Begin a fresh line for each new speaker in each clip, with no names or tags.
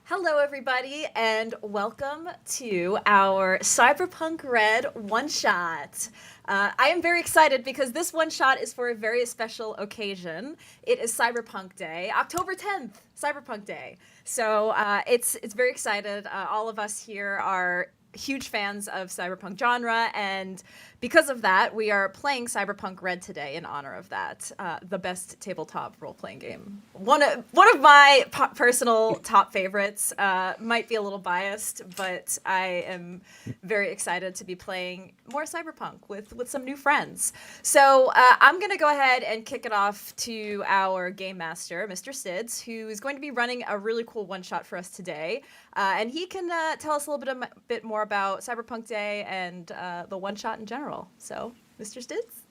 Hello, everybody, and welcome to our Cyberpunk Red one shot. I am very excited because this one shot is for a very special occasion. It is Cyberpunk Day, October 10th, Cyberpunk Day. So it's very excited. All of us here are huge fans of cyberpunk genre, and because of that, we are playing Cyberpunk Red today in honor of that. The best tabletop role-playing game. One of my personal top favorites. Might be a little biased, but I am very excited to be playing more cyberpunk with some new friends. So I'm gonna go ahead and kick it off to our game master, Mr. Sids, who is going to be running a really cool one shot for us today. And he can tell us a little bit more about Cyberpunk Day and the one shot in general. So, Mr. Stids?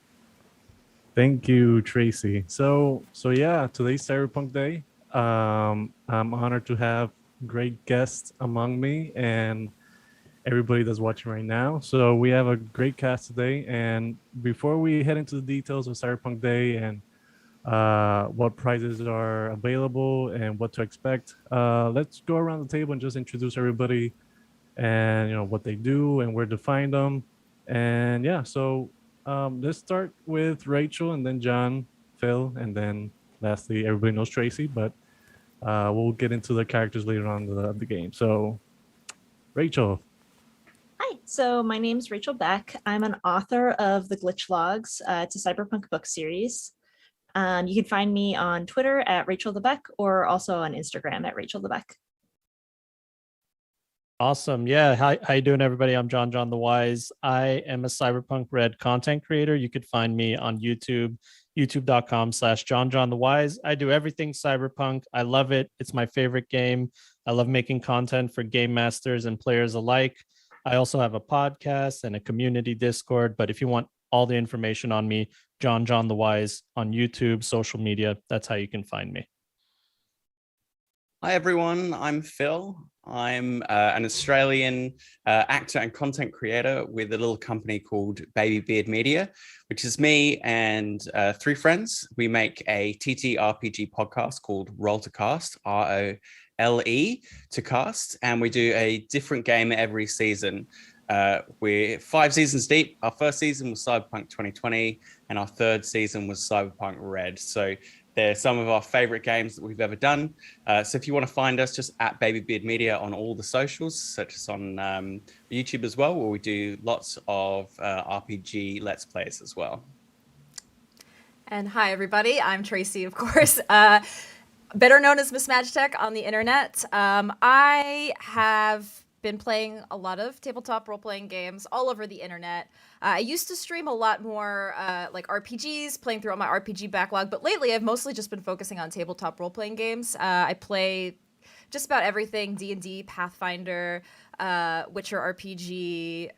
Thank you, Tracy. So yeah, today's Cyberpunk Day. I'm honored to have great guests among me and everybody that's watching right now. So we have a great cast today. And before we head into the details of Cyberpunk Day and what prizes are available and what to expect, let's go around the table and just introduce everybody and what they do and where to find them. And yeah, so let's start with Rachel and then John, Phil, and then lastly everybody knows Tracy, but we'll get into the characters later on the game. So Rachel.
Hi, so my name's Rachel Beck. I'm an author of the Glitch Logs. It's a cyberpunk book series. You can find me on Twitter at Rachel the Beck or also on Instagram at Rachel the Beck.
Awesome. Yeah. How you doing, everybody? I'm John the Wise. I am a Cyberpunk Red content creator. You could find me on YouTube, youtube.com/John the Wise. I do everything Cyberpunk. I love it. It's my favorite game. I love making content for game masters and players alike. I also have a podcast and a community Discord. But if you want all the information on me, John the Wise on YouTube, social media, that's how you can find me.
Hi, everyone. I'm Phil. I'm an Australian actor and content creator with a little company called Baby Beard Media, which is me and three friends. We make a TTRPG podcast called Roll to Cast, ROLE to cast, and we do a different game every season. We're 5 seasons deep. Our first season was Cyberpunk 2020, and our third season was Cyberpunk Red. So they're some of our favorite games that we've ever done. So if you want to find us, just at Baby Beard Media on all the socials, such as on YouTube as well, where we do lots of RPG Let's Plays as well.
And hi, everybody. I'm Tracy, of course. Better known as Miss Magitech on the internet. I have been playing a lot of tabletop role-playing games all over the internet. I used to stream a lot more like RPGs, playing through all my RPG backlog, but lately I've mostly just been focusing on tabletop role-playing games. I play just about everything: D&D, Pathfinder, Witcher RPG,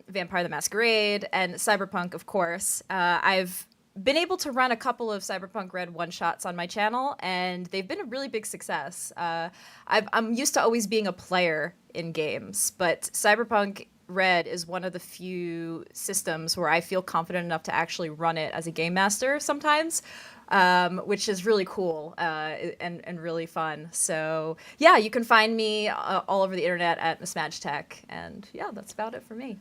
Vampire the Masquerade, and Cyberpunk, of course. I've been able to run a couple of Cyberpunk Red one-shots on my channel, and they've been a really big success. I'm used to always being a player in games, but Cyberpunk Red is one of the few systems where I feel confident enough to actually run it as a game master sometimes, which is really cool and really fun. So yeah, you can find me all over the internet at Miss Magitech, and yeah, that's about it for me.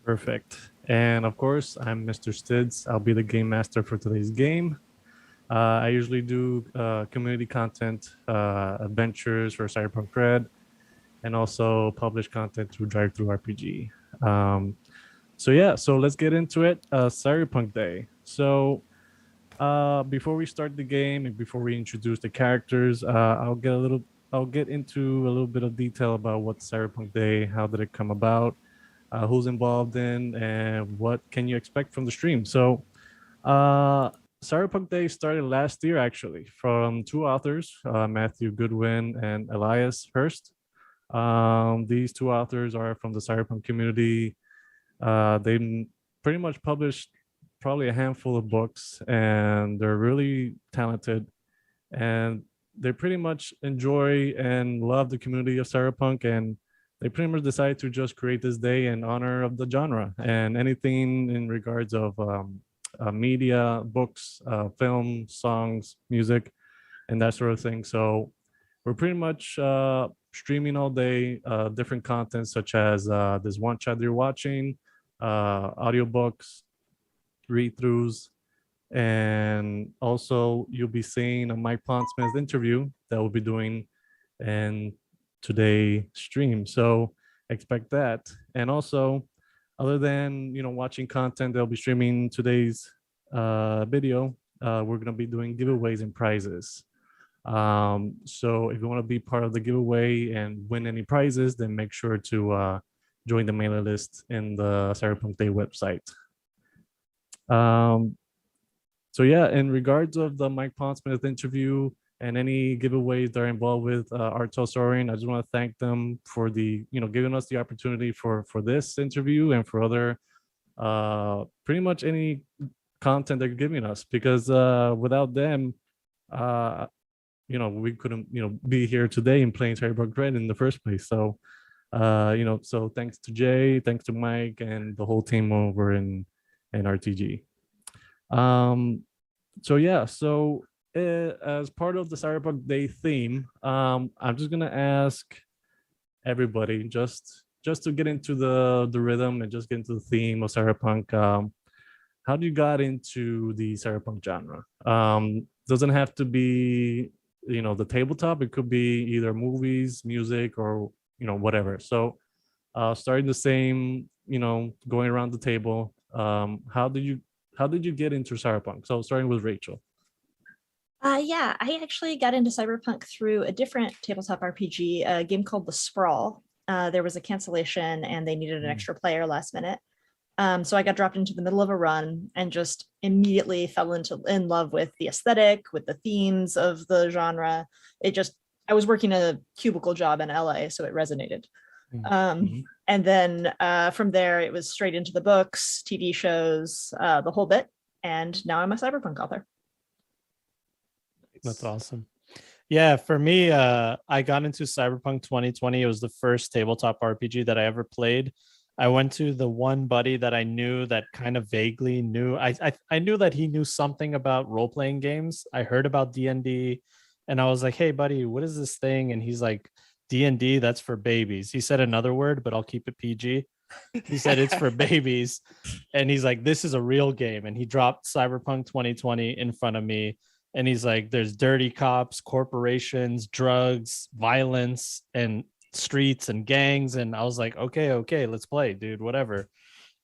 Perfect. And of course, I'm Mr. Stids. I'll be the game master for today's game. I usually do community content, adventures for Cyberpunk Red, and also publish content through DriveThruRPG. So let's get into it. Cyberpunk Day. So before we start the game and before we introduce the characters, I'll get into a little bit of detail about what Cyberpunk Day, how did it come about, who's involved in, and what can you expect from the stream. So Cyberpunk Day started last year, actually, from two authors, Matthew Goodwin and Elias Hurst. These two authors are from the Cyberpunk community. They pretty much published probably a handful of books, and they're really talented, and they pretty much enjoy and love the community of Cyberpunk, and they pretty much decided to just create this day in honor of the genre and anything in regards of media, books, film, songs, music, and that sort of thing. So we're pretty much streaming all day, different content such as this one chat you're watching, audiobooks, read-throughs, and also you'll be seeing a Mike Pondsmith interview that we'll be doing in today's stream. So expect that. And also, other than watching content, they'll be streaming today's video. We're gonna be doing giveaways and prizes. So if you want to be part of the giveaway and win any prizes, then make sure to join the mailing list in the Cyberpunk Day website. So yeah, in regards of the Mike Pondsmith interview and any giveaways that are involved with Art Sorin, I just want to thank them for giving us the opportunity for this interview and for other pretty much any content they're giving us, because without them, we couldn't be here today and playing Cyberpunk RED in the first place. So so thanks to Jay, thanks to Mike and the whole team over in RTG. So yeah, so as part of the Cyberpunk Day theme, I'm just gonna ask everybody just to get into the rhythm and just get into the theme of Cyberpunk. How do you got into the Cyberpunk genre? Doesn't have to be the tabletop. It could be either movies, music, or whatever. So starting the same, going around the table. How did you get into Cyberpunk? So starting with Rachel.
Yeah, I actually got into Cyberpunk through a different tabletop RPG, a game called The Sprawl. There was a cancellation and they needed an extra player last minute. So I got dropped into the middle of a run and just immediately fell in love with the aesthetic, with the themes of the genre. I was working a cubicle job in LA, so it resonated. And then from there, it was straight into the books, TV shows, the whole bit. And now I'm a Cyberpunk author.
That's awesome. Yeah, for me, I got into Cyberpunk 2020. It was the first tabletop RPG that I ever played. I went to the one buddy that I knew that kind of vaguely knew. I knew that he knew something about role-playing games. I heard about D&D, and I was like, "Hey, buddy, what is this thing?" And he's like, "D&D, that's for babies." He said another word, but I'll keep it PG. He said it's for babies, and he's like, "This is a real game." And he dropped Cyberpunk 2020 in front of me, and he's like, "There's dirty cops, corporations, drugs, violence, and streets and gangs." And I was like, okay, let's play, dude, whatever.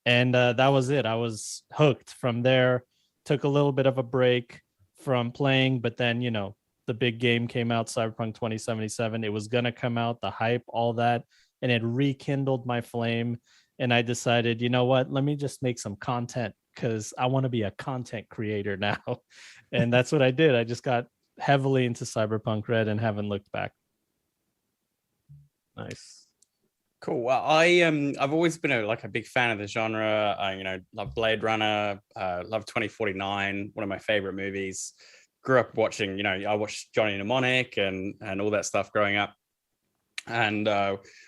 And that was it. I was hooked from there. Took a little bit of a break from playing, but then the big game came out, Cyberpunk 2077. It was gonna come out, the hype, all that, and it rekindled my flame. And I decided, you know what, let me just make some content, because I want to be a content creator now. And that's what I did. I just got heavily into Cyberpunk RED and haven't looked back.
Nice.
Cool. Well, I've always been a big fan of the genre. I love Blade Runner, love 2049, one of my favorite movies. Grew up watching, I watched Johnny Mnemonic and all that stuff growing up. And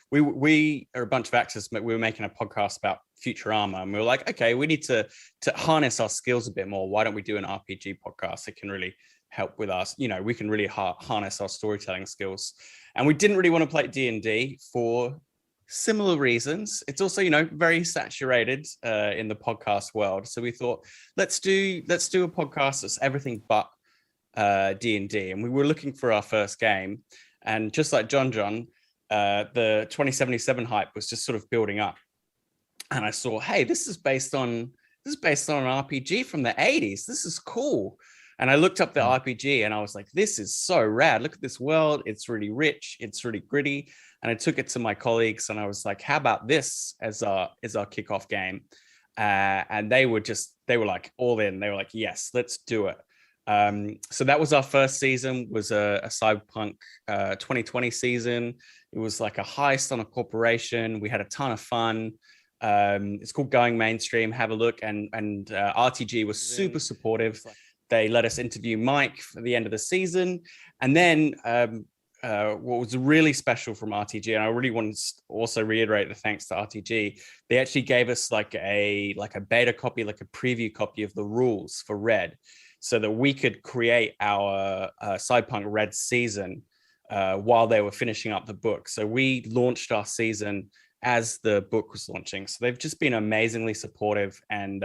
we are a bunch of actors, but we were making a podcast about Futurama, and we were like, okay, we need to harness our skills a bit more. Why don't we do an RPG podcast? It can really help with us. We can really harness our storytelling skills. And we didn't really want to play D&D for similar reasons. It's also, very saturated in the podcast world. So we thought, let's do a podcast that's everything but D&D. And we were looking for our first game. And just like John, the 2077 hype was just sort of building up. And I saw, hey, this is based on an RPG from the 80s. This is cool. And I looked up the RPG and I was like, this is so rad. Look at this world. It's really rich. It's really gritty. And I took it to my colleagues and I was like, how about this as our kickoff game? And they were like all in. They were like, yes, let's do it. So that was our first season, was a Cyberpunk 2020 season. It was like a heist on a corporation. We had a ton of fun. It's called Going Mainstream. Have a look. And RTG was super supportive. They let us interview Mike for the end of the season. And then what was really special from RTG, and I really want to also reiterate the thanks to RTG, they actually gave us like a beta copy, like a preview copy of the rules for RED, so that we could create our Cyberpunk RED season while they were finishing up the book. So we launched our season as the book was launching. So they've just been amazingly supportive. And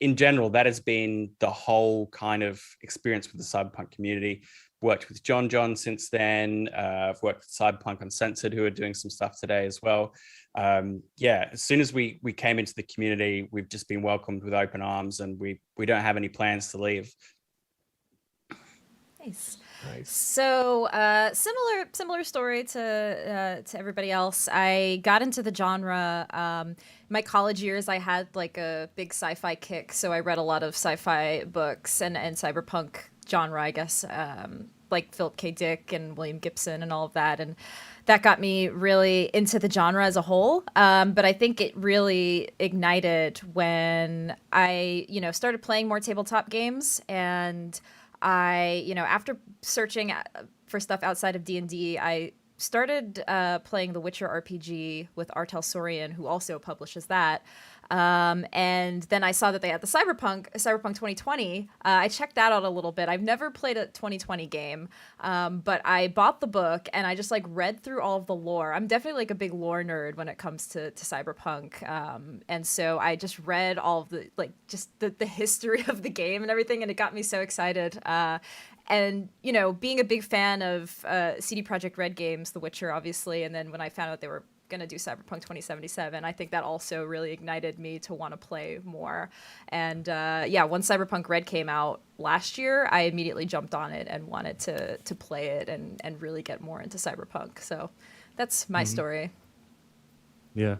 in general, that has been the whole kind of experience with the Cyberpunk community. Worked with John since then. I've worked with Cyberpunk Uncensored, who are doing some stuff today as well. Yeah, as soon as we came into the community, we've just been welcomed with open arms, and we don't have any plans to leave.
Nice.
Nice.
So similar story to everybody else. I got into the genre. My college years, I had like a big sci-fi kick, so I read a lot of sci-fi books and cyberpunk genre, I guess, like Philip K. Dick and William Gibson and all of that, and that got me really into the genre as a whole. But I think it really ignited when I, started playing more tabletop games. And I, after searching for stuff outside of D&D, I started playing the Witcher RPG with Artel Sorian, who also publishes that. And then I saw that they had the Cyberpunk 2020. I checked that out a little bit. I've never played a 2020 game, but I bought the book and I just like read through all of the lore. I'm definitely like a big lore nerd when it comes to Cyberpunk. And so I just read all of the, like, just the history of the game and everything. And it got me so excited. And, being a big fan of CD Projekt Red games, The Witcher, obviously. And then when I found out they were going to do Cyberpunk 2077, I think that also really ignited me to want to play more. And once Cyberpunk Red came out last year, I immediately jumped on it and wanted to play it and really get more into Cyberpunk. So that's my story.
Yeah.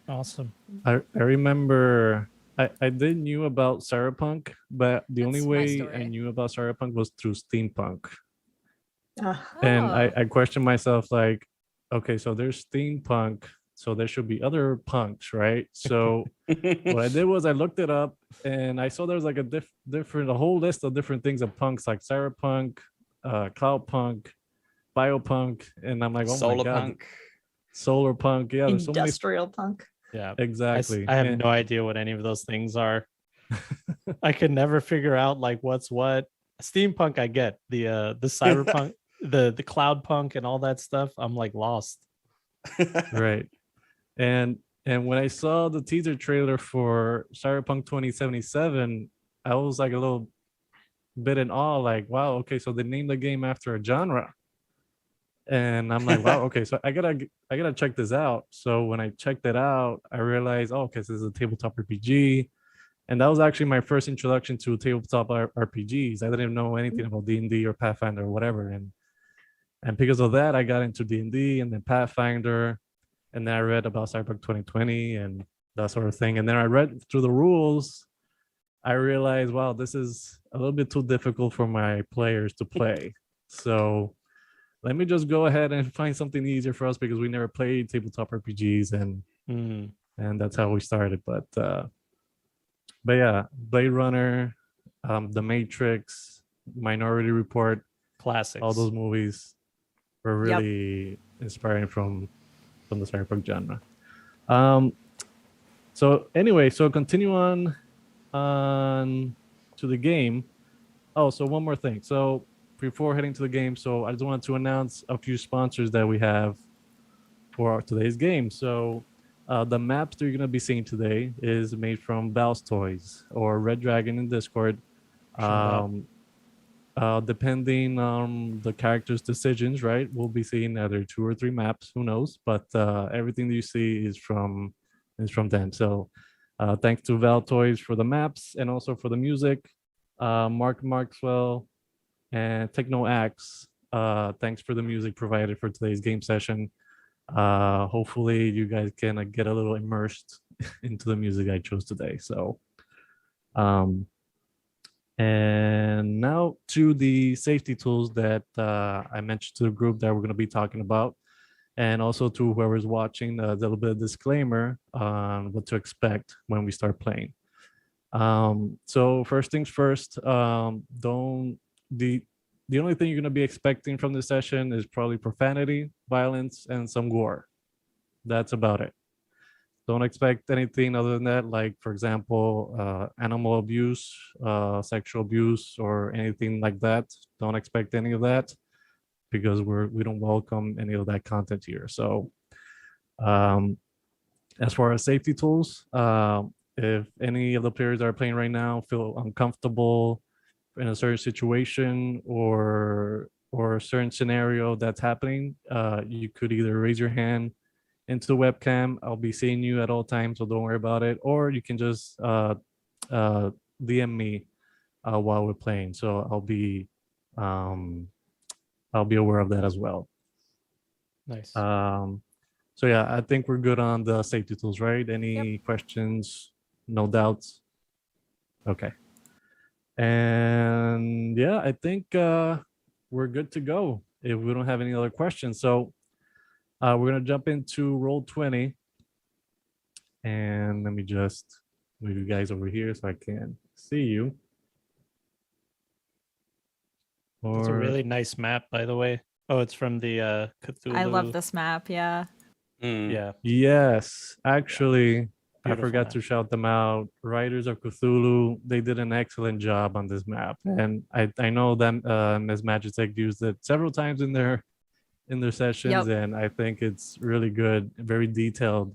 Awesome.
I remember I did knew about Cyberpunk, but the
That's
only
my
way
story.
I knew about Cyberpunk was through steampunk.
Uh,
And
Oh.
I questioned myself, like, okay, so there's steampunk, so there should be other punks, right? So what I did was I looked it up and I saw there was like a whole list of different things of punks, like cyberpunk, cloudpunk, biopunk, and I'm like, oh my
Solar
god,
punk.
solar punk. Yeah, there's so many.
industrial punk.
Yeah.
Exactly.
I have
And-
no idea what any of those things are. I could never figure out like what's what. Steampunk, I get. The cyberpunk, the cloud punk and all that stuff. I'm like lost.
right. And when I saw the teaser trailer for Cyberpunk 2077, I was like a little bit in awe, like, wow, okay, so they named the game after a genre. And I'm like, wow, okay, so I gotta check this out. So when I checked it out, I realized, oh, okay, so this is a tabletop RPG. And that was actually my first introduction to tabletop RPGs. I didn't know anything about D&D or Pathfinder or whatever. And because of that, I got into D&D and then Pathfinder. And then I read about Cyberpunk 2020 and that sort of thing. And then I read through the rules. I realized, wow, this is a little bit too difficult for my players to play. So let me just go ahead and find something easier for us because we never played tabletop RPGs and that's how we started. But yeah, Blade Runner, The Matrix, Minority Report,
Classics.
all those movies were really inspiring from the cyberpunk genre. So anyway, so continue on to the game. Oh, so one more thing. So before heading to the game, so I just wanted to announce a few sponsors that we have for today's game. So the maps that you're gonna be seeing today is made from Val's Toys or Red Dragon in Discord. Depending on the character's decisions, right? We'll be seeing either 2 or 3 maps, who knows? But everything that you see is from them. So thanks to Val Toys for the maps and also for the music. Mark Markswell and Techno Axe, thanks for the music provided for today's game session. Hopefully you guys can get a little immersed into the music I chose today. So and now to the safety tools that I mentioned to the group that we're going to be talking about, and also to whoever's watching, a little bit of disclaimer on what to expect when we start playing. So first things first, the only thing you're going to be expecting from this session is probably profanity, violence, and some gore. That's about it. Don't expect anything other than that, like, for example, animal abuse, sexual abuse, or anything like that. Don't expect any of that. because we don't welcome any of that content here. So um, as far as safety tools, if any of the players that are playing right now feel uncomfortable in a certain situation or a certain scenario that's happening, you could either raise your hand into the webcam. I'll be seeing you at all times, so don't worry about it. Or you can just DM me while we're playing. So I'll be aware of that as well.
Nice.
So yeah, I think we're good on the safety tools, right? Any questions? No doubts? Okay. And yeah, I think we're good to go if we don't have any other questions. So we're gonna jump into Roll20. And let me just move you guys over here so I can see you.
It's a really nice map, by the way. Oh, it's from the Cthulhu.
I love this map. Yeah.
Yeah.
Yes, actually, I
Beautiful
forgot
map.
to shout them out. Writers of Cthulhu, they did an excellent job on this map, and I know them. Ms. Magitech used it several times in their sessions, and I think it's really good, very detailed,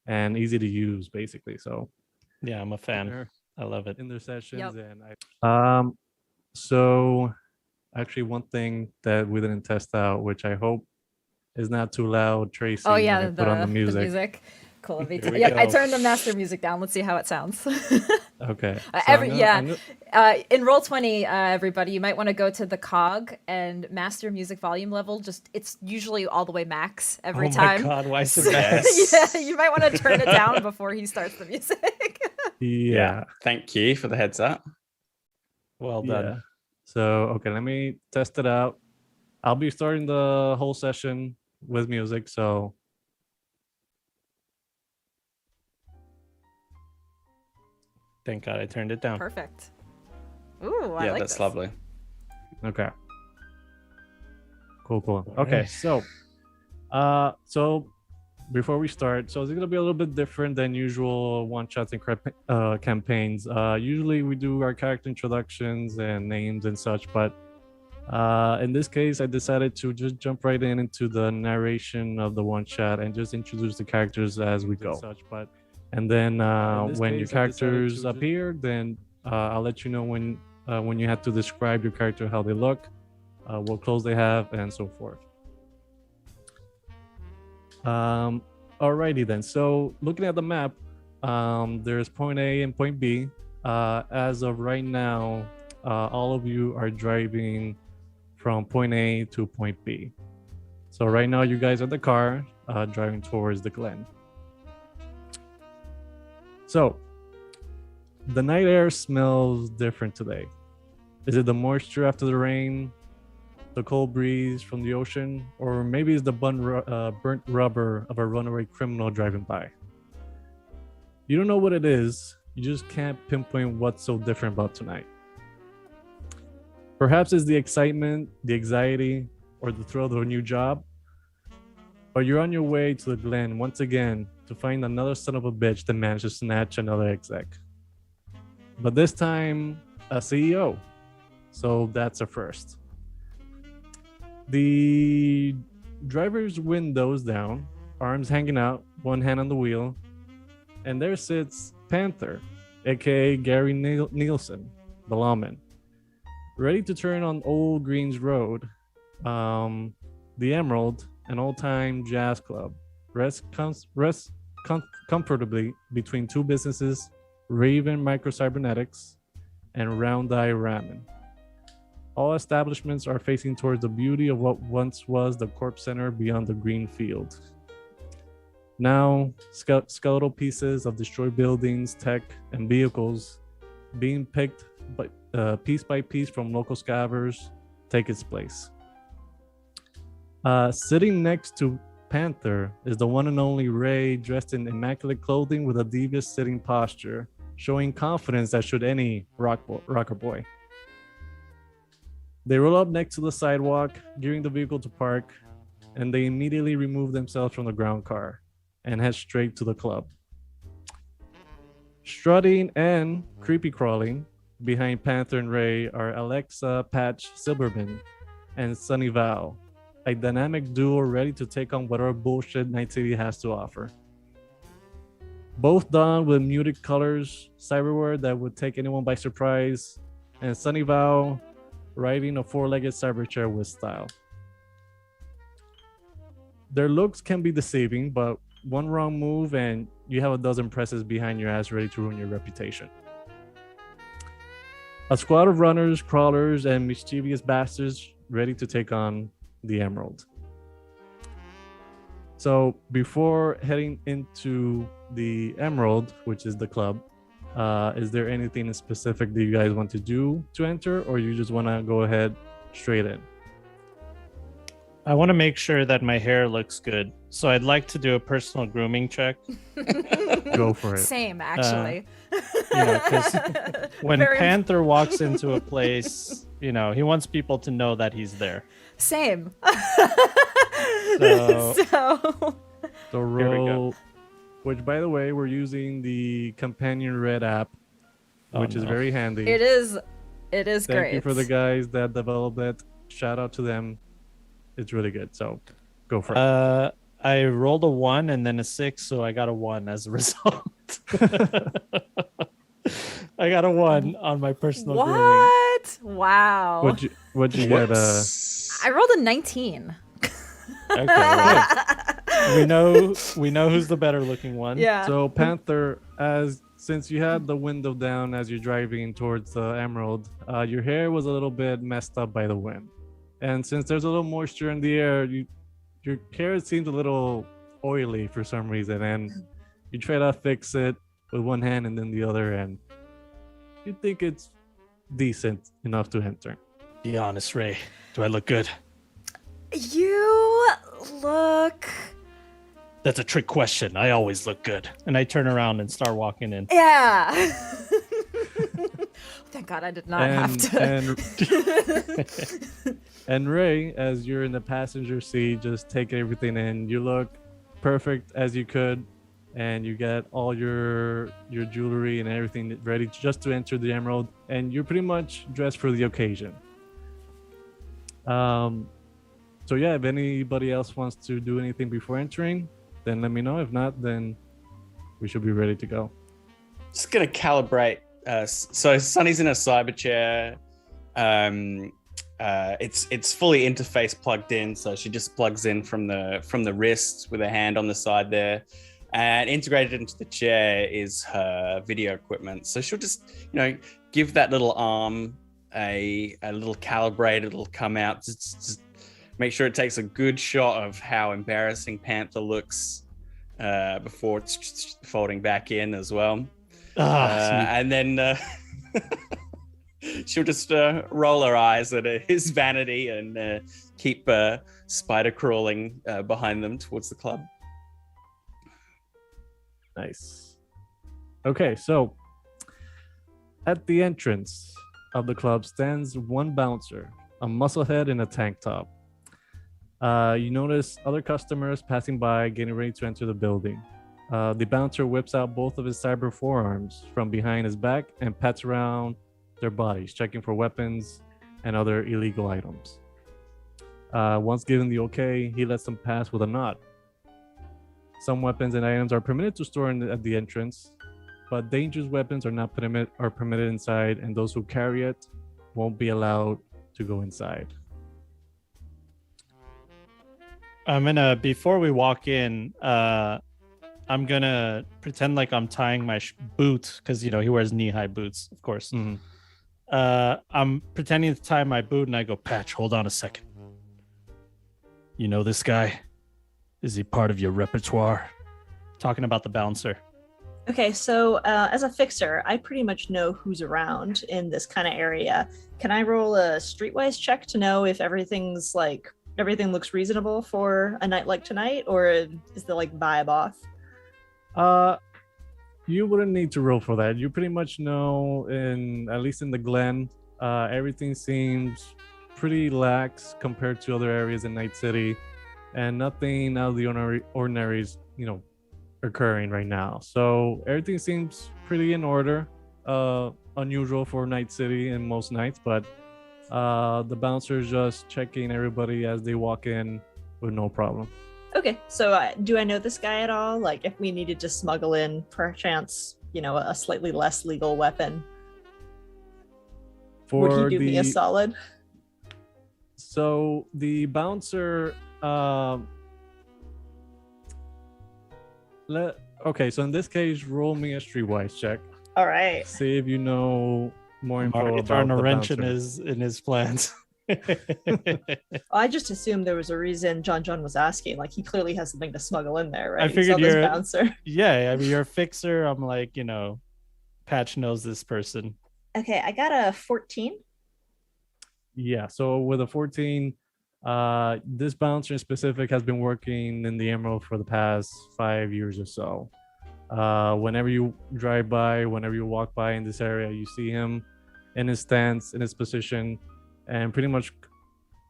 and easy to use, basically. So
yeah, I'm a fan. I love it
in their sessions, and so actually one thing that we didn't test out, which I hope is not too loud, Tracy.
Oh yeah,
when I put on the music.
Cool. Let me
Here we
yep, I
go.
turned the master music down. Let's see how it sounds.
Okay. So
In Roll20, everybody, you might want to go to the cog and master music volume level. Just it's usually all the way max every time.
Oh my god, why is it
yeah, you might want to turn it down before he starts the music.
Yeah.
Thank you for the heads up.
Well done.
Yeah. So okay, let me test it out. I'll be starting the whole session with music, so
Thank God I turned it down.
Perfect. Ooh, I like
that's
this.
lovely.
okay. Cool.
All
Okay,
right.
so before we start, so it's gonna be a little bit different than usual one-shots and campaigns. Usually we do our character introductions and names and such, but in this case, I decided to just jump right into the narration of the one-shot and just introduce the characters as we go. And then when your characters appear, then I'll let you know when you have to describe your character, how they look, what clothes they have, and so forth. Alrighty then. So looking at the map, there's point A and point B. As of right now, all of you are driving from point A to point B. So right now you guys are in the car driving towards the Glen. So the night air smells different today. Is it the moisture after the rain, the cold breeze from the ocean, or maybe it's the burnt rubber of a runaway criminal driving by? You don't know what it is. You just can't pinpoint what's so different about tonight. Perhaps it's the excitement, the anxiety, or the thrill of a new job. Or you're on your way to the Glen once again to find another son of a bitch that managed to snatch another exec. But this time, a CEO. So that's a first. The driver's windows down, arms hanging out, one hand on the wheel, and there sits Panther, aka Gary Nielsen, the lawman, ready to turn on Old Greens Road. The Emerald, an old-time jazz club, rests comfortably between two businesses, Raven Microcybernetics and Round Eye Ramen. All establishments are facing towards the beauty of what once was the Corp Center beyond the green field. Now, skeletal pieces of destroyed buildings, tech, and vehicles being picked piece by piece from local scavengers take its place. Sitting next to Panther is the one and only Ray, dressed in immaculate clothing with a devious sitting posture, showing confidence that should any rocker boy. They roll up next to the sidewalk, gearing the vehicle to park, and they immediately remove themselves from the ground car and head straight to the club. Strutting and creepy crawling behind Panther and Ray are Alexa Patch Silberman and Sunny Val, a dynamic duo ready to take on whatever bullshit Night City has to offer. Both donned with muted colors, cyberware that would take anyone by surprise, and Sunny Val riding a four-legged cyber chair with style. Their looks can be deceiving, but one wrong move and you have a dozen presses behind your ass ready to ruin your reputation. A squad of runners, crawlers, and mischievous bastards ready to take on the Emerald. So before heading into the Emerald, which is the club, is there anything specific that you guys want to do to enter, or you just want to go ahead straight in?
I want to make sure that my hair looks good, so I'd like to do a personal grooming check.
Go for it.
Same, actually.
Because when
Very-
Panther walks into a place, he wants people to know that he's there.
Same.
So-
So
we go.
roll, which by the way, we're using the Companion Red app,
Oh,
which is
no.
very handy.
It is
Thank
great.
you for the guys that developed it. Shout out to them. It's really good. So go for it.
I rolled a 1 and then a 6, so I got a 1 as a result. I got a 1 on my personal grooming.
What? Wow.
What'd you get?
Whoops.
I rolled a 19.
Okay, well, we know who's the better looking one.
Yeah.
So Panther, since you had the window down as you're driving towards the Emerald, your hair was a little bit messed up by the wind, and since there's a little moisture in the air, your hair seems a little oily for some reason, and you try to fix it with one hand and then the other, and you think it's decent enough to enter.
Be honest, Ray. Do I look good?
You look.
That's a trick question. I always look good. And I turn around and start walking in.
Yeah. Thank God I did not have to.
And Ray, as you're in the passenger seat, just taking everything in, you look perfect as you could, and you get all your jewelry and everything ready just to enter the Emerald, and you're pretty much dressed for the occasion. So yeah, if anybody else wants to do anything before entering, then let me know. If not, then we should be ready to go.
Just gonna calibrate. So Sunny's in a cyber chair. It's fully interface plugged in, so she just plugs in from the wrist with her hand on the side there, and integrated into the chair is her video equipment. So she'll just give that little arm a little calibrate. It'll come out. Just make sure it takes a good shot of how embarrassing Panther looks before it's folding back in as well. And then she'll just roll her eyes at his vanity and keep spider crawling behind them towards the club.
Nice. Okay, so at the entrance of the club stands one bouncer, a musclehead in a tank top. You notice other customers passing by, getting ready to enter the building. The bouncer whips out both of his cyber forearms from behind his back and pats around their bodies, checking for weapons and other illegal items. Once given the okay, he lets them pass with a nod. Some weapons and items are permitted to store at the entrance, but dangerous weapons are not permitted inside, and those who carry it won't be allowed to go inside.
Before we walk in, I'm gonna pretend like I'm tying my boot, because he wears knee-high boots, of course.
Mhm.
I'm pretending to tie my boot, and I go, Patch, hold on a second. You know this guy? Is he part of your repertoire? Talking about the bouncer.
Okay, so as a fixer, I pretty much know who's around in this kind of area. Can I roll a streetwise check to know if everything looks reasonable for a night like tonight, or is the vibe off?
You wouldn't need to roll for that. You pretty much know, at least in the Glen, everything seems pretty lax compared to other areas in Night City, and nothing out of the ordinary is, occurring right now. So everything seems pretty in order. Unusual for Night City in most nights, but The bouncer's just checking everybody as they walk in with no problem.
Okay, so do I know this guy at all? Like, if we needed to smuggle in, perchance, a slightly less legal weapon, would he do me a solid?
So the bouncer, okay, so in this case, roll me a streetwise check.
All right.
See if you know more info
Already
about
throwing a
the
wrench
bouncer.
in his plans.
I just assumed there was a reason John was asking. Like, he clearly has something to smuggle in there, right?
I figured
this
you're
bouncer.
Yeah, I mean, you're a fixer. I'm like, Patch knows this person.
Okay, I got a 14.
Yeah, so with a 14, this bouncer in specific has been working in the Emerald for the past 5 years or so. Whenever you drive by, whenever you walk by in this area, you see him in his stance, in his position, and pretty much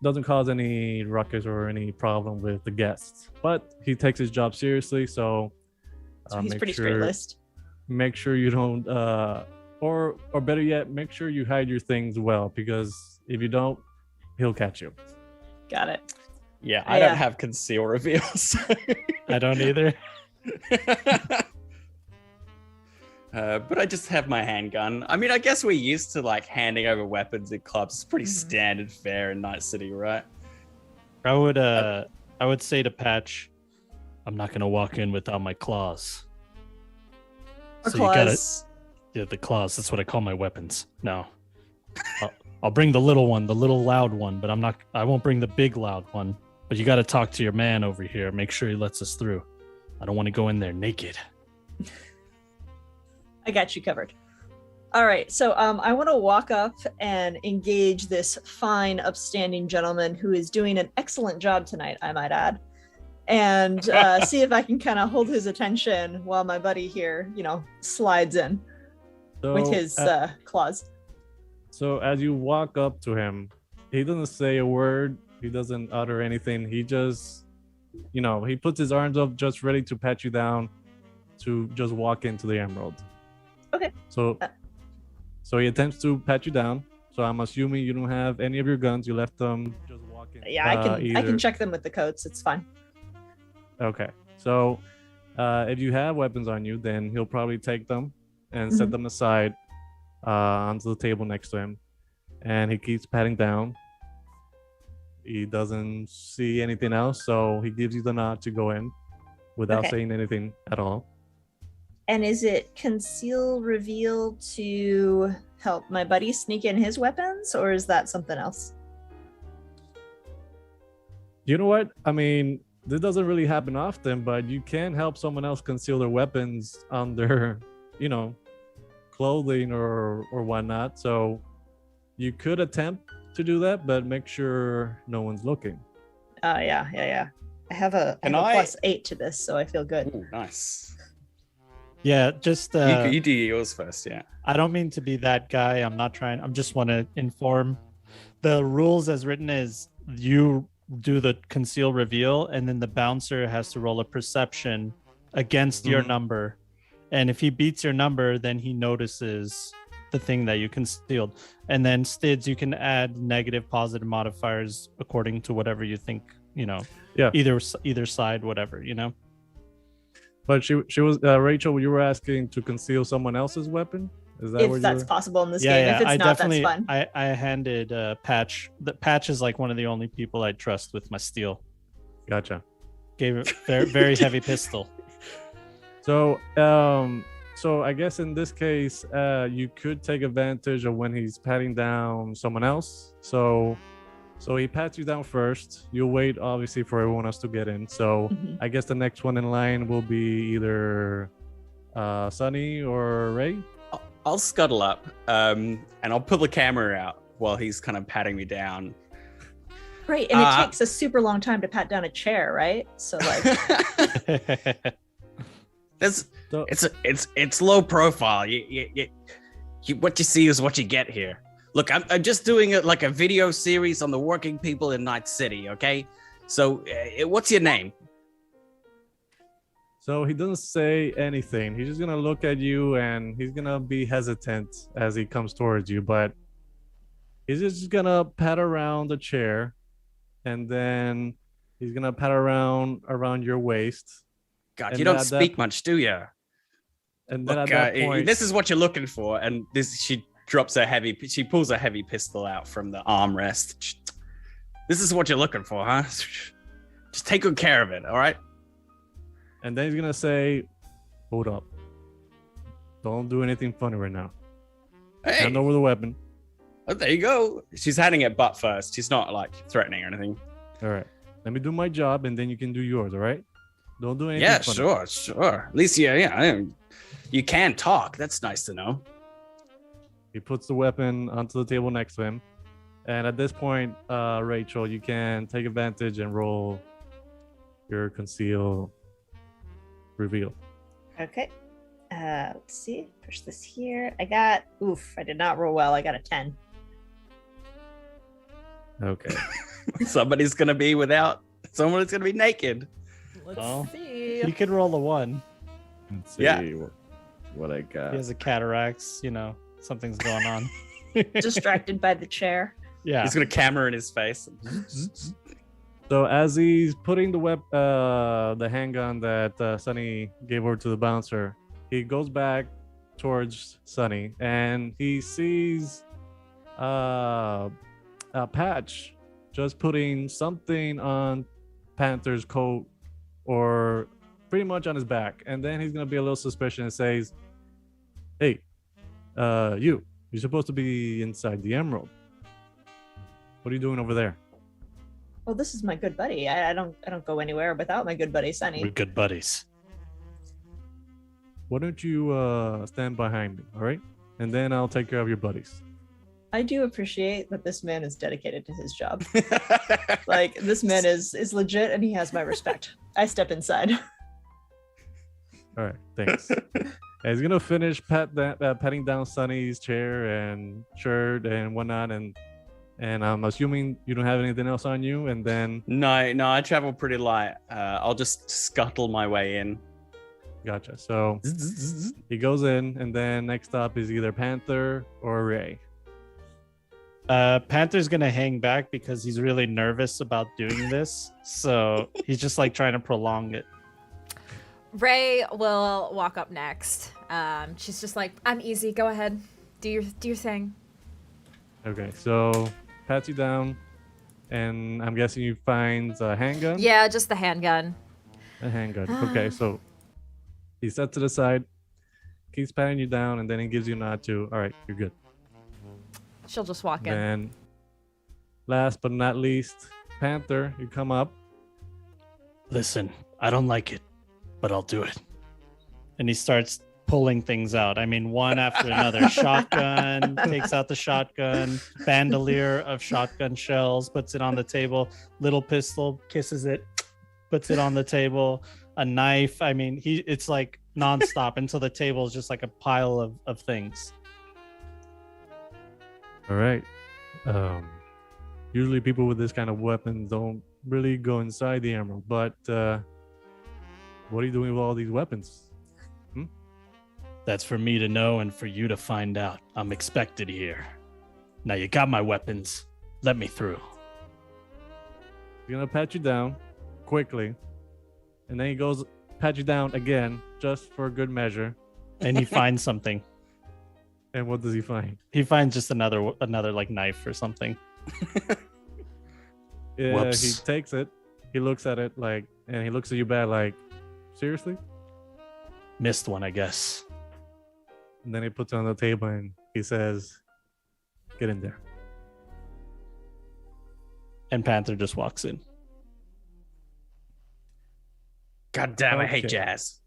doesn't cause any ruckus or any problem with the guests. But he takes his job seriously, so
He's pretty straight-laced.
Make sure you don't, or better yet, make sure you hide your things well, because if you don't, he'll catch you.
Got it.
Yeah, I don't have conceal reveal. So.
I don't either.
But I just have my handgun. I mean, I guess we're used to like handing over weapons in clubs. It's pretty standard fare in Night City, right?
I would say to Patch, I'm not gonna walk in without my claws.
So
claws. The claws. That's what I call my weapons. No, I'll bring the little one, the little loud one, but I won't bring the big loud one. But you got to talk to your man over here. Make sure he lets us through. I don't want to go in there naked.
I got you covered. All right, so I want to walk up and engage this fine, upstanding gentleman who is doing an excellent job tonight, I might add, and see if I can kind of hold his attention while my buddy here, slides in with his claws.
So as you walk up to him, he doesn't say a word. He doesn't utter anything. He just, he puts his arms up just ready to pat you down to just walk into the Emerald.
Okay.
So he attempts to pat you down. So I'm assuming you don't have any of your guns. You left them just walking.
Yeah, I can check them with the coats. It's fine.
Okay. So if you have weapons on you, then he'll probably take them and set them aside onto the table next to him. And he keeps patting down. He doesn't see anything else, so he gives you the nod to go in without saying anything at all.
And is it conceal reveal to help my buddy sneak in his weapons, or is that something else?
You know what? I mean, this doesn't really happen often, but you can help someone else conceal their weapons under, clothing or whatnot. So you could attempt to do that, but make sure no one's looking.
Yeah. I have a +8 to this, so I feel good.
Ooh, nice.
Yeah, just
you do yours first. Yeah.
I don't mean to be that guy. I'm just want to inform. The rules as written is you do the conceal reveal, and then the bouncer has to roll a perception against your number. And if he beats your number, then he notices the thing that you concealed. And then Stids, you can add negative, positive modifiers according to whatever you think, either side, whatever,
But she was Rachel. You were asking to conceal someone else's weapon. Is that
if that's possible in this game? If it's not, that's fine.
I handed Patch. The Patch is like one of the only people I trust with my steel.
Gotcha.
Gave it very, very heavy pistol.
So I guess in this case, you could take advantage of when he's patting down someone else. So he pats you down first. You'll wait, obviously, for everyone else to get in. So I guess the next one in line will be either Sunny or Ray.
I'll scuttle up and I'll pull the camera out while he's kind of patting me down.
Right, and it takes a super long time to pat down a chair, right? So like...
It's low profile. You what you see is what you get here. Look, I'm just doing a video series on the working people in Night City. Okay, so what's your name?
So he doesn't say anything. He's just gonna look at you and he's gonna be hesitant as he comes towards you. But He's just gonna pat around the chair, and then he's gonna pat around your waist.
God,
And
you
then
don't
at that
speak much, do you?
and then
Look,
at that point,
this is what you're looking for. And she pulls a heavy pistol out from the armrest. This is what you're looking for, huh? Just take good care of it, all right?
and then he's gonna say, "Hold up! Don't do anything funny right now.
Hey,
Hand over the weapon."
oh, there you go. She's handing it butt first. She's not like threatening or anything.
All right. Let me do my job, and then you can do yours. All right. Don't do anything.
Yeah,
funny.
sure. At least, you can talk. That's nice to know.
He puts the weapon onto the table next to him, and at this point, Rachel, you can take advantage and roll your conceal reveal.
Okay. Let's see. Push this here. I did not roll well. I got a 10.
Okay.
Somebody's going to be naked.
Let's
Oh.
see.
You could roll a 1.
Let's see
Yeah.
what I got.
He has a cataracts, something's going on.
Distracted by the chair.
Yeah.
He's got a camera in his face.
So as he's putting the handgun that Sonny gave over to the bouncer, he goes back towards Sonny and he sees a Patch just putting something on Panther's coat or pretty much on his back, and then he's gonna be a little suspicious and says, "Hey, you're supposed to be inside the Emerald. What are you doing over there?"
Well, this is my good buddy. I don't go anywhere without my good buddy Sunny.
We're good buddies.
Why don't you stand behind me, all right? And then I'll take care of your buddies.
I do appreciate that this man is dedicated to his job. Like, this man is legit and he has my respect. I step inside.
All right, thanks. And he's gonna finish patting down Sonny's chair and shirt and whatnot, and I'm assuming you don't have anything else on you. And then
No, I travel pretty light. I'll just scuttle my way in.
gotcha. So he goes in, and then next up is either Panther or Ray.
Panther's gonna hang back because he's really nervous about doing this, so he's just like trying to prolong it.
Ray will walk up next. She's just like, "I'm easy. Go ahead. Do your thing."
Okay, so pats you down, and I'm guessing you find a handgun.
Yeah, just the handgun.
A handgun. Okay, so he sets it aside, keeps patting you down, and then he gives you a nod to, all right, you're good.
She'll just walk in.
And last but not least, Panther, you come up.
Listen, I don't like it, but I'll do it. And he starts pulling things out. I mean, one after another. Shotgun, takes out the shotgun, bandolier of shotgun shells, puts it on the table, little pistol, kisses it, puts it on the table, a knife. I mean, it's like nonstop until the table is just like a pile of things.
All right. Usually people with this kind of weapons don't really go inside the emerald, but what are you doing with all these weapons?
That's for me to know and for you to find out. I'm expected here. Now you got my weapons. Let me through.
He's gonna pat you down quickly, and then he goes pat you down again just for good measure.
And he finds something.
And what does he find?
He finds just another like knife or something.
Yeah,
Whoops.
he takes it, he looks at it like, and he looks at you bad like, seriously?
Missed one, I guess.
And then he puts it on the table and he says, get in there.
And Panther just walks in.
God damn, I hate
Okay.
jazz.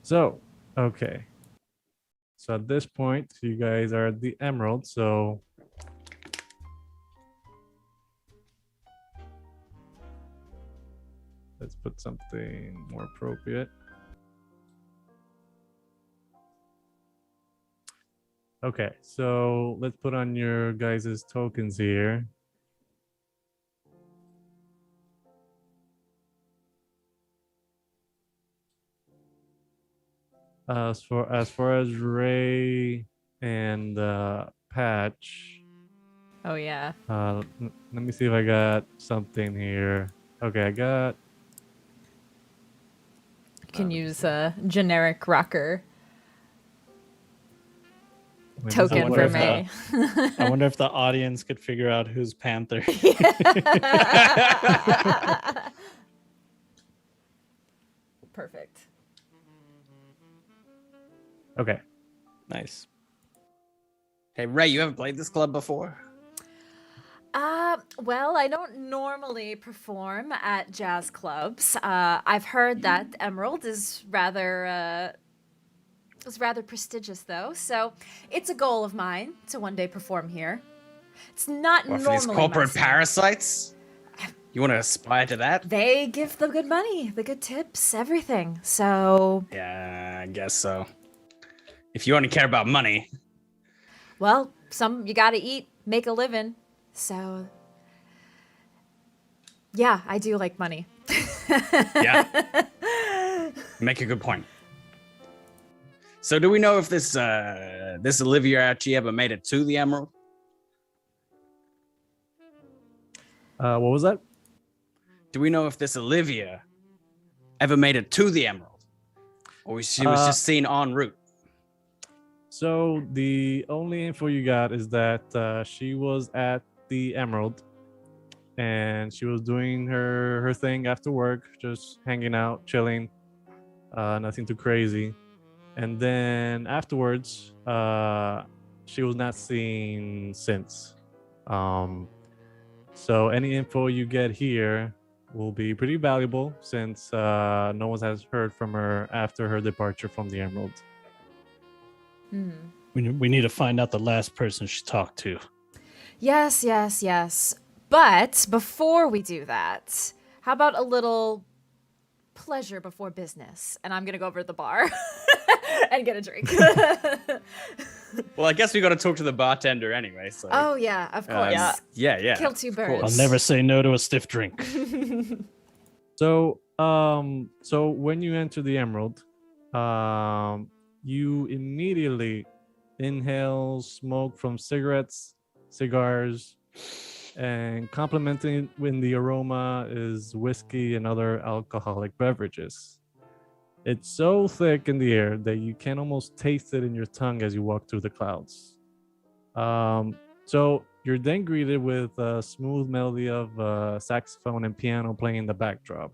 So, okay. So at this point, you guys are at the Emerald. So let's put something more appropriate. Okay, so let's put on your guys' tokens here. As far as Ray, and patch.
Oh yeah.
Let me see if I got something here. Okay, I got.
You can use a generic rocker
Wait, this is
token
wonder
for
if,
me.
I wonder if the audience could figure out who's Panther.
Perfect.
Okay.
Nice.
Hey, Ray, you ever played this club before?
Well, I don't normally perform at jazz clubs. I've heard that Emerald is rather prestigious, though. So it's a goal of mine to one day perform here. It's not
What, for
normally
these corporate
my scene.
parasites? You want to aspire to that?
They give the good money, the good tips, everything. So,
Yeah, I guess so. If you only care about money.
well, you gotta eat, make a living. So, yeah, I do like money.
Yeah. Make a good point. So do we know if this Olivia actually ever made it to the Emerald?
What was that?
Do we know if this Olivia ever made it to the Emerald? Or she was just seen en route?
So the only info you got is that she was at the Emerald, and she was doing her thing after work, just hanging out, chilling, nothing too crazy. And then afterwards, she was not seen since. So any info you get here will be pretty valuable, since no one has heard from her after her departure from the Emerald.
We need to find out the last person she talked to.
Yes, yes, yes. But before we do that, how about a little pleasure before business? And I'm gonna go over to the bar and get a drink.
Well, I guess we got to talk to the bartender anyway. So.
Oh yeah, of course.
Yeah.
Kill two
of
birds.
course.
I'll never say no to a stiff drink.
So when you enter the Emerald, you immediately inhale smoke from cigarettes, cigars, and complementing with the aroma is whiskey and other alcoholic beverages. It's so thick in the air that you can almost taste it in your tongue as you walk through the clouds. So you're then greeted with a smooth melody of saxophone and piano playing in the backdrop.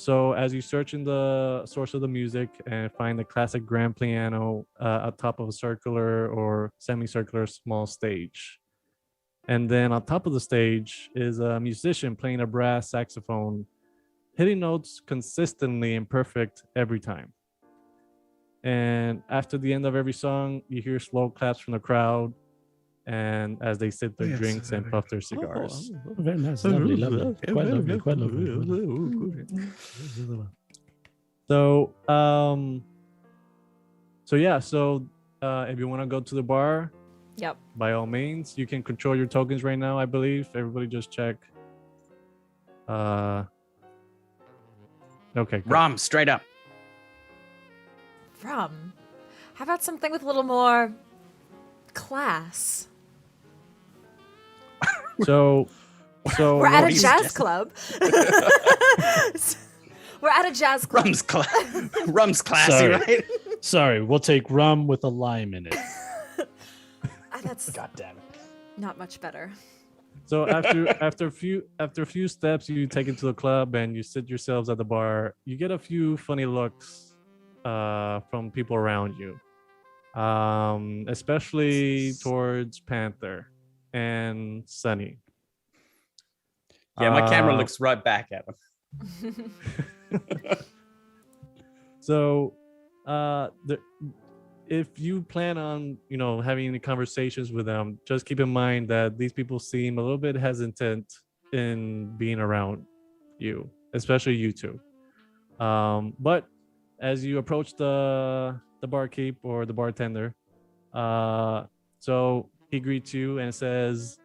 So as you search in the source of the music and find the classic grand piano atop of a circular or semicircular small stage. And then on top of the stage is a musician playing a brass saxophone, hitting notes consistently and perfect every time. And after the end of every song, you hear slow claps from the crowd, and as they sip their drinks and puff their cigars.
Very nice. Lovely. Quite lovely.
So, if you want to go to the bar,
Yep.
by all means, you can control your tokens right now, I believe. Everybody just check. Okay. Good.
Rom, straight up.
Rum. How about something with a little more class?
So
We're at a
you
jazz
suggesting?
club. We're at a jazz club.
Rum's classy,
Sorry.
right?
Sorry, we'll take rum with a lime in it.
That's
God damn it.
not much better.
So after a few steps, you take into the club and you sit yourselves at the bar. You get a few funny looks from people around you, especially towards Panther and Sunny.
Yeah, my camera looks right back at him.
So, if you plan on, having any conversations with them, just keep in mind that these people seem a little bit hesitant in being around you, especially you two. But as you approach the barkeep or the bartender, so he greets you and says,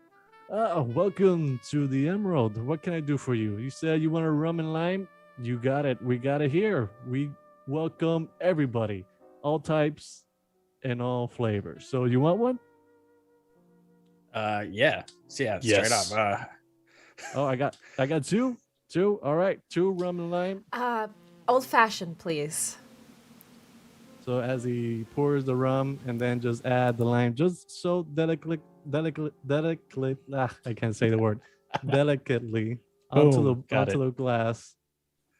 "Welcome to the Emerald. What can I do for you? You said you want a rum and lime? You got it. We got it here. We welcome everybody, all types, in all flavors. So you want one?
Yeah. Straight
Yes.
up.
Oh, I got two. Two. All right, two rum and lime.
Old fashioned, please.
So as he pours the rum and then just add the lime, just so delicately. I can't say the word. Delicately
Boom, got
onto
it.
the glass,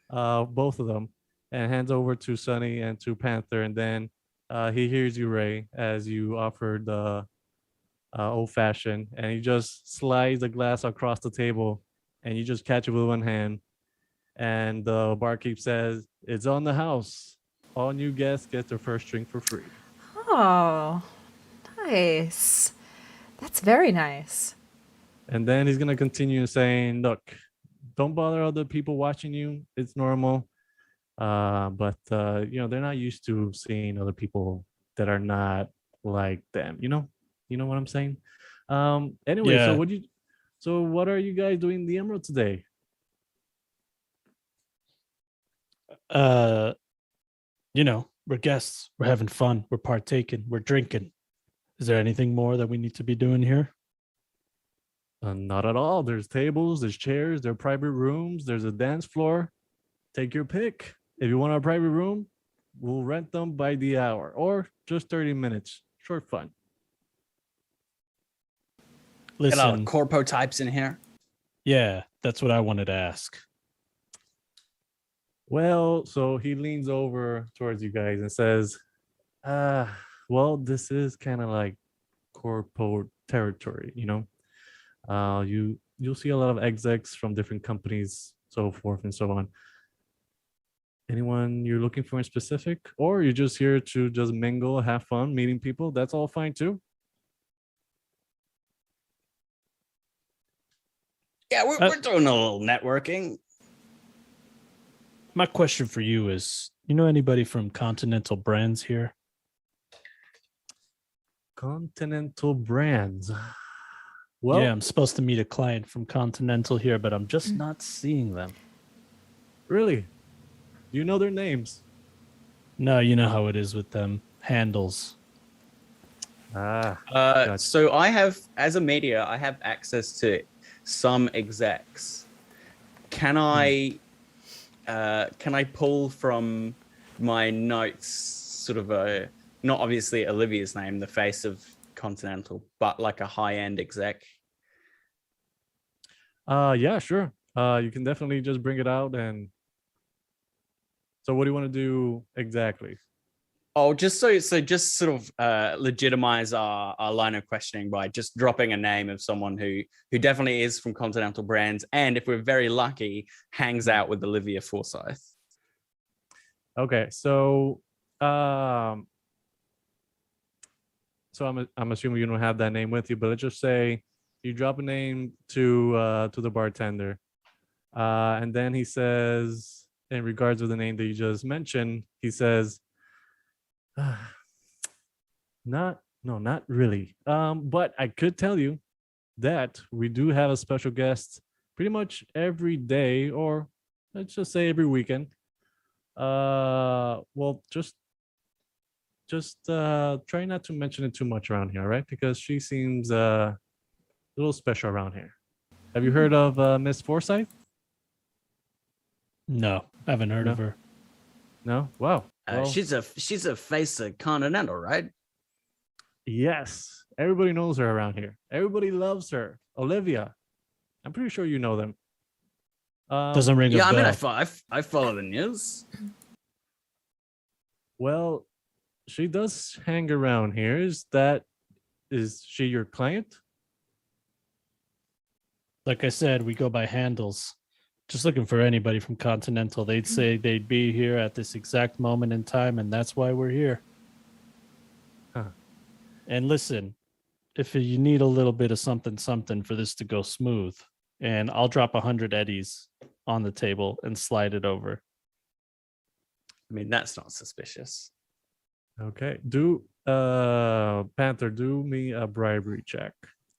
both of them, and hands over to Sunny and to Panther, and then he hears you, Ray, as you offer the old fashioned, and he just slides the glass across the table, and you just catch it with one hand, and the barkeep says, "It's on the house. All new guests get their first drink for free."
Oh, nice. That's very nice.
And then he's gonna continue saying, "Look, don't bother other people watching you. It's normal. But they're not used to seeing other people that are not like them. You know what I'm saying? Anyway,
Yeah.
so what are you guys doing in the Emerald today?
We're guests. We're having fun. We're partaking. We're drinking. Is there anything more that we need to be doing here?
Not at all. There's tables, there's chairs, there are private rooms, there's a dance floor. Take your pick. If you want a private room, we'll rent them by the hour or just 30 minutes. Short fun.
Get a lot of
Listen,
corpo types in here.
yeah, that's what I wanted to ask.
Well, so he leans over towards you guys and says, well, this is kind of like corpo territory, you'll see a lot of execs from different companies, so forth and so on. Anyone you're looking for in specific, or you're just here to just mingle, have fun, meeting people? That's all fine too.
Yeah, we're doing a little networking.
My question for you is, anybody from Continental Brands here?
Continental Brands. Well,
Yeah, I'm supposed to meet a client from Continental here, but I'm just not seeing them.
really? Do you know their names?
No, you know how it is with them. Handles.
Gotcha.
So I have, as a media, I have access to some execs. Can I pull from my notes sort of not obviously Olivia's name, the face of Continental, but like a high-end exec?
Yeah, sure. You can definitely just bring it out. And so what do you want to do exactly?
Oh, just just sort of legitimize our line of questioning by just dropping a name of someone who definitely is from Continental Brands, and if we're very lucky, hangs out with Olivia Forsyth.
Okay, so I'm assuming you don't have that name with you, but let's just say you drop a name to the bartender, and then he says, in regards to the name that you just mentioned, he says, not really. But I could tell you that we do have a special guest pretty much every day, or let's just say every weekend. Well, just try not to mention it too much around here, right? Because she seems a little special around here. Have you heard of Miss Forsyth?
No, I haven't heard of
No.
her.
No? Wow. Well,
She's a face of Continental, right?
yes. Everybody knows her around here. Everybody loves her. Olivia. I'm pretty sure you know them.
Doesn't ring a
Yeah, I
bell.
mean, I follow the news.
Well, she does hang around here. Is she your client?
Like I said, we go by handles. Just looking for anybody from Continental. They'd say they'd be here at this exact moment in time, and that's why we're here.
Huh.
And listen, if you need a little bit of something for this to go smooth, and I'll drop 100 eddies on the table and slide it over.
I mean, that's not suspicious.
Okay. Panther, do me a bribery check.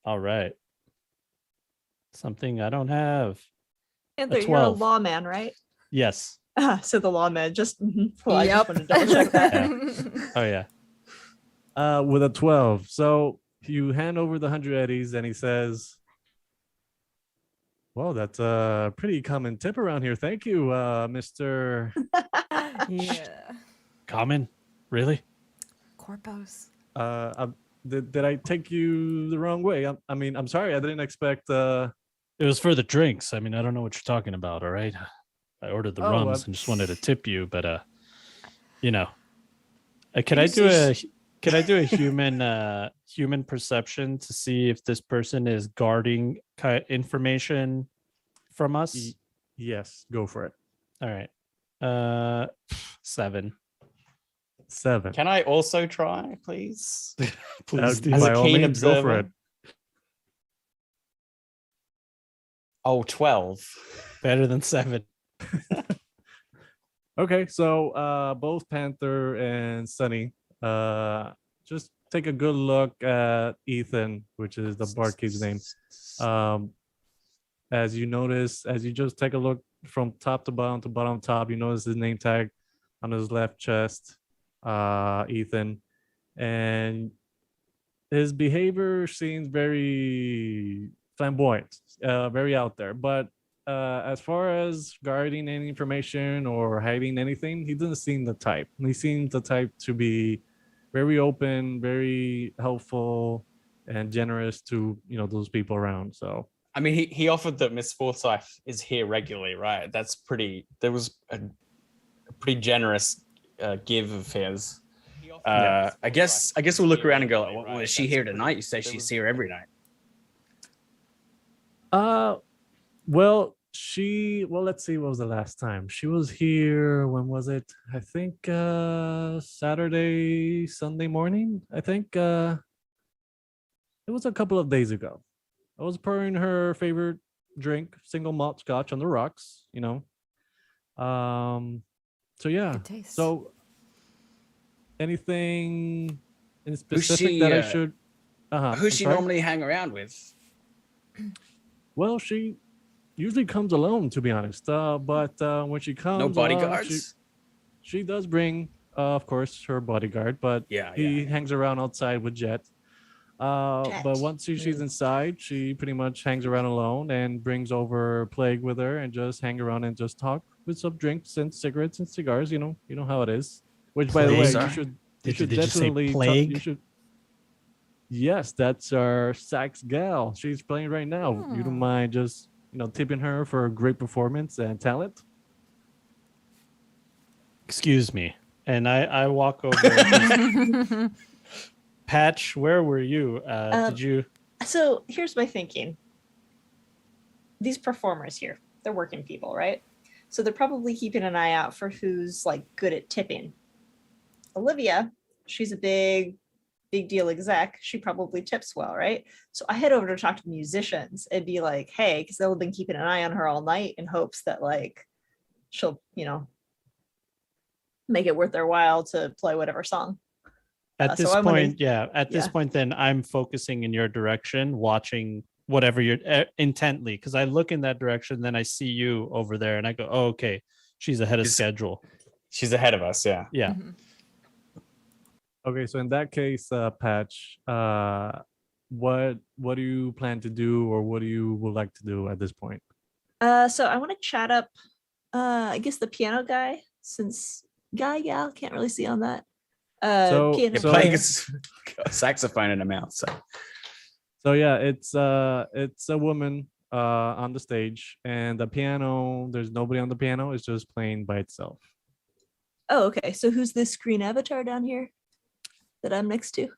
All right. Something I don't have.
And
A
you're a
12.
lawman, right?
Yes.
So the lawman just. Well, I
Yep.
just wanted to double check that.
Oh yeah.
With a 12. So you hand over the 100 eddies and he says, well, that's a pretty common tip around here. Thank you, Mr.
Yeah.
Common? Really?
Corpos.
Did I take you the wrong way? I mean, I'm sorry. I didn't expect.
It was for the drinks. I mean, I don't know what you're talking about. All right. I ordered the rums and just wanted to tip you, but you know, can I do a human perception to see if this person is guarding information from us?
Yes, go for it.
All right. 7.
7.
Can I also try, please?
Please do.
As a
By all
keen
means, go for
observer.
it.
Oh, 12.
Better than 7.
Okay, so both Panther and Sunny, just take a good look at Ethan, which is the barkeep's name. As you notice, as you just take a look from top to bottom top, you notice his name tag on his left chest, Ethan, and his behavior seems very flamboyant, very out there. But as far as guarding any information or hiding anything, he doesn't seem the type. He seems the type to be very open, very helpful, and generous to those people around. So
I mean, he offered that Miss Forsyth is here regularly, right? That's pretty. There was a pretty generous give of his. I guess we'll look around and go, like, well, is she here tonight? You say she's here every night.
Well, let's see, what was the last time she was here? When was it? I think Saturday, Sunday morning. I think it was a couple of days ago. I was pouring her favorite drink, single malt scotch on the rocks, so yeah.
Good taste.
So anything in
Who's
specific
she,
that I should
Who's she normally hang around with?
Well, she usually comes alone, to be honest. But when she comes,
No bodyguards?
she does bring, of course, her bodyguard, but he hangs around outside with Jet. But once she's inside, she pretty much hangs around alone and brings over Plague with her and just hang around and just talk with some drinks and cigarettes and cigars. You know how it is. Which, by the way,
Plague?
you should
Did you say
definitely
Plague?
Yes, that's our sax gal. She's playing right now. You don't mind just tipping her for a great performance and talent?
Excuse me. And I walk over. Patch, where were you? Did you?
So here's my thinking. These performers here, they're working people, right? So they're probably keeping an eye out for who's like good at tipping. Olivia, she's a big deal exec. She probably tips well, right? So I head over to talk to musicians and be like, hey, because they'll have been keeping an eye on her all night in hopes that like she'll, make it worth their while to play whatever song.
At this point, At this point, then I'm focusing in your direction, watching whatever you're intently, because I look in that direction, then I see you over there, and I go, "Oh, okay, she's ahead of schedule.
She's ahead of us." Yeah.
Yeah.
Mm-hmm.
Okay, so in that case, Patch, what do you plan to do, or what do you would like to do at this point?
So I want to chat up, I guess the piano guy, since gal can't really see on that. Piano
playing a saxophone in a mouth.
So yeah, it's a woman on the stage, and the piano. There's nobody on the piano. It's just playing by itself.
Oh, okay. So who's this green avatar down here that I'm next to?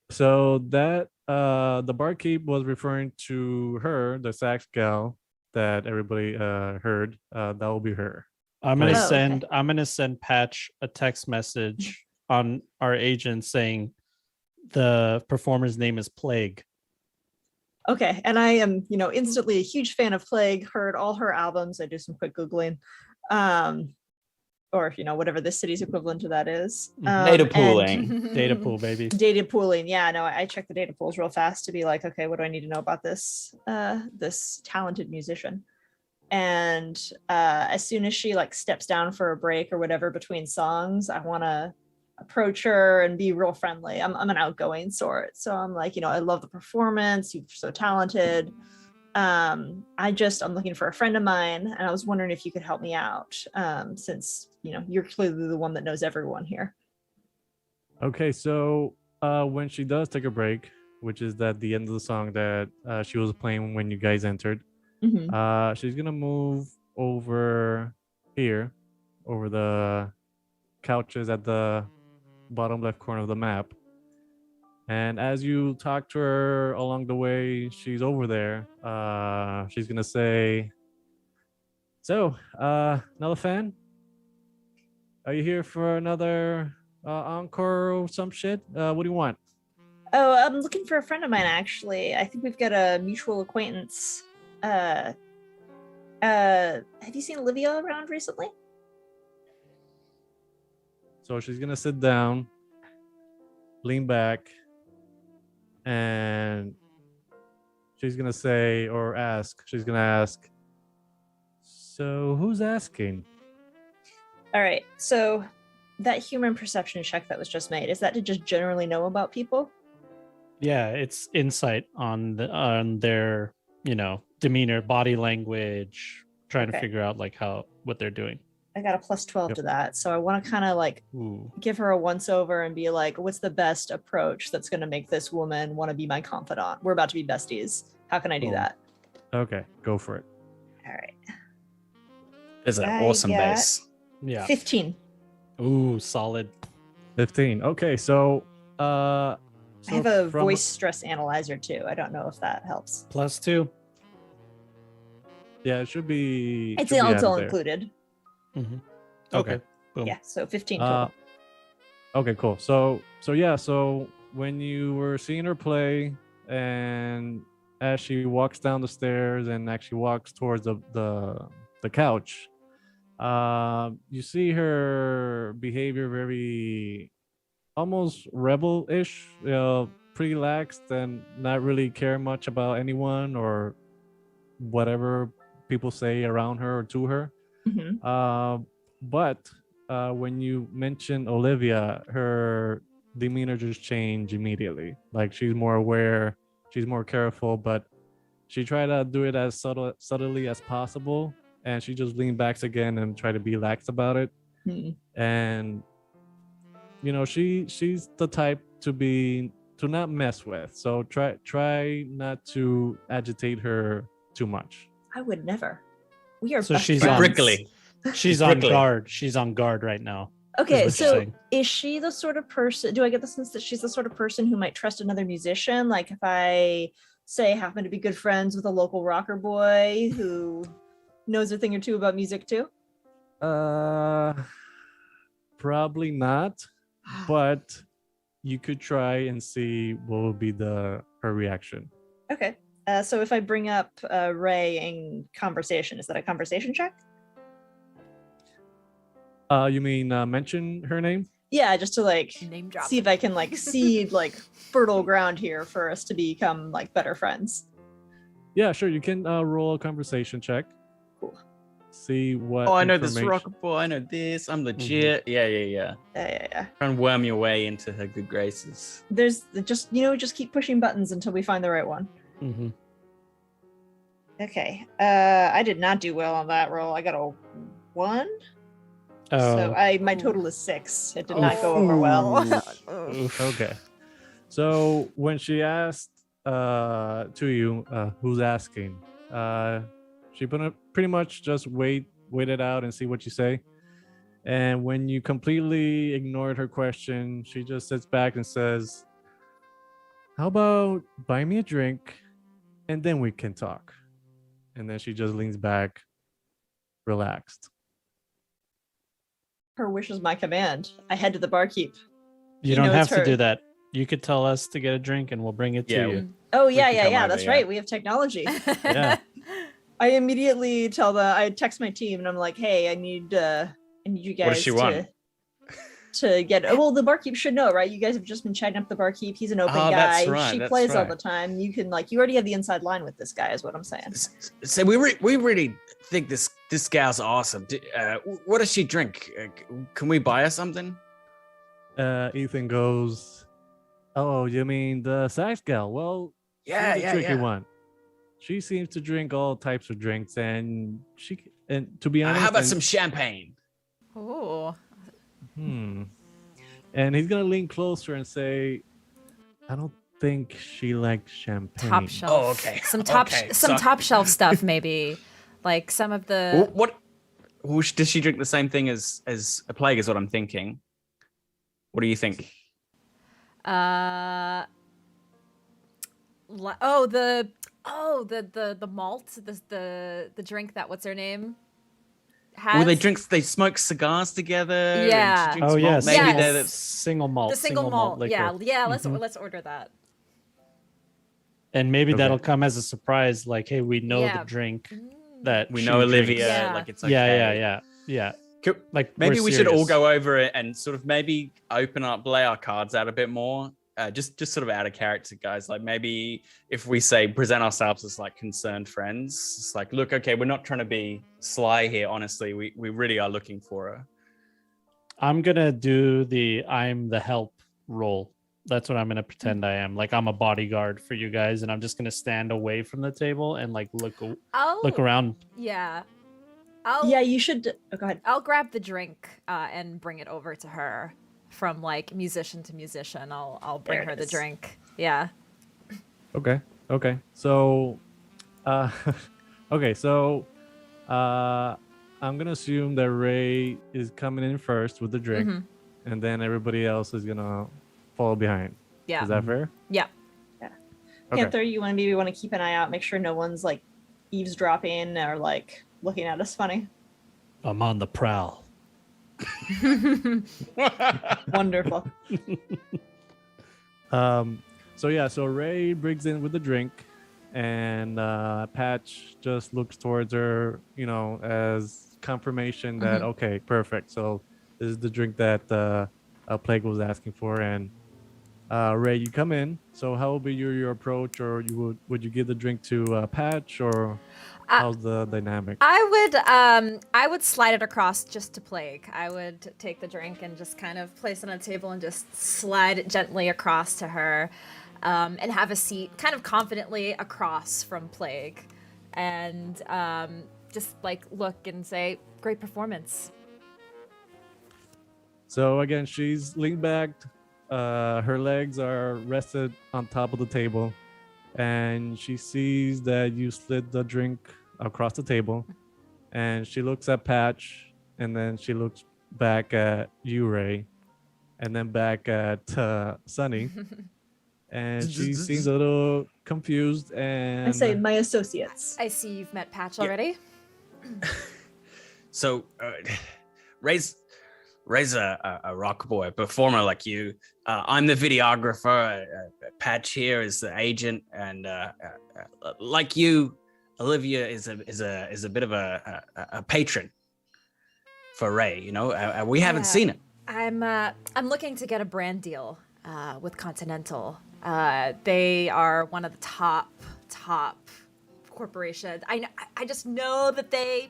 So that the barkeep was referring to her, the sax gal that everybody heard. That will be her.
I'm gonna
Oh,
send
okay.
I'm gonna send Patch a text message on our agent saying the performer's name is Plague.
Okay, and I am, instantly a huge fan of Plague. Heard all her albums. I do some quick googling, or whatever this city's equivalent to that is.
Data pooling.
Data pool, baby.
Data pooling. Yeah, no, I check the data pools real fast to be like, okay, what do I need to know about this this talented musician? And as soon as she like steps down for a break or whatever between songs, I want to approach her and be real friendly. I'm an outgoing sort. So I'm like, I love the performance. You're so talented. I'm looking for a friend of mine, and I was wondering if you could help me out, since you're clearly the one that knows everyone here.
Okay, so when she does take a break, which is at the end of the song that she was playing when you guys entered, she's gonna move over here, over the couches at the bottom left corner of the map. And as you talk to her along the way, she's over there. She's gonna say, "So, another fan? Are you here for another encore or some shit? What do you want?"
Oh, I'm looking for a friend of mine, actually. I think we've got a mutual acquaintance. Have you seen Olivia around recently?
So she's gonna sit down, lean back, and she's gonna say or ask. She's gonna ask, "So who's asking?"
All right. So that human perception check that was just made, is that to just generally know about people?
Yeah, it's insight on their, demeanor, body language, trying to
Okay.
figure out what they're doing.
I got a plus 12 to that. So I want to kind of
Ooh.
give her a once over and be like, what's the best approach that's going to make this woman want to be my confidant? We're about to be besties. How can I do
Cool.
that?
Okay, go for it.
All right.
There's an
I
awesome
got-
base.
Yeah.
15.
Ooh, solid.
15. Okay, so
I have a
from-
voice stress analyzer too. I don't know if that helps.
+2.
Yeah, it should be.
It's
should be added
all
there.
included.
Mhm.
Okay.
Okay. Boom.
Yeah, so 15 total.
Okay, cool. So when you were seeing her play, and as she walks down the stairs and actually walks towards the couch, you see her behavior very almost rebel-ish, pretty laxed and not really care much about anyone or whatever people say around her or to her.
Mhm.
But when you mention Olivia, her demeanor just changed immediately. Like she's more aware, she's more careful, but she tried to do it as subtly as possible, and she just leaned back again and tried to be lax about it.
Mhm.
And she's the type to not mess with. So try not to agitate her too much.
I would never. We are
So
best
she's
friends.
on-
Prickly.
She's on
prickly.
guard. She's on guard right now.
Okay,
what you're
so
saying.
is she the sort of person, do I get the sense that she's the sort of person who might trust another musician? Like if I say happen to be good friends with a local rocker boy who knows a thing or two about music too?
Probably not, but you could try and see what will be her reaction.
Okay. So if I bring up Ray in conversation, is that a conversation check?
You mean mention her name?
Yeah, just to
Name drop.
see if I can seed fertile ground here for us to become better friends.
Yeah, sure. You can roll a conversation check.
Cool.
See what.
Oh, I know this
information-
rocker boy. I know this. I'm legit. Yeah.
Yeah.
Try and worm your way into her good graces.
There's just keep pushing buttons until we find the right one.
Mm-hmm.
Okay. I did not do well on that roll. I got a 1. So my total is 6. It did not go over well.
Okay. So when she asked to you, who's asking, she pretty much just wait it out and see what you say. And when you completely ignored her question, she just sits back and says, "How about buy me a drink and then we can talk?" And then she just leans back, relaxed.
Her wish is my command. I head to the barkeep.
You
You
don't
know
have
it's
to
her.
do that. You could tell us to get a drink and we'll bring it
Yeah,
to you.
Oh
We
yeah,
can come over,
that's
yeah.
right. We have technology.
Yeah.
I immediately I text my team and I'm like, hey, I need you guys
What does she want?
to get the barkeep should know, right? You guys have just been chatting up the barkeep. He's an open
Oh,
guy.
that's right,
She
that's
plays all
right.
the time. You can you already have the inside line with this guy, is what I'm saying.
So we really think this gal's awesome. What does she drink? Can we buy her something?
Ethan goes, "Oh, you mean the sax gal? Well, she's a tricky one. She seems to drink all types of drinks, and to be honest,
How about some champagne?
Oh,
And he's gonna lean closer and say, "I don't think she likes champagne."
top shelf.
Oh, okay.
Some
Okay,
some
so-
top shelf stuff maybe, like some of the.
What? Does she drink the same thing as a plague? Is what I'm thinking. What do you think?
Uh. The malt, the drink that what's her name has.
Well, they smoke cigars together. and
Yeah.
she drinks
Oh
malt.
yes,
Maybe
Yes.
they're
the single malt,
the single malt.
liquor.
Yeah. Let's
Mm-hmm.
let's order that.
And maybe
Okay.
that'll come as a surprise. Like, hey, we know
Yeah.
the drink that
We
she
know Olivia.
drinks.
Yeah.
Like it's okay.
Yeah. Like
Maybe
we're
we should all
serious.
go over it and sort of maybe lay our cards out a bit more. Just sort of out of character, guys. Like maybe if we say present ourselves as like concerned friends, it's like, look, okay, we're not trying to be sly here. Honestly, we really are looking for her.
I'm gonna do I'm the help role. That's what I'm gonna pretend I am. Like I'm a bodyguard for you guys, and I'm just gonna stand away from the table and like look around.
Yeah.
Yeah, you should. Oh, go ahead.
I'll grab the drink and bring it over to her from like musician to musician. I'll bring
There it
her the
is.
drink. Yeah.
Okay. So, okay. So, I'm gonna assume that Ray is coming in first with the drink,
Mhm.
and then everybody else is gonna follow behind.
Yeah.
Is that fair?
Yeah.
Okay.
Panther, you want to keep an eye out, make sure no one's like eavesdropping or like looking at us funny.
I'm on the prowl.
Wonderful.
So Ray brings in with the drink, and Patch just looks towards her, as confirmation that okay, perfect. So this is the drink that Plague was asking for, and Ray, you come in. So how will be your approach, or would you give the drink to Patch, or how's the dynamic?
I would slide it across just to Plague. I would take the drink and just kind of place it on a table and just slide it gently across to her, and have a seat kind of confidently across from Plague, and just like look and say, "Great performance."
So again, she's leaned back. Her legs are rested on top of the table, and she sees that you slid the drink across the table, and she looks at Patch, and then she looks back at you, Ray, and then back at Sunny, and she seems a little confused. And
I say my associates.
I see you've met Patch already.
So, Ray's a rock boy, a performer like you. I'm the videographer. Patch here is the agent, and like you, Olivia is a bit of a patron for Ray. We haven't
Yeah.
seen it.
I'm looking to get a brand deal with Continental. They are one of the top corporations. I just know that they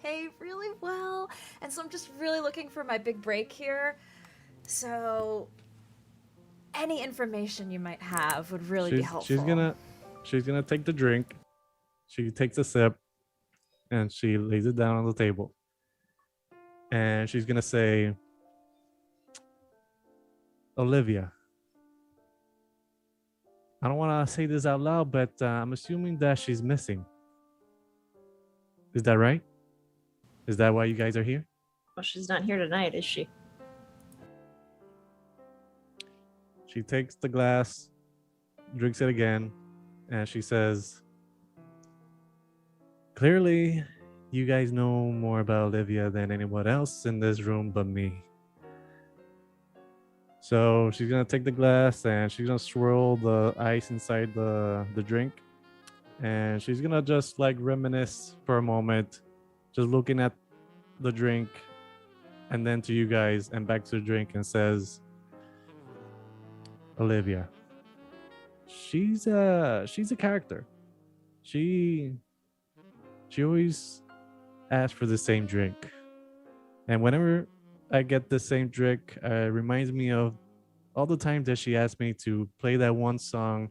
pay really well, and so I'm just really looking for my big break here. So any information you might have would really be helpful.
she's gonna take the drink. She takes a sip, and she lays it down on the table, and she's gonna say, "Olivia, I don't want to say this out loud, but I'm assuming that she's missing. Is that right? Is that why you guys are here?"
Well, she's not here tonight, is she?
She takes the glass, drinks it again, and she says, "Clearly, you guys know more about Olivia than anyone else in this room but me." So she's gonna take the glass and she's gonna swirl the ice inside the drink, and she's gonna just like reminisce for a moment, just looking at the drink and then to you guys and back to the drink, and says, "Olivia, she's a character. She always asks for the same drink, and whenever I get the same drink. Reminds me of all the times that she asked me to play that one song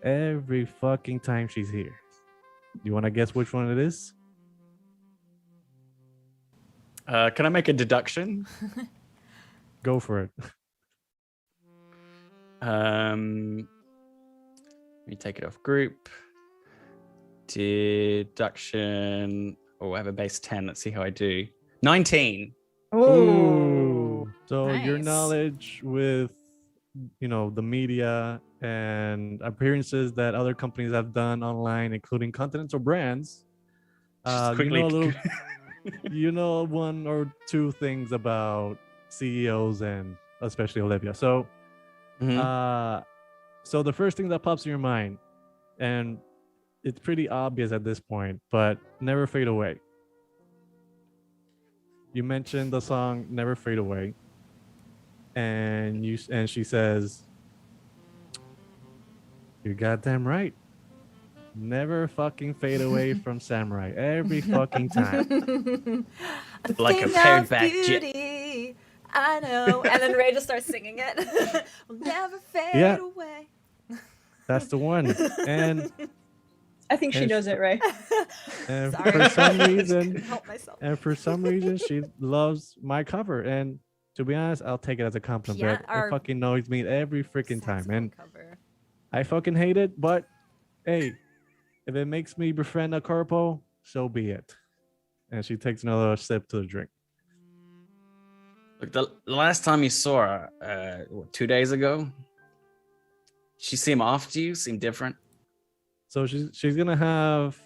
every fucking time she's here. You want to guess which one it is?
Can I make a deduction?
Go for it.
Let me take it off group. Deduction. Oh, I have a base 10. Let's see how I do. 19.
Oh,
So your
Nice.
knowledge with, the media and appearances that other companies have done online, including continental brands,
Just quickly.
you know one or two things about CEOs and especially Olivia. So,
Mhm.
so the first thing that pops in your mind, and it's pretty obvious at this point, but Never Fade Away. You mentioned the song Never Fade Away, and she says, "You're goddamn right. Never fucking fade away from Samurai every fucking time."
A
Like a
thing
pared
of
back jet.
beauty, I know. And then Ray just starts singing it. Will never fade
Yeah.
away.
That's the one. And
I think she
And
knows it, Ray.
and
Sorry.
for some
Couldn't
reason,
help myself.
she loves my cover. And to be honest, I'll take it as a compliment.
Yeah, our
It fucking annoys me every freaking time.
saxophone
And
cover.
I fucking hate it, but hey, if it makes me befriend a corpo, so be it. And she takes another sip to the drink.
Look, the last time you saw her, 2 days ago, she seemed off to you, seemed different.
So she's gonna have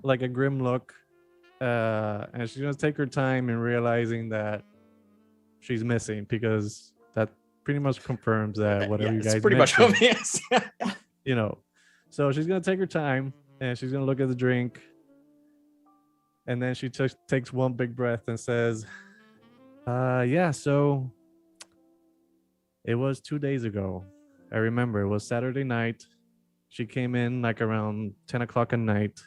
like a grim look, and she's gonna take her time in realizing that she's missing, because that pretty much confirms that whatever you guys
it's pretty much
mentioned,
obvious.
So she's gonna take her time and she's gonna look at the drink, and then she takes one big breath and says, "Yeah, so it was 2 days ago. I remember it was Saturday night. She came in like around 10 o'clock at night.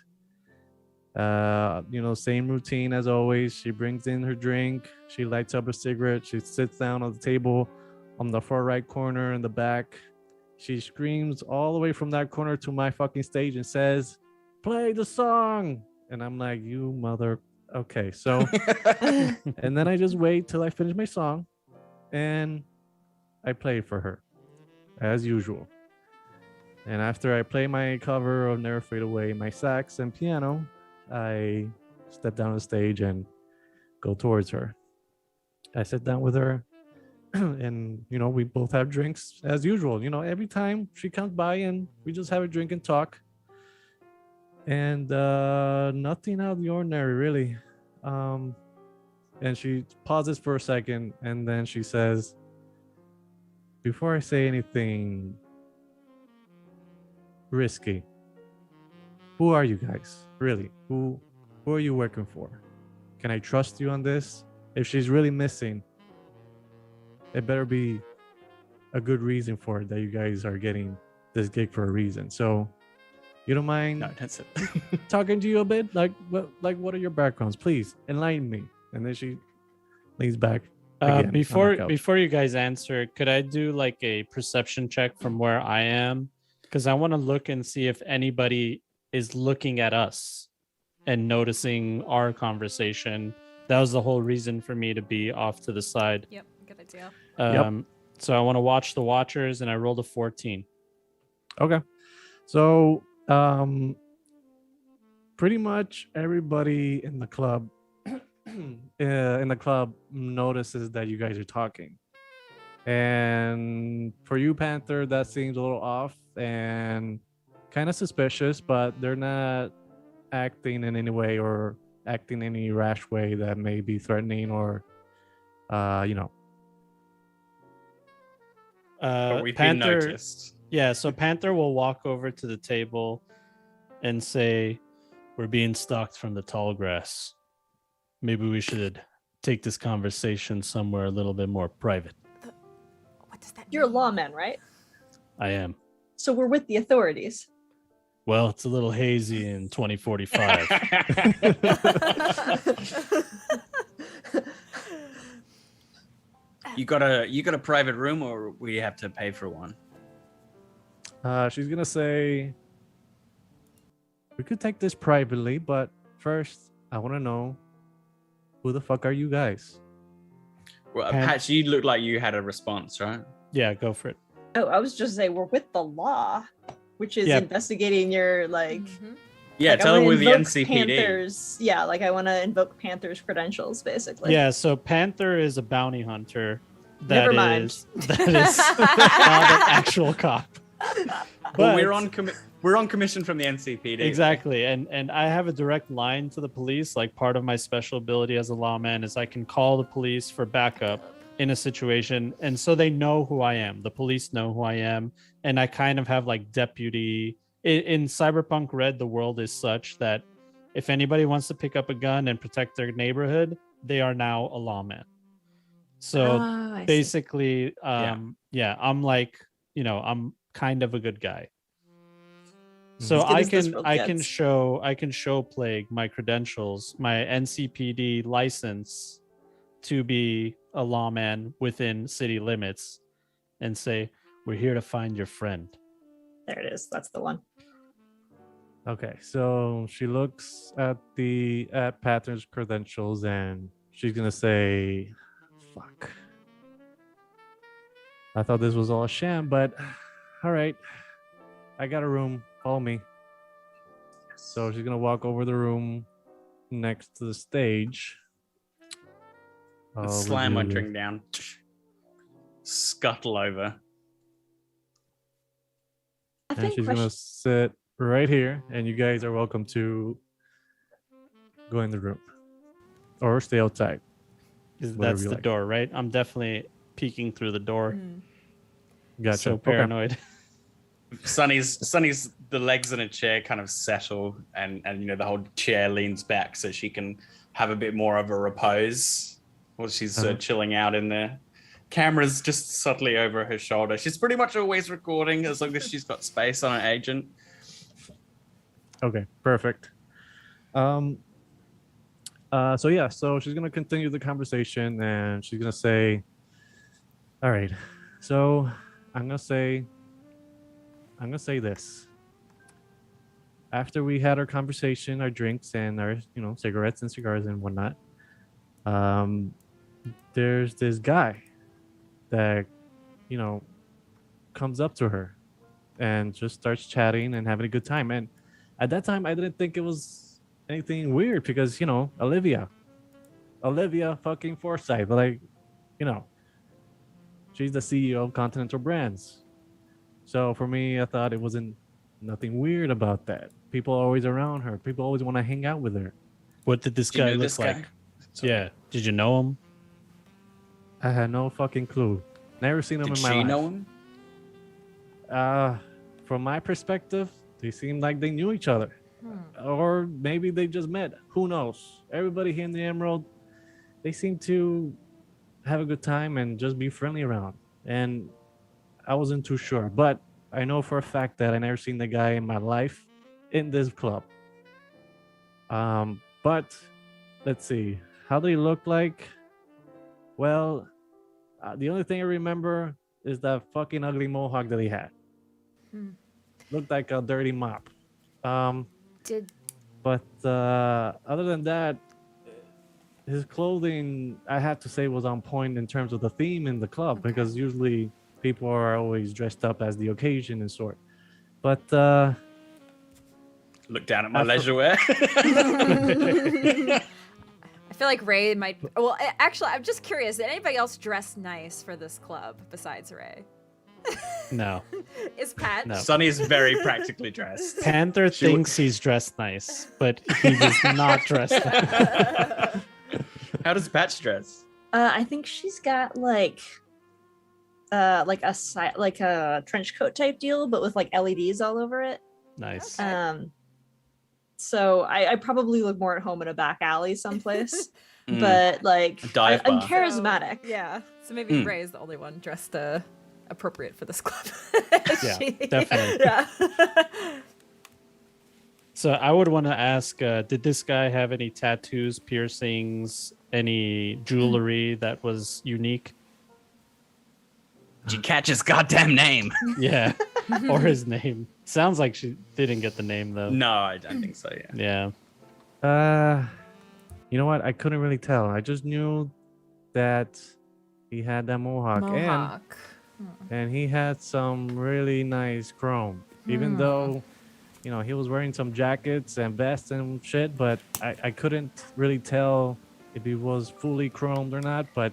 Same routine as always. She brings in her drink. She lights up a cigarette. She sits down on the table on the far right corner in the back. She screams all the way from that corner to my fucking stage and says, 'Play the song.' And I'm like, you mother. Okay, so, and then I just wait till I finish my song and I play for her as usual. And after I play my cover of Never Fade Away, my sax and piano, I step down the stage and go towards her. I sit down with her and, we both have drinks as usual. Every time she comes by and we just have a drink and talk. And nothing out of the ordinary, really. And she pauses for a second and then she says, "Before I say anything risky, who are you guys? Really? Who are you working for? Can I trust you on this? If she's really missing, it better be a good reason for it, that you guys are getting this gig for a reason. So you don't mind
No, that's it.
talking to you a bit? Like what are your backgrounds? Please enlighten me." And then she leans back again on the couch.
Before you guys answer, could I do like a perception check from where I am? Because I want to look and see if anybody is looking at us and noticing our conversation. That was the whole reason for me to be off to the side.
Yep, good idea.
So I want to watch the watchers, and I rolled a 14.
Okay. So pretty much everybody in the club notices that you guys are talking. And for you, Panther, that seems a little off and kind of suspicious, but they're not acting in any way or acting in any rash way that may be threatening or
But we've been
Panther,
noticed.
yeah, so Panther will walk over to the table and say, "We're being stalked from the tall grass. Maybe we should take this conversation somewhere a little bit more private."
What does that
You're a
mean?
lawman, right?
I am.
So we're with the authorities.
Well, it's a little hazy in 2045.
You got a private room, or we have to pay for one?
She's gonna say, we could take this privately, but first, I want to know, who the fuck are you guys?
Well,
Pan-
Patch, you look like you had a response, right?
Yeah, go for it.
Oh, I was just saying we're with the law, which is
Yeah.
investigating your like.
Yeah,
like, I
tell them
wanna
we're the
invoke
NCPD.
Panthers. Yeah, like I want to invoke Panther's credentials, basically.
Yeah, so Panther is a bounty hunter.
Never mind.
That is not an actual cop.
Well,
But-
we're on commission from the NCPD.
Exactly, and I have a direct line to the police. Like, part of my special ability as a lawman is I can call the police for backup in a situation, and so they know who I am. The police know who I am, and I kind of have like deputy. In Cyberpunk Red, the world is such that if anybody wants to pick up a gun and protect their neighborhood, they are now a lawman. So
Ah, I see.
basically, yeah, I'm like, I'm kind of a good guy. So
As good
I
as this
can
world
I can
gets.
show Plague my credentials, my NCPD license to be a lawman within city limits, and say, we're here to find your friend.
There it is. That's the one.
Okay, so she looks at Pattern's credentials and she's gonna say, "Fuck. I thought this was all a sham, but all right. I got a room. Follow me." So she's gonna walk over the room next to the stage.
Slam my
with you.
drink down. Scuttle over.
I
And
think
she's gonna sit right here, and you guys are welcome to go in the room or stay outside. Whatever
That's
you
the
like.
door, right? I'm definitely peeking through the door.
Gotcha.
So
Okay.
paranoid.
Sonny's the legs in a chair kind of settle, and the whole chair leans back so she can have a bit more of a repose while she's chilling out in there. Camera's just subtly over her shoulder. She's pretty much always recording as long as she's got space on her agent.
Okay, perfect. So she's gonna continue the conversation, and she's gonna say, "All right, so I'm gonna say this. After we had our conversation, our drinks, and our cigarettes and cigars and whatnot, there's this guy that comes up to her and just starts chatting and having a good time. And at that time, I didn't think it was anything weird because, Olivia fucking Forsyth, like, she's the CEO of Continental Brands. So for me, I thought it wasn't nothing weird about that. People are always around her. People always want to hang out with her.
What did this
Do you
guy
know
look
this
like?
guy?
Yeah. Did you know him?
I had no fucking clue. Never seen him
Did
in my
she
life.
know him?
From my perspective, they seemed like they knew each other. Or maybe they just met. Who knows? Everybody here in the Emerald, they seem to have a good time and just be friendly around. And I wasn't too sure. But I know for a fact that I never seen the guy in my life in this club. But let's see. How do he look like? Well, the only thing I remember is that fucking ugly mohawk that he had. Looked like a dirty mop. But other than that, his clothing, I have to say, was on point in terms of the theme in the club, because usually people are always dressed up as the occasion and sort. But
Look down at my leisure wear.
I feel like Ray might. Well, actually, I'm just curious. Did anybody else dress nice for this club besides Ray?
No.
Is Pat?
No.
Sonny's very practically dressed.
Panther thinks he's dressed nice, but he is not dressed nice.
How does Patch dress?
I think she's got like a trench coat type deal, but with like LEDs all over it.
Nice.
Okay.
So I probably look more at home in a back alley someplace,
Mm.
but like
A dive
I'm
bar.
charismatic.
So, yeah. So maybe
Hmm.
Ray is the only one dressed appropriate for this club.
Yeah, definitely.
Yeah.
So I would want to ask, did this guy have any tattoos, piercings, any jewelry that was unique?
Did you catch his goddamn name?
Yeah, or his name. Sounds like she didn't get the name though.
No, I don't think so. Yeah.
Yeah.
You know what? I couldn't really tell. I just knew that he had that mohawk,
Mohawk.
and he had some really nice chrome. Even
Hmm.
though, he was wearing some jackets and vests and shit, but I couldn't really tell if he was fully chromed or not. But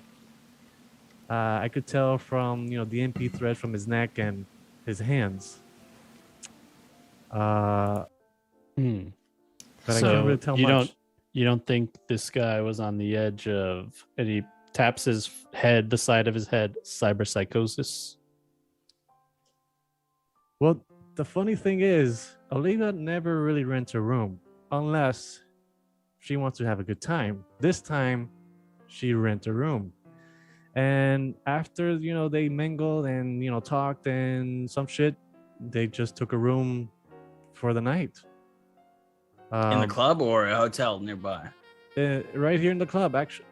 I could tell from the MP thread from his neck and his hands. But I couldn't really tell much.
You don't think this guy was on the edge of, and he taps his head, the side of his head, cyberpsychosis?
Well, the funny thing is, Olivia never really rents a room unless she wants to have a good time. This time, she rent a room. And after, they mingled and, talked and some shit, they just took a room for the night.
In the club or a hotel nearby?
Right here in the club, actually.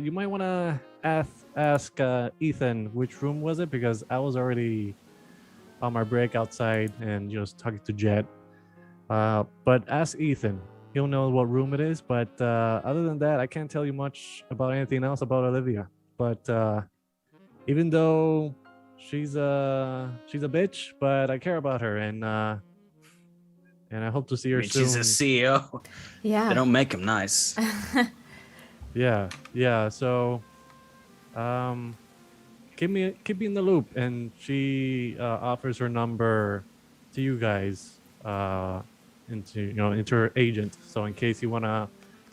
You might want to ask Ethan which room was it, because I was already on my break outside and just talking to Jet. But ask Ethan. He'll know what room it is. But other than that, I can't tell you much about anything else about Olivia. But even though she's a bitch, but I care about her, and I hope to see her soon.
She's a CEO.
Yeah.
They don't make them nice.
Yeah. So, keep me in the loop, and she offers her number to you guys, into her agent. So in case you wanna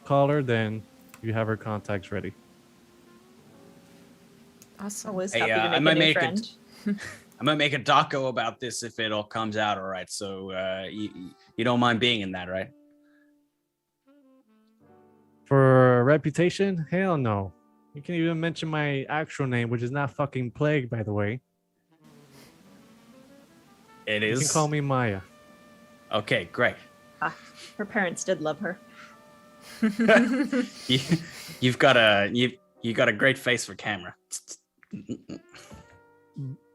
call her, then you have her contacts ready.
Awesome.
Always
Hey,
happy to
I
make
might
a new
make it-
friend.
I might make a doco about this if it all comes out all right. So you don't mind being in that, right?
For reputation, hell no. You can even mention my actual name, which is not fucking Plague, by the way.
It
You
is.
can call me Maya.
Okay, great.
Her parents did love her.
You've got a great face for camera.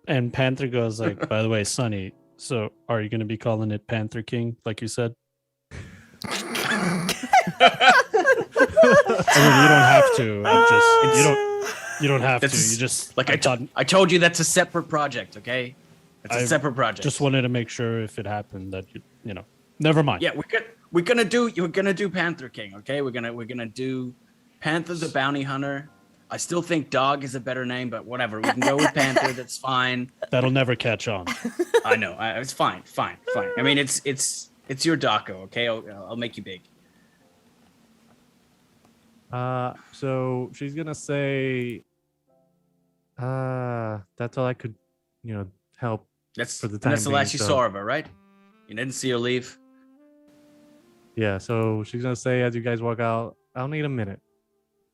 And Panther goes like, by the way, Sonny, so are you going to be calling it Panther King, like you said? I mean, you don't have to. You don't have to. You just
Like
thought,
I told you, that's a separate project. Okay, it's a
I
separate project.
just wanted to make sure if it happened that you know. Never mind.
Yeah, we're gonna do Panther King. Okay, we're gonna do Panther the Bounty Hunter. I still think Dog is a better name, but whatever. We can go with Panther. That's fine.
That'll never catch on.
I know. It's fine. I mean, it's your doco. Okay, I'll make you big.
So she's gonna say, that's all I could, help.
That's
For the
and that's
time
the last
being,
you
so-
saw of her, right? You didn't see her leave.
Yeah, so she's gonna say as you guys walk out, I'll need a minute.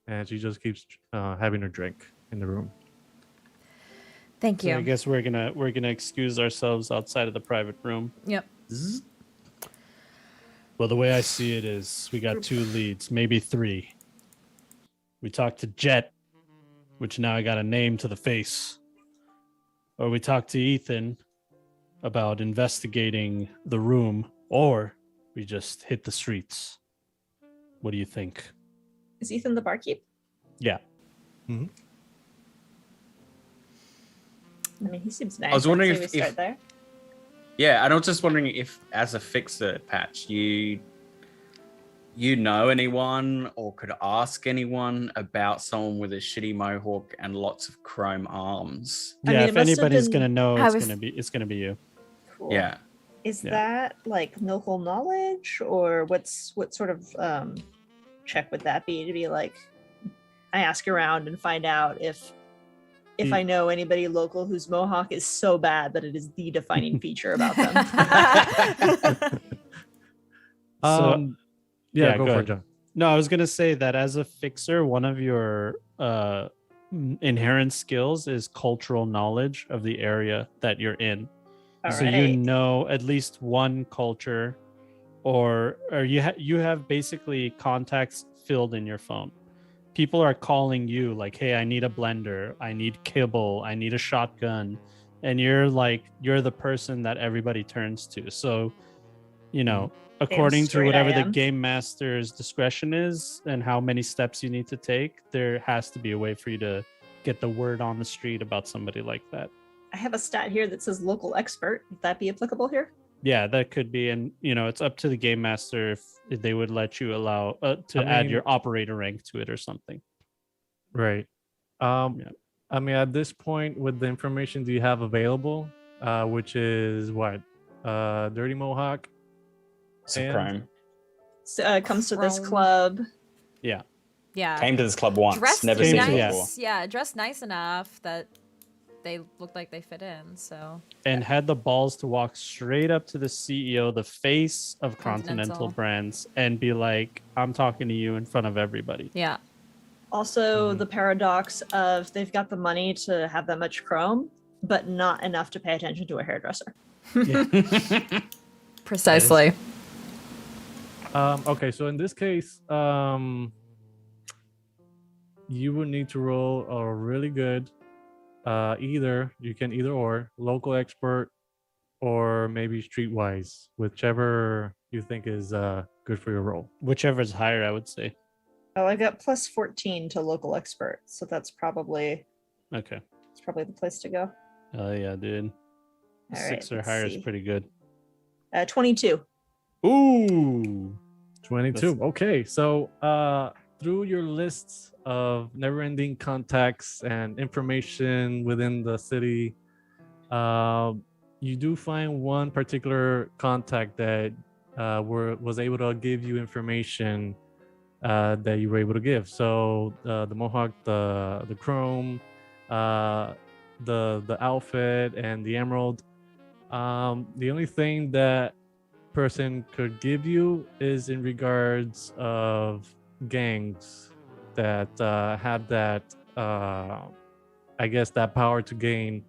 And she just keeps having her drink in the room.
Thank
So I
you.
guess we're gonna excuse ourselves outside of the private room.
Yep.
Well, the way I see it is we got 2 leads, maybe 3. We talked to Jet, which now I got a name to the face. Or we talked to Ethan about investigating the room, or we just hit the streets. What do you think?
Is Ethan the barkeep?
Yeah.
Mm-hmm.
I mean, he seems nice.
I was wondering
I'd say
if-
we start there.
Yeah, and I was just wondering if, as a fixer, Patch, you know anyone or could ask anyone about someone with a shitty mohawk and lots of chrome arms.
I
Yeah,
mean, it
if
must have
anybody's
been-
gonna know,
I
it's
was-
gonna be you.
Cool.
Yeah.
Is
Yeah.
that like local knowledge, or what sort of check would that be? To be like, I ask around and find out if I know anybody local whose mohawk is so bad that it is the defining feature about them.
So-
Yeah,
yeah,
go
go
for
ahead.
it, John.
No, I was gonna say that as a fixer, one of your inherent skills is cultural knowledge of the area that you're in.
All
So
right.
you know at least one culture, or you have basically contacts filled in your phone. people are calling you like, hey, I need a blender, I need kibble, I need a shotgun, and you're the person that everybody turns to. So, according to
straight
whatever
I
the
am.
game master's discretion is and how many steps you need to take, there has to be a way for you to get the word on the street about somebody like that.
I have a stat here that says local expert. Would that be applicable here?
Yeah, that could be. And, it's up to the game master if they would let you allow to add your operator rank to it or something.
Right. I mean, at this point, with the information that you have available, which is what? Dirty Mohawk.
Some
And-
crime.
So, comes to this
Chrome.
club.
Yeah.
Yeah.
Came to this club once.
Dressed
Never
Came
seen
to-
it
yeah.
before.
nice. Yeah, dressed nice enough that they looked like they fit in. So
And had the balls to walk straight up to the CEO, the face of Continental
Continental.
Brands, and be like, I'm talking to you in front of everybody.
yeah.
Also, the paradox of they've got the money to have that much chrome, but not enough to pay attention to a hairdresser.
Precisely.
Okay, so in this case, you would need to roll a really good either or local expert or maybe streetwise, whichever you think is good for your role.
Whichever's higher, I would say.
Oh, I got plus 14 to local expert, so that's probably
Okay.
the place to go.
Oh, yeah, dude.
All
Six
right,
or
let's
higher is
see.
pretty good.
22.
Ooh.
22. Okay, so through your lists of never-ending contacts and information within the city, you do find one particular contact that was able to give you information that you were able to give. So the Mohawk, the Chrome, the outfit, and the Emerald. The only thing that person could give you is in regards of gangs that have that I guess that power to gain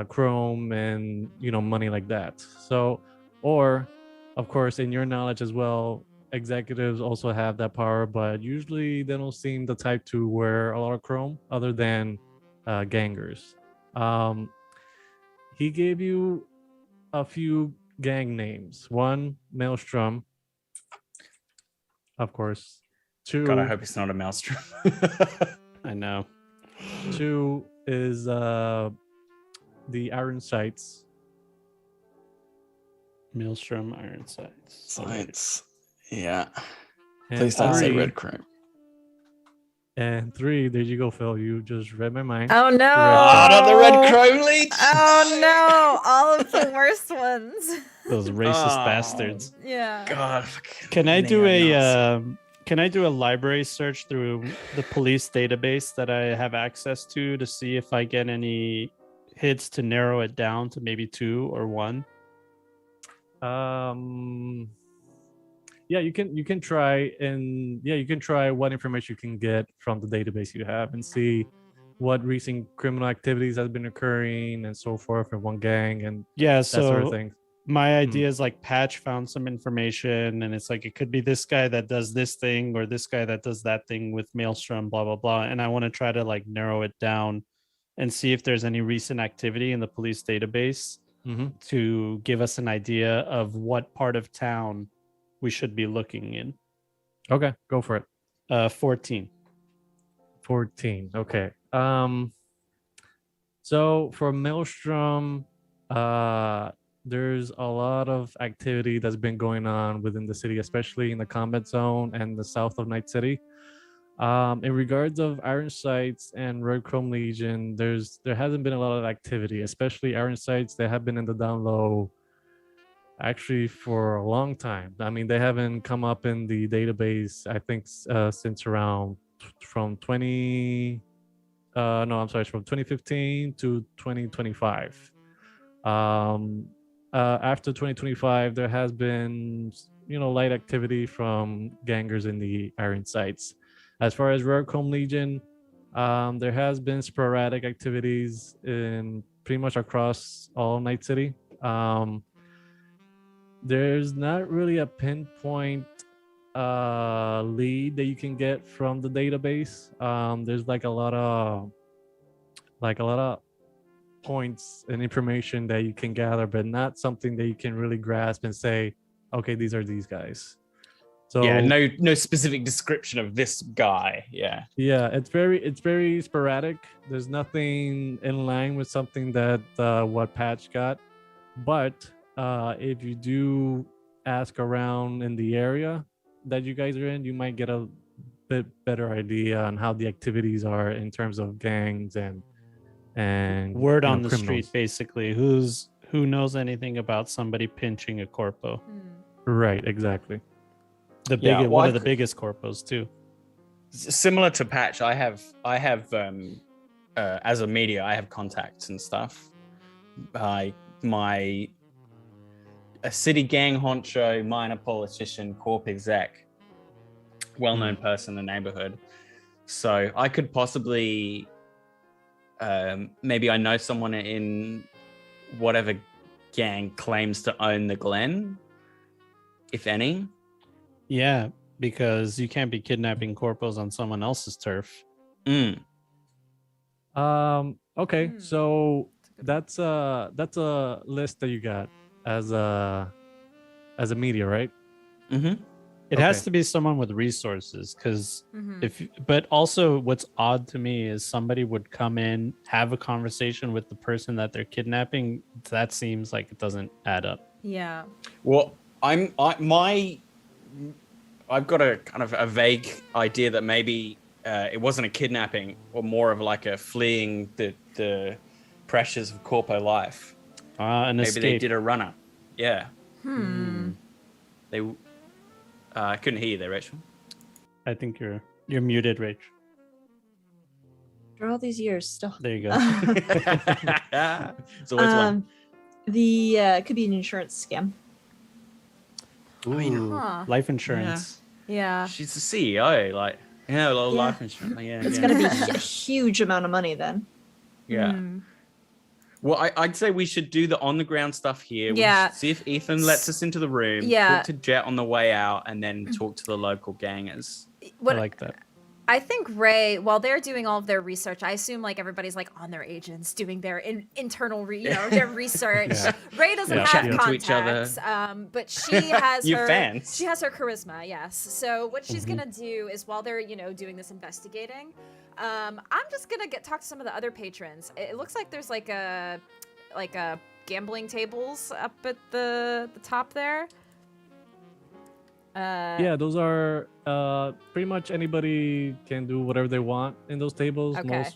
chrome and money like that. So, or of course in your knowledge as well, executives also have that power, but usually they don't seem the type to wear a lot of chrome other than gangers. He gave you a few gang names. One, Maelstrom, of course. Two,
God, I hope it's not a maelstrom.
I know.
two is the Iron Sights.
Maelstrom Iron Sights.
Science. Yeah.
And
Please don't say
three-
red chrome.
And three, there you go, Phil. You just read my mind.
Oh no.
Oh, not the red chrome leech.
Oh no. All of the worst ones.
Those racist
Oh.
bastards.
Yeah.
God.
Can I do
neo-Nazi.
can I do a library search through the police database that I have access to see if I get any hits to narrow it down to maybe 2 or 1?
Yeah, you can try, and yeah, you can try what information you can get from the database you have and see what recent criminal activities has been occurring and so forth in one gang and
Yeah,
that sort of
so
thing.
my idea is like Patch found some information and it's like it could be this guy that does this thing or this guy that does that thing with Maelstrom, blah blah blah. And I want to try to like narrow it down and see if there's any recent activity in the police database
Mm-hmm.
to give us an idea of what part of town we should be looking in.
Okay, go for it.
14.
14. Okay. So for Maelstrom, there's a lot of activity that's been going on within the city, especially in the combat zone and the south of Night City. In regards of Iron Sights and Red Chrome Legion, there hasn't been a lot of activity, especially Iron Sights. They have been in the down low actually for a long time. I mean, they haven't come up in the database, I think, since around from 2015 to 2025. After 2025, there has been light activity from gangers in the Iron Sights. As far as Rare Comb Legion, there has been sporadic activities in pretty much across all Night City. There's not really a pinpoint lead that you can get from the database. There's like a lot of points and information that you can gather, but not something that you can really grasp and say, okay, these are these guys. So
yeah, no specific description of this guy. Yeah.
yeah, it's very sporadic. There's nothing in line with something that what Patch got, but if you do ask around in the area that you guys are in, you might get a bit better idea on how the activities are in terms of gangs and
Word
you know,
on the
criminals.
street, basically. Who knows anything about somebody pinching a corpo?
Right, exactly.
The
Yeah,
biggest,
well,
one
I
of the
could-
biggest corpos too.
Similar to Patch, I have as a media, I have contacts and stuff. A city gang honcho, minor politician, corp exec, well-known person in the neighborhood. So I could possibly, maybe I know someone in whatever gang claims to own the Glen, if any.
Yeah, because you can't be kidnapping corpos on someone else's turf.
Mm.
Okay,
Hmm.
so that's a list that you got as a media, right?
Mm-hmm.
It has
Okay.
to be someone with resources, because
Mm-hmm.
but also what's odd to me is somebody would come in, have a conversation with the person that they're kidnapping. That seems like it doesn't add up.
Yeah.
Well, I've got a kind of a vague idea that maybe it wasn't a kidnapping, or more of like a fleeing the pressures of corpo life.
An
Maybe
escape.
they did a runner. Yeah,
Hmm.
they. I couldn't hear you there, Rachel.
I think you're muted, Rach.
After all these years, still.
There you go.
It's always one.
The could be an insurance scam.
mean,
Ooh,
Huh.
life insurance.
Yeah.
She's the CEO, like a lot of
Yeah.
life insurance. Yeah,
It's
yeah.
gonna be a huge amount of money then.
Yeah.
Hmm.
Well, I'd say we should do the on the ground stuff here.
Yeah.
We should see if Ethan lets us into the room.
Yeah.
Talk to Jet on the way out, and then talk to the local gangers.
What
I like that.
I think Ray, while they're doing all of their research, I assume like everybody's like on their agents doing their internal, their research.
Yeah.
Ray doesn't
Yeah.
have
Chatting to each other.
contacts, but she has
Your
her
fans.
She has her charisma, yes. So what she's gonna do is while they're doing this investigating, I'm just gonna talk to some of the other patrons. It looks like there's like a gambling tables up at the top there.
Yeah, those are pretty much anybody can do whatever they want in those tables.
Okay.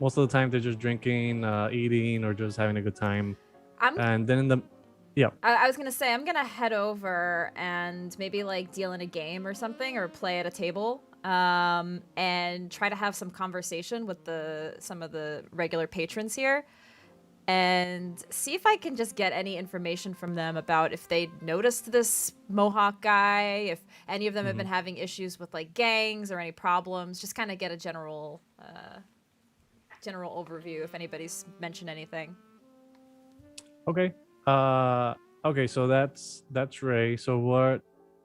Most of the time they're just drinking, eating, or just having a good time.
I'm
And then in the
I was gonna say I'm gonna head over and maybe like deal in a game or something, or play at a table, and try to have some conversation with some of the regular patrons here, and see if I can just get any information from them about if they noticed this Mohawk guy, if any of them have been having issues with like gangs or any problems. Just kind of get a general overview if anybody's mentioned anything.
okay. Okay, so that's Ray. So what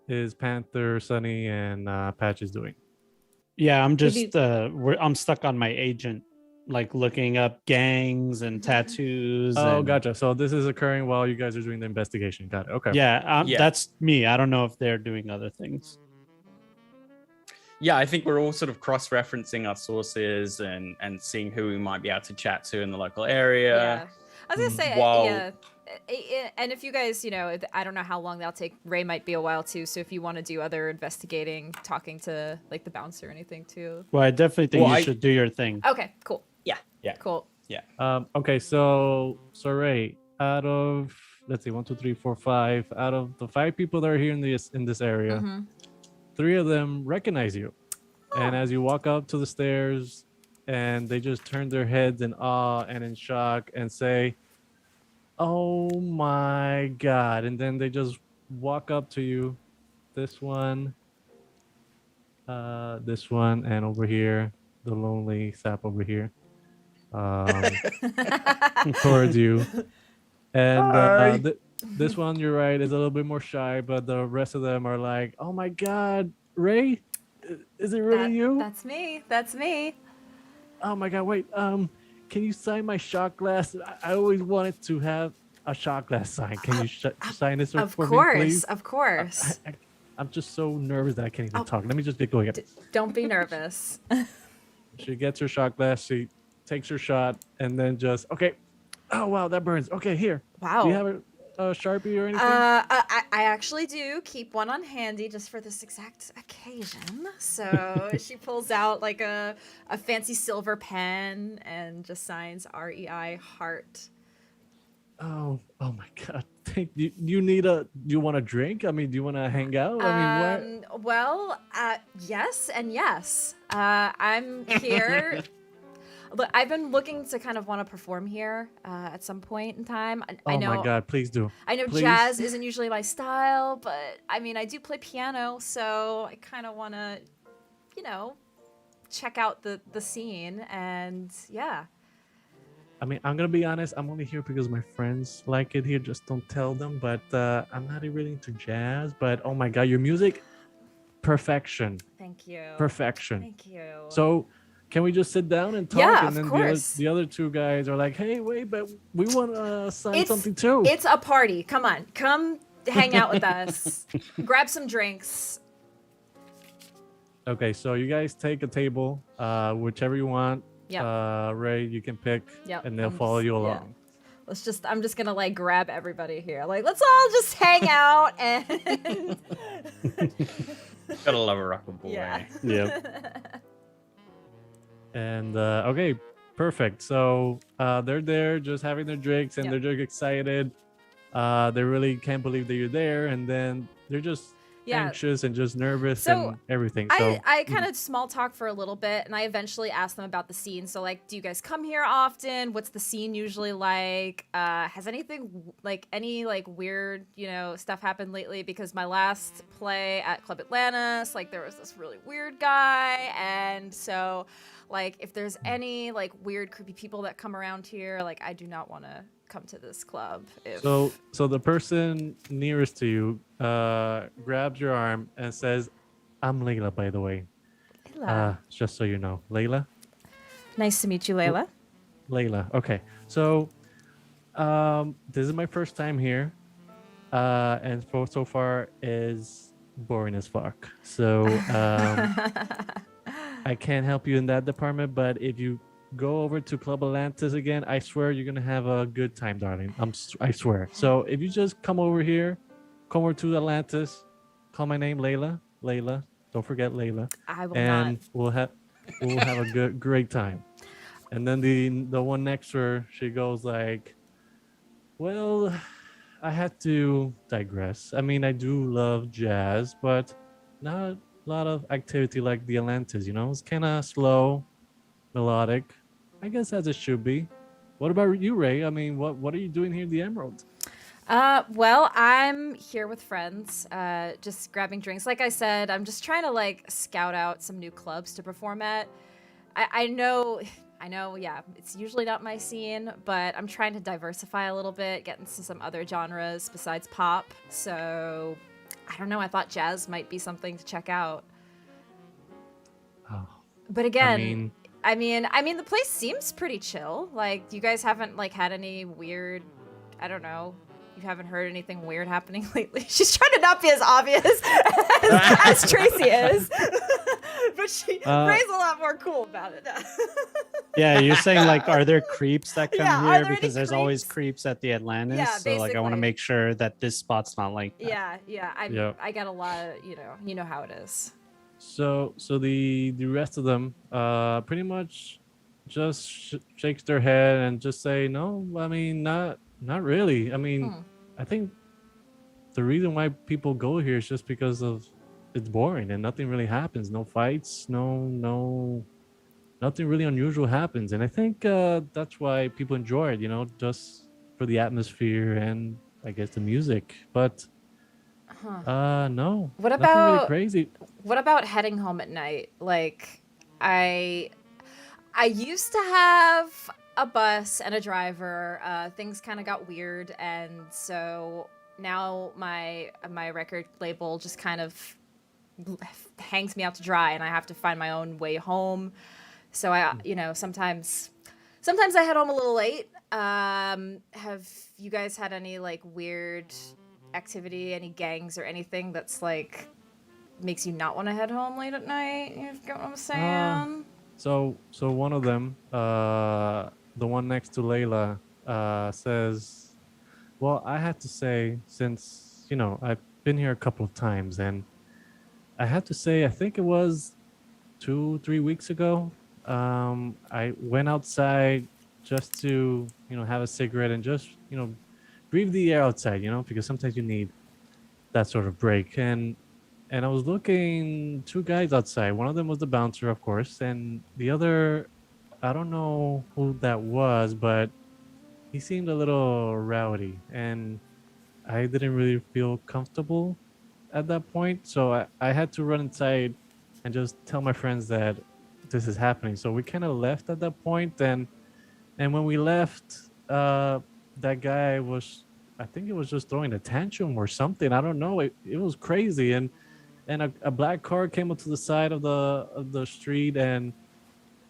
is Panther, Sunny, and Patches doing?
Yeah, I'm
Maybe-
just I'm stuck on my agent, like looking up gangs and tattoos.
Oh,
and-
gotcha. So this is occurring while you guys are doing the investigation. Got it. Okay.
Yeah,
Yeah.
that's me. I don't know if they're doing other things.
Yeah, I think we're all sort of cross-referencing our sources and seeing who we might be able to chat to in the local area.
Yeah. I was gonna say,
While-
yeah. And if you guys, I don't know how long that'll take. Ray might be a while too. So if you want to do other investigating, talking to like the bouncer or anything too.
Well, I definitely think
Well,
you
I-
should do your thing.
Okay, cool.
Yeah.
Yeah.
Cool.
Okay, so Ray, out of let's see, 1, 2, 3, 4, 5. Out of the 5 people that are here in this area,
Mhm.
3 of them recognize you.
Oh.
And as you walk up to the stairs, and they just turn their heads in awe and in shock and say, "Oh my God!" And then they just walk up to you. This one, and over here, the lonely sap over here, towards you. And This one, you're right, is a little bit more shy, but the rest of them are like, "Oh my God, Ray, is it really you?
That's me. That's me.
Oh my God, wait, can you sign my shot glass? I always wanted to have a shot glass signed. Can you sign this
Of
for me,
course.
please?
Of course.
I'm just so nervous that I can't even
Oh.
talk. Let me just get going.
Don't be nervous.
She gets her shot glass. She takes her shot, and then just okay. Oh wow, that burns. Okay, here.
Wow.
Do you have a Sharpie or anything?
I actually do keep one on handy just for this exact occasion. So she pulls out like a fancy silver pen and just signs REI heart.
Oh my God. Do you need do you want a drink? I mean, do you want to hang out? I mean, what?
Well, yes and yes. I'm here. Look, I've been looking to kind of want to perform here at some point in time. I
Oh
know,
my God, please do.
I know
Please.
jazz isn't usually my style, but I mean, I do play piano, so I kind of want to, check out the scene, and yeah.
I mean, I'm gonna be honest. I'm only here because my friends like it here. Just don't tell them. But I'm not really into jazz. But oh my God, your music, perfection,
Thank you.
perfection.
Thank you.
So, can we just sit down and talk?
Yeah,
and
of
then
course.
The other two guys are like, "Hey, wait, but we want to sign
It's-
something too."
It's a party. Come on. Come hang out with us. Grab some drinks.
Okay, so you guys take a table, whichever you want.
Yep.
Ray, you can pick,
Yep.
and they'll follow you
Yeah.
along.
I'm just gonna like grab everybody here. Like, let's all just hang out and
Gotta love a rock and boy.
yeah.
Yep. And okay, perfect. So they're there, just having their drinks, and
Yep.
they're just excited. They really can't believe that you're there, and then they're just
Yeah.
anxious and just nervous
So,
and everything. So
I kind of small talk for a little bit, and I eventually asked them about the scene. So, like, do you guys come here often? What's the scene usually like? Has anything like any like weird, stuff happened lately? Because my last play at Club Atlantis, like, there was this really weird guy, and so, like, if there's any like weird, creepy people that come around here, like, I do not want to come to this club.
So the person nearest to you grabs your arm and says, "I'm Layla, by the way.
Layla.
Just so you know, Layla."
Nice to meet you, Layla.
Layla. Okay. So this is my first time here. And so far is boring as fuck. So I can't help you in that department, but if you go over to Club Atlantis again, I swear you're gonna have a good time, darling. I swear. So if you just come over here, come over to Atlantis, call my name Layla. Layla. Don't forget Layla.
I will
And
not.
we'll have a great time. And then the one next to her, she goes like, "Well, I had to digress. I mean, I do love jazz, but not a lot of activity like the Atlantis. It's kind of slow, melodic. I guess as it should be. What about you, Ray? I mean, what are you doing here in the Emerald?"
Well, I'm here with friends, just grabbing drinks. Like I said, I'm just trying to like scout out some new clubs to perform at. I know, yeah, it's usually not my scene, but I'm trying to diversify a little bit, get into some other genres besides pop. So, I don't know, I thought jazz might be something to check out.
Oh,
But again,
I mean,
I mean, the place seems pretty chill. Like, you guys haven't like had any weird, I don't know. You haven't heard anything weird happening lately. She's trying to not be as obvious as Tracy is, but Ray's a lot more cool about it.
Yeah, you're saying like, are there creeps that come
Yeah, are
here?
there any
Because there's always
creeps?
creeps at the Atlantis.
Yeah,
so like, I want to
basically.
make sure that this spot's not like that.
Yeah.
Yeah.
I got a lot of, you know how it is.
So the rest of them pretty much just shakes their head and just say, "No, I mean, not really. I mean, I think the reason why people go here is just because of it's boring and nothing really happens. No fights, no nothing really unusual happens. And I think that's why people enjoy it, just for the atmosphere and I guess the music. But no.
What
nothing really
about
crazy.
What about heading home at night? Like, I used to have a bus and a driver, things kind of got weird, and so now my record label just kind of hangs me out to dry, and I have to find my own way home. So I, sometimes I head home a little late. Have you guys had any like weird activity, any gangs or anything that's like makes you not want to head home late at night? You get what I'm saying?
So one of them, the one next to Layla, says, "Well, I have to say, since I've been here a couple of times, and I have to say, I think it was 2-3 weeks ago. I went outside just to have a cigarette and just breathe the air outside, because sometimes you need that sort of break. And I was looking, two guys outside. One of them was the bouncer, of course, and the other, I don't know who that was, but he seemed a little rowdy, and I didn't really feel comfortable at that point. So I had to run inside and just tell my friends that this is happening. So we kind of left at that point, and when we left, that guy was, I think it was just throwing a tantrum or something. I don't know. It was crazy, and a black car came up to the side of the street, and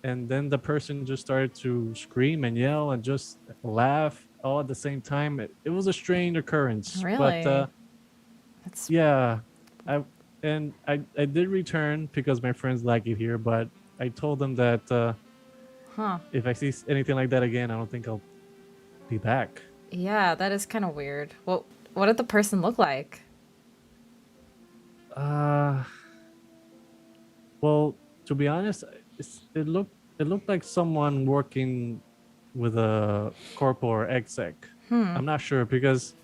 then the person just started to scream and yell and just laugh all at the same time. It was a strange occurrence.
Really?
But
That's
yeah, I did return because my friends like it here, but I told them that if I see anything like that again, I don't think I'll be back.
Yeah, that is kind of weird. What did the person look like?
Well, to be honest, it looked like someone working with a corporal or exec. I'm not sure because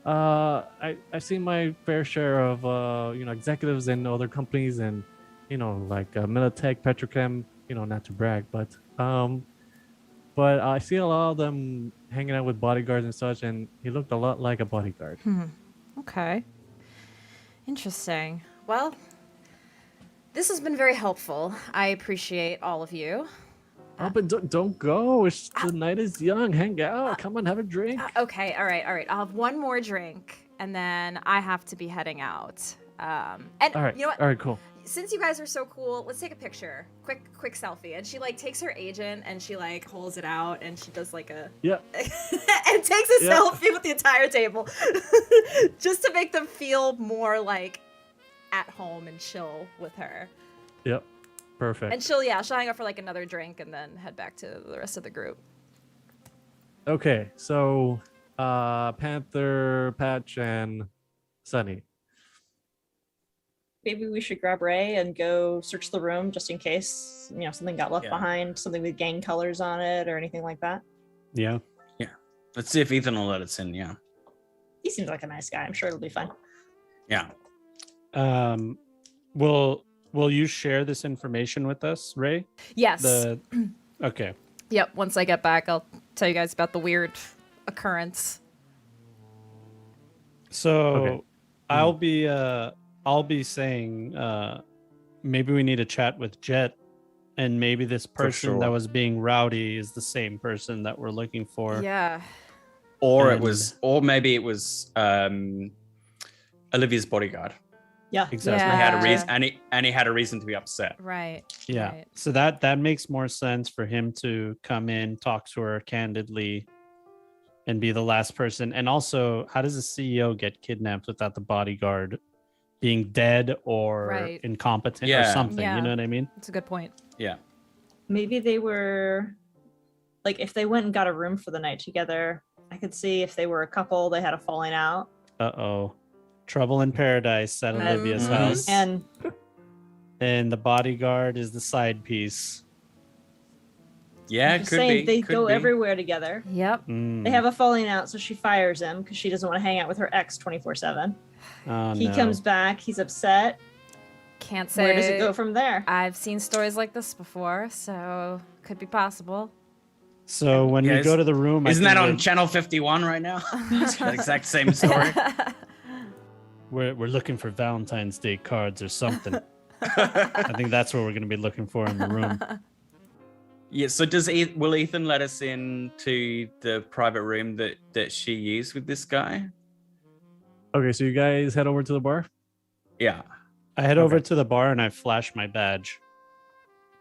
I've seen my fair share of executives in other companies, and like Militech, Petrochem. Not to brag, but I see a lot of them hanging out with bodyguards and such, and he looked a lot like a bodyguard.
Okay. Interesting. Well, this has been very helpful. I appreciate all of you.
Oh, but don't go. The night is young. Hang out. Come on, have a drink.
Okay, all right. I'll have one more drink, and then I have to be heading out. And
All right.
you know what?
All right, cool.
Since you guys are so cool, let's take a picture. Quick selfie. And she like takes her agent and she like holds it out and she does like a
Yeah.
and takes a selfie with the entire table. Just to make them feel more like at home and chill with her.
Yep. Perfect.
And she'll hang out for like another drink and then head back to the rest of the group.
Okay, so Panther, Patch, and Sunny.
Maybe we should grab Ray and go search the room just in case, something got left behind, something with gang colors on it or anything like that.
Yeah.
Let's see if Ethan will let us in. Yeah.
He seems like a nice guy. I'm sure it'll be fun.
Yeah.
Will you share this information with us, Ray?
Yes.
Okay.
Yep. Once I get back, I'll tell you guys about the weird occurrence.
So I'll be saying maybe we need to chat with Jet, and maybe this person that was being rowdy is the same person that we're looking for.
Yeah.
Or maybe it was Olivia's bodyguard.
Yeah.
Exactly.
Yeah.
He had a reason, and he had a reason to be upset.
Right.
Yeah.
Right.
So that makes more sense for him to come in, talk to her candidly, and be the last person. And also, how does the CEO get kidnapped without the bodyguard being dead or incompetent or something?
Yeah.
You know what I mean?
That's a good point.
Yeah.
Maybe they were, like, if they went and got a room for the night together, I could see if they were a couple, they had a falling out.
Uh-oh. Trouble in paradise at Olivia's house.
And
the bodyguard is the side piece.
Yeah,
just
could
saying,
be.
they
could
go
be.
everywhere together.
Yep.
They have a falling out, so she fires him because she doesn't want to hang out with her ex 24/7.
Oh,
He
no.
comes back, he's upset.
Can't say.
Where does it go from there?
I've seen stories like this before, so could be possible.
So when we go to the room,
Isn't that on Channel 51 right now? It's the exact same story.
we're looking for Valentine's Day cards or something. I think that's what we're going to be looking for in the room.
Yeah. So will Ethan let us into the private room that she used with this guy?
Okay, so you guys head over to the bar.
Yeah.
I head over
Okay.
to the bar and I flash my badge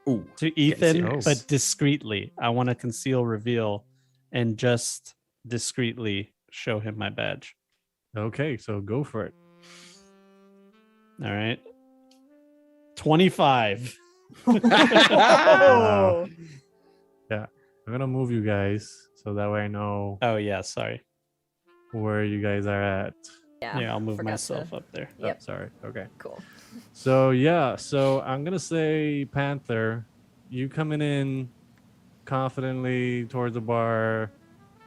Ooh.
to
Getting
Ethan,
serious.
but discreetly. I want to conceal reveal and just discreetly show him my badge.
Okay, so go for it.
All right. 25.
Wow. Yeah, I'm gonna move you guys so that way I know
Oh, yeah. Sorry.
where you guys are at.
Yeah, I'll move
forgot
myself
to-
up there.
Oh,
Yep.
sorry. Okay.
Cool.
So yeah, so I'm gonna say Panther, you coming in confidently towards the bar,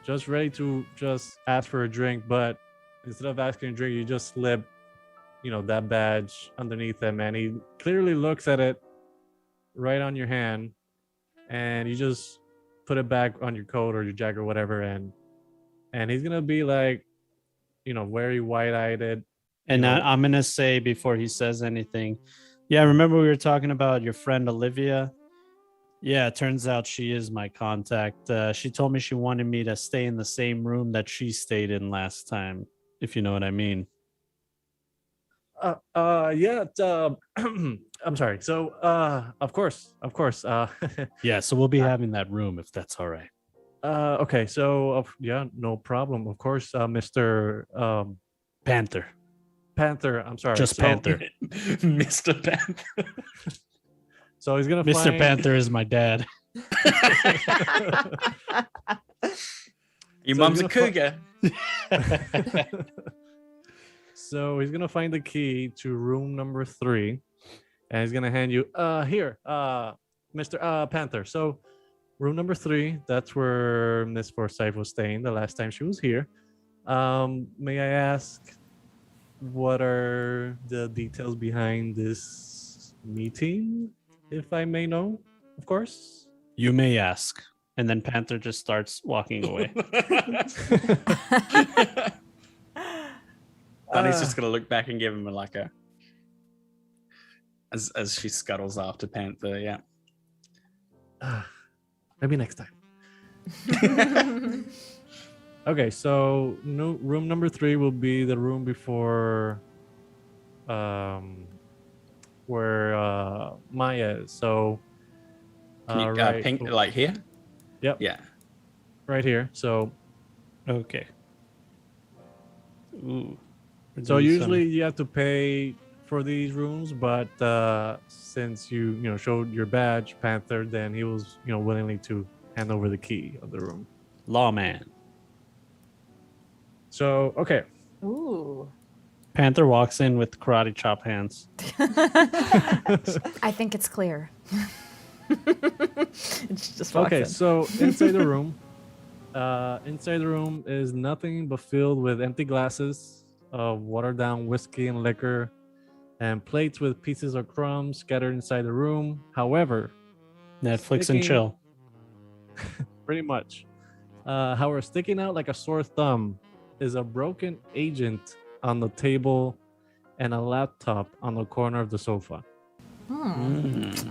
just ready to just ask for a drink, but instead of asking a drink, you just slip, that badge underneath him, and he clearly looks at it right on your hand, and you just put it back on your coat or your jacket or whatever, and he's gonna be like, very wide-eyed.
And
know-
I'm going to say before he says anything, yeah, remember we were talking about your friend Olivia? Yeah, it turns out she is my contact. She told me she wanted me to stay in the same room that she stayed in last time, if you know what I mean.
Yeah. I'm sorry. So, of course.
Yeah, so we'll be having that room if that's all right.
Okay. So, yeah, no problem. Of course, Mr.
Panther.
Panther. I'm sorry.
Just
So-
Panther.
Mr. Panther.
So he's gonna
Mr.
find.
Panther is my dad.
Your
So
mum's
you're
a
gonna
cougar.
So he's gonna find the key to room number 3, and he's gonna hand you. Here, Mr. Panther. So, room number 3. That's where Miss Forsyth was staying the last time she was here. May I ask, what are the details behind this meeting, if I may know? Of course.
You may ask. And then Panther just starts walking away.
Bunny's just gonna look back and give him as she scuttles after Panther. Yeah.
Maybe next time. Okay, so room number 3 will be the room before where Maya is. So
Can you,
right,
pink like here?
Yep.
Yeah.
right here. So
Okay. Ooh. We're
so
doing
usually you have to pay for these rooms, but since you showed your badge, Panther, then he was willingly to hand over the key of the room.
some lawman.
So okay.
Ooh.
Panther walks in with karate chop hands.
I think it's clear. It's just walks
Okay,
in.
so inside the room, is nothing but filled with empty glasses of watered down whiskey and liquor, and plates with pieces of crumbs scattered inside the room. However,
Netflix
Sticking-
and chill.
pretty much, however, sticking out like a sore thumb is a broken agent on the table and a laptop on the corner of the sofa.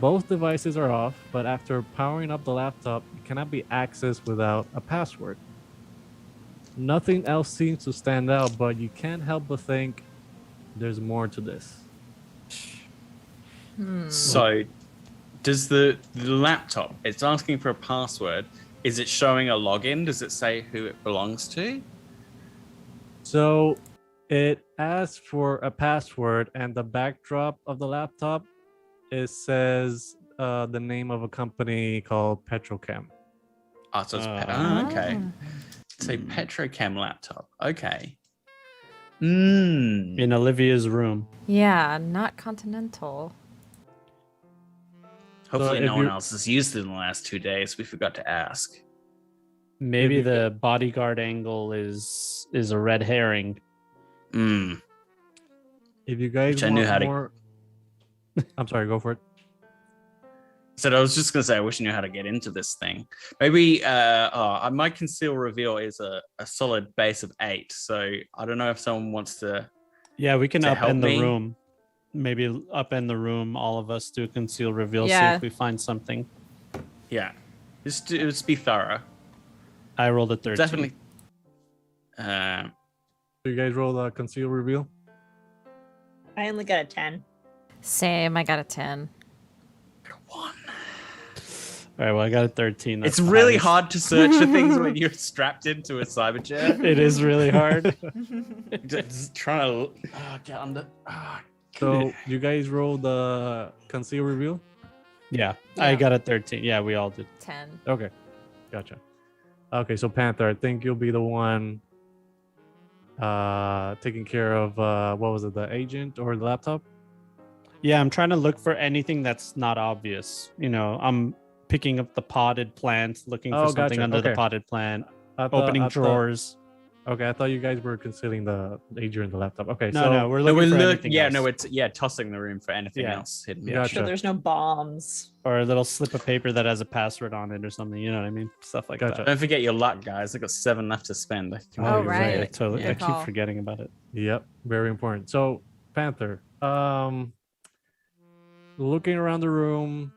Both devices are off, but after powering up the laptop, it cannot be accessed without a password. Nothing else seems to stand out, but you can't help but think there's more to this.
So, does the laptop? It's asking for a password. Is it showing a login? Does it say who it belongs to?
So it asks for a password, and the backdrop of the laptop, it says the name of a company called Petrochem.
Oh, so it's okay. It's a Petrochem laptop. Okay.
In Olivia's room.
Yeah, not continental.
Hopefully,
if
no one
you-
else has used it in the last 2 days. We forgot to ask.
Maybe
you-
the bodyguard angle is a red herring.
If you guys
Which I
want
knew how to-
more, I'm sorry, go for it.
So I was just gonna say, I wish I knew how to get into this thing. Maybe my conceal reveal is a solid base of 8. So I don't know if someone wants to.
Yeah, we can
To help
upend the
me?
room. Maybe upend the room. All of us do conceal reveal. See
Yeah.
if we find something.
Yeah. Just be thorough.
I rolled a 13.
Definitely.
So you guys roll a conceal reveal.
I only got a 10.
Same. I got a 10.
One.
All right, well, I got a 13. That's
It's
the
really
highest.
hard to search for things when you're strapped into a cyber chair.
It is really hard.
Just trying to get under.
So you guys roll the conceal reveal.
Yeah,
Yeah.
I got a 13. Yeah, we all did.
10.
Okay, gotcha. Okay, so Panther, I think you'll be the one taking care of what was it, the agent or the laptop?
Yeah, I'm trying to look for anything that's not obvious. You know, I'm picking up the potted plant, looking for
Oh,
something
gotcha.
under the
Okay.
potted plant,
I thought-
opening
I thought-
drawers.
Okay, I thought you guys were concealing the agent and the laptop. Okay,
No,
so
no, we're
No,
looking for
we're
anything else.
it's tossing the room for anything
Yeah.
else hidden.
Gotcha.
So there's no bombs.
Or a little slip of paper that has a password on it or something. You know what I mean? Stuff like
Gotcha.
that.
Don't forget your luck, guys. I've got 7 left to spend.
Oh,
you're
right.
I totally.
Yeah.
I
Good call.
keep forgetting about it.
Yep, very important. So Panther, looking around the room,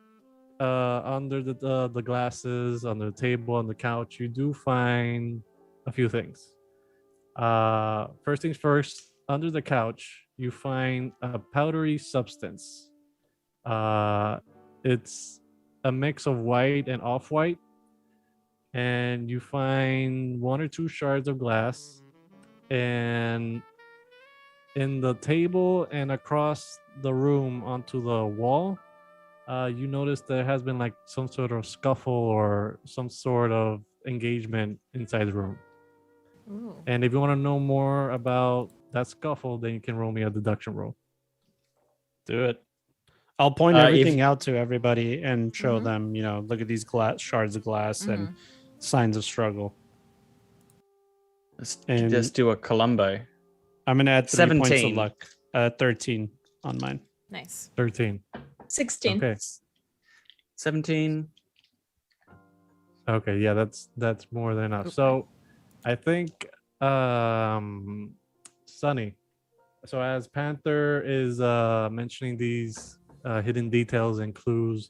under the glasses, under the table, on the couch, you do find a few things. First things first, under the couch, you find a powdery substance. It's a mix of white and off-white, and you find 1 or 2 shards of glass, and in the table and across the room onto the wall, you notice there has been like some sort of scuffle or some sort of engagement inside the room.
Ooh.
And if you want to know more about that scuffle, then you can roll me a deduction roll.
Do it. I'll point
If-
everything out to everybody and show
Mhm.
them. You know, look at these glass shards of glass and
Mhm.
signs of struggle.
Let's
And-
just do a Columbo.
I'm gonna add 3 points of
17.
luck. 13 on mine.
Nice.
13.
16.
Okay.
17.
Okay, yeah, that's more than enough.
Okay.
So I think Sunny. So as Panther is mentioning these hidden details and clues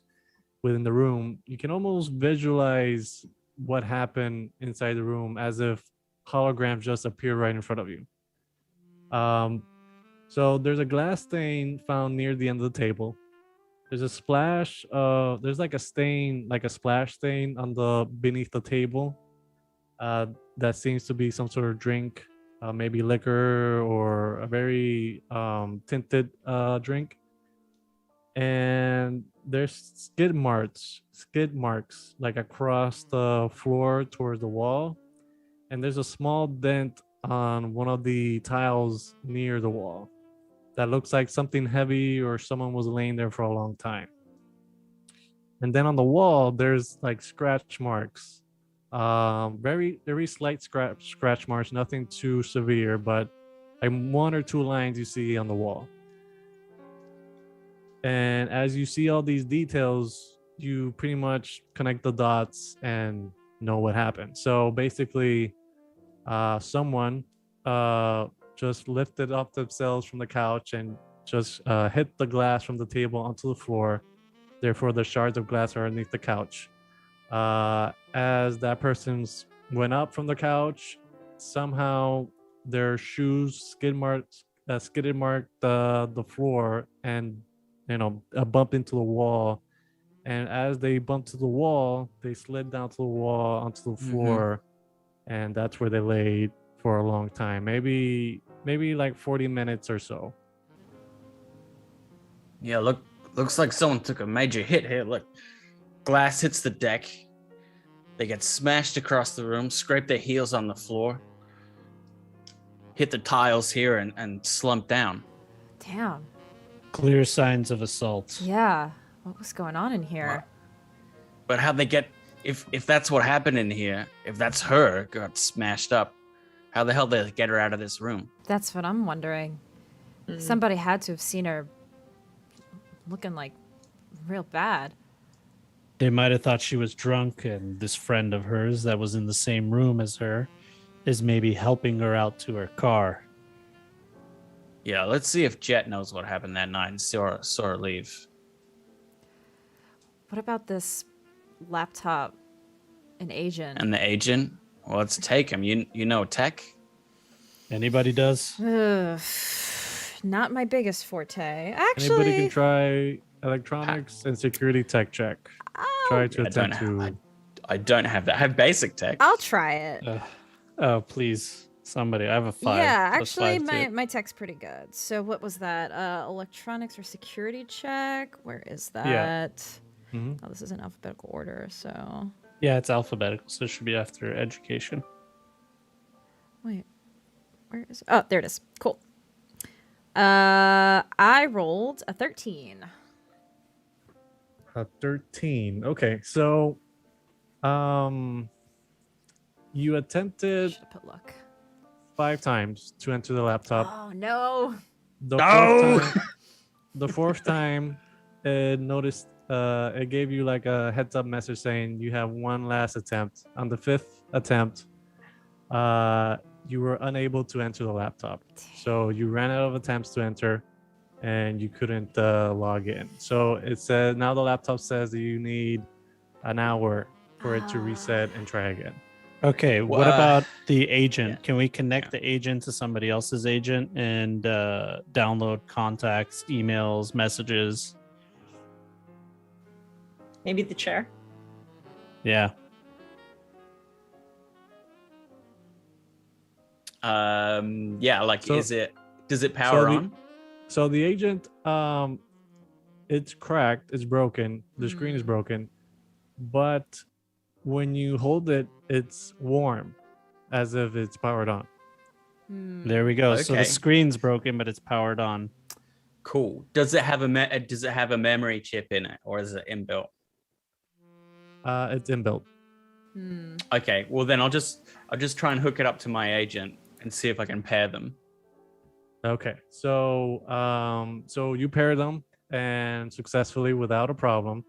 within the room, you can almost visualize what happened inside the room as if holograms just appear right in front of you. So there's a glass stain found near the end of the table. There's a splash of, there's like a stain, like a splash stain on the beneath the table. That seems to be some sort of drink, maybe liquor or a very tinted drink. And there's skid marks like across the floor towards the wall. And there's a small dent on one of the tiles near the wall that looks like something heavy or someone was laying there for a long time. And then on the wall, there's like scratch marks, very very slight scratch marks, nothing too severe, but like 1 or 2 lines you see on the wall. And as you see all these details, you pretty much connect the dots and know what happened. So basically, someone just lifted up themselves from the couch and just hit the glass from the table onto the floor. Therefore, the shards of glass are underneath the couch. As that person went up from the couch, somehow their shoes skidded the floor, and bumped into the wall. And as they bumped to the wall, they slid down to the wall onto the floor, and that's where they laid for a long time, maybe like 40 minutes or so.
Yeah, looks like someone took a major hit here. Look, glass hits the deck. They get smashed across the room, scrape their heels on the floor, hit the tiles here, and slump down.
Damn.
Clear signs of assault.
Yeah. What was going on in here?
But how'd they get? If that's what happened in here, if that's her got smashed up, how the hell did they get her out of this room?
That's what I'm wondering.
Mm.
Somebody had to have seen her looking like real bad.
They might have thought she was drunk, and this friend of hers that was in the same room as her is maybe helping her out to her car.
Yeah, let's see if Jet knows what happened that night and saw her leave.
What about this laptop An agent.
And the agent. Well, let's take him. You know tech.
Anybody does?
Ugh, not my biggest forte.
Anybody can
Actually,
try electronics and security tech check. Try to
I don't
attempt
have.
to.
I don't have that. I have basic tech.
I'll try it.
Oh, please. Somebody. I have a 5.
Yeah,
Plus
actually,
5 too.
my tech's pretty good. So what was that? Electronics or security check? Where is that?
Yeah. Mhm.
Oh, this is in alphabetical order. So
Yeah, it's alphabetical, so it should be after education.
wait, where is? Oh, there it is. Cool. I rolled a 13.
A 13. Okay, so, you attempted
Should have put luck.
5 times to enter the laptop.
Oh no!
No!
The fourth time, it gave you like a heads up message saying you have one last attempt. On the 5th attempt, you were unable to enter the laptop. So you ran out of attempts to enter and you couldn't log in. So it says now the laptop says that you need an hour for it to reset and try again.
Okay, what
Well,
about the agent?
yeah.
Can we connect
Yeah.
the agent to somebody else's agent and download contacts, emails, messages?
Maybe the chair.
Yeah.
Yeah, like
So-
does it power
the-
on?
So the agent, it's cracked, it's broken, the screen is broken, but when you hold it, it's warm, as if it's powered on.
There we go. So
Okay.
the screen's broken, but it's powered on.
Cool. Does it have a memory chip in it, or is it inbuilt?
It's inbuilt.
Okay. Well, then I'll just try and hook it up to my agent and see if I can pair them.
Okay, so you pair them and successfully without a problem.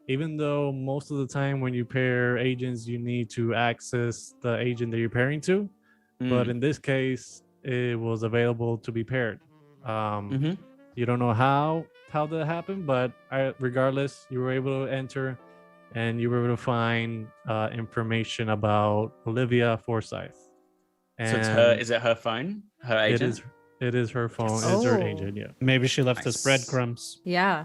Even though most of the time when you pair agents, you need to access the agent that you're pairing to, but in this case, it was available to be paired.
Mhm.
You don't know how that happened, but regardless, you were able to enter, and you were able to find information about Olivia Forsyth.
So it's her. Is it her phone? Her agent?
It is her phone.
Yes.
It's her
Oh.
agent. Yeah.
Maybe she left us
Nice.
breadcrumbs.
Yeah.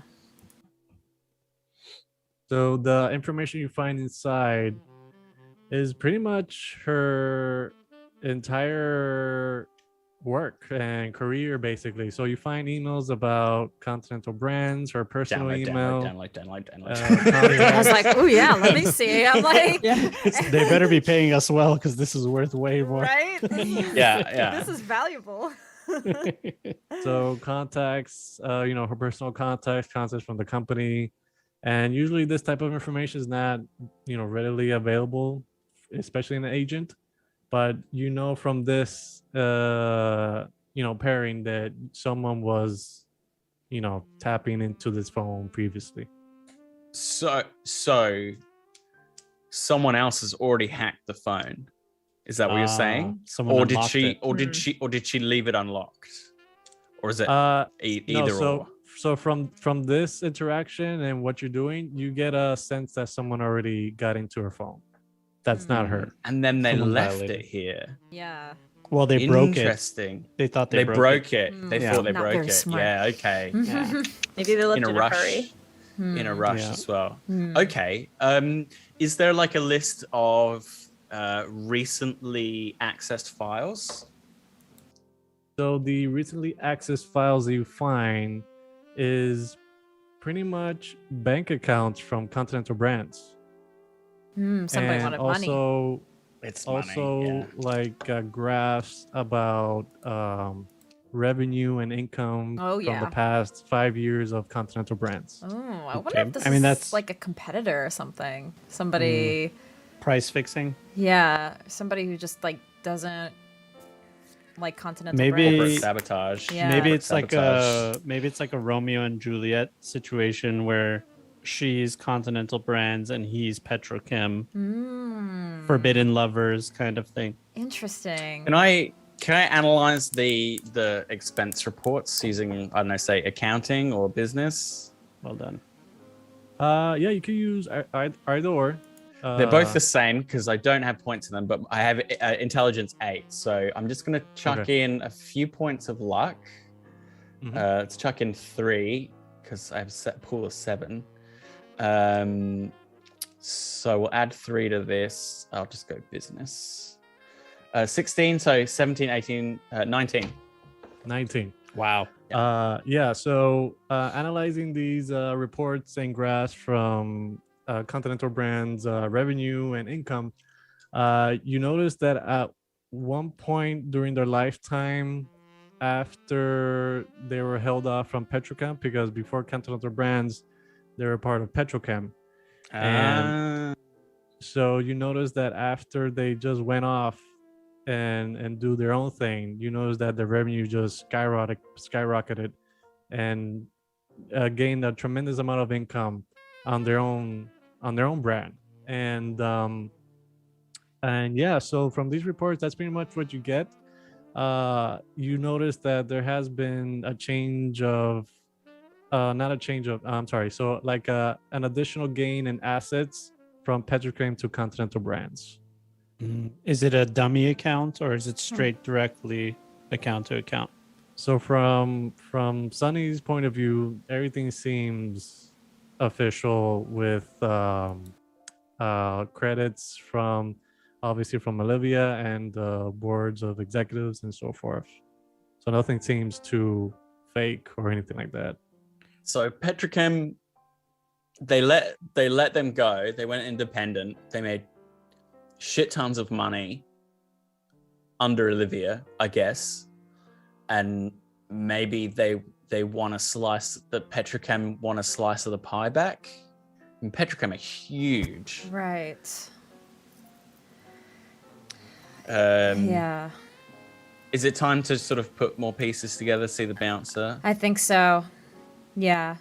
So the information you find inside is pretty much her entire work and career, basically. So you find emails about Continental Brands, her personal email.
Download.
I was like, oh yeah, let me see. I'm like,
Yeah.
They better be paying us well because this is worth way more.
right?
Yeah.
This is valuable.
So contacts, her personal contacts from the company. And usually this type of information is not, readily available, especially in an agent. But from this, pairing that someone was, tapping into this phone previously.
So someone else has already hacked the phone. Is that what you're saying?
Someone
Or did
unlocked
she?
it.
Or did she leave it unlocked? Or is it
No,
either or?
so from this interaction and what you're doing, you get a sense that someone already got into her phone. That's not her.
And then they
Someone
left
violated.
it here.
Yeah.
Well, they broke it.
Interesting.
They thought
They broke
it.
it. They
Yeah.
thought they
Not
broke
very
it.
smart.
Yeah. Okay.
Yeah. Maybe they left
In a
in
rush.
a hurry.
In a rush
Yeah.
as well.
Hmm.
Okay. Is there like a list of recently accessed files?
So the recently accessed files that you find is pretty much bank accounts from Continental Brands.
Somebody
and
wanted money.
also
It's
graphs about revenue and income
Oh,
from
yeah.
the past 5 years of Continental Brands.
Oh, I wonder
Okay.
if this
I mean,
is
that's-
like a competitor or something. Somebody,
Price fixing.
yeah, somebody who just like doesn't like Continental
Maybe-
corporate
brands.
sabotage.
Yeah.
Maybe
Corporate
it's like a Romeo and Juliet situation where she's Continental Brands and he's Petrochem, forbidden lovers kind of thing.
Interesting.
Can I analyze the expense reports using, I don't know, say accounting or business?
Well done.
Yeah, you could use either or.
They're both the same because I don't have points in them, but I have intelligence 8. So I'm just going to chuck in a few points of luck. Let's chuck in 3 because I have a set pool of 7. So we'll add 3 to this. I'll just go business. 16, so 17, 18, 19.
19.
Wow.
Yeah, so analyzing these reports and graphs from Continental Brands' revenue and income, you notice that at one point during their lifetime, after they were held off from Petrochem, because before Continental Brands, they were part of Petrochem. And so you notice that after they just went off and do their own thing, you notice that the revenue just skyrocketed and gained a tremendous amount of income on their own brand. And yeah, so from these reports, that's pretty much what you get. You notice that there has been a change of so like an additional gain in assets from Petrochem to Continental Brands.
Is it a dummy account or is it straight directly account to account?
So from Sunny's point of view, everything seems official with credits from obviously from Olivia and boards of executives and so forth. So nothing seems too fake or anything like that.
So Petrochem, they let them go. They went independent. They made shit tons of money under Olivia, I guess, and maybe they want a slice. That Petrochem want a slice of the pie back. And Petrochem are huge,
Right.
Yeah. Is it time to sort of put more pieces together? See the bouncer.
I think so. Yeah.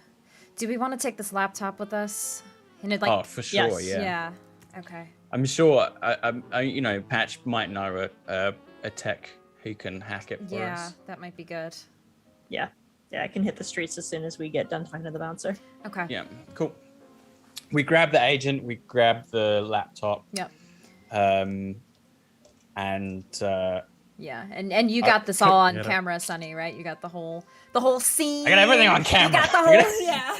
Do we want to take this laptop with us? And it, like,
Oh, for sure.
yes.
Yeah.
Yeah. Okay.
I'm sure. I Patch might know a tech who can hack it for
Yeah,
us.
that might be good.
Yeah, I can hit the streets as soon as we get done finding the bouncer.
Okay.
Yeah. Cool. We grab the agent. We grab the laptop.
Yep.
And
Yeah, and you got this all on camera, Sonny, right? You got the whole scene.
I got everything on camera.
You got the whole yeah.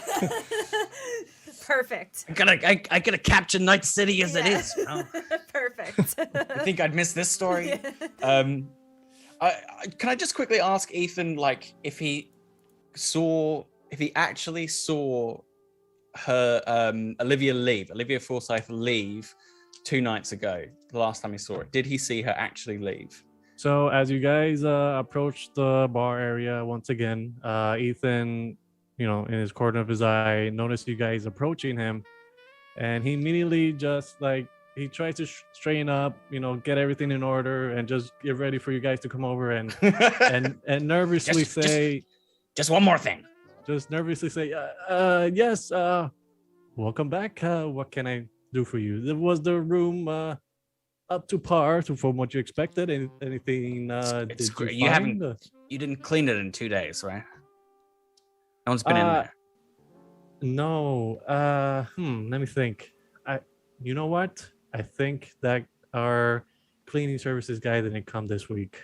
Perfect.
I gotta capture Night City as it is. You know?
Perfect.
I think I'd miss this story. Can I just quickly ask Ethan, like, if he actually saw her Olivia Forsyth leave 2 nights ago, the last time he saw it? Did he see her actually leave?
So as you guys approach the bar area once again, Ethan, in his corner of his eye, noticed you guys approaching him, and he immediately just he tries to straighten up, get everything in order, and just get ready for you guys to come over and and nervously say,
just one more thing.
Just nervously say, yes, welcome back. What can I do for you? Was the room up to par from what you expected? Anything?
It's
did
great.
you find?
You didn't clean it in 2 days, right? No one's been in there.
No. Let me think. You know what? I think that our cleaning services guy didn't come this week.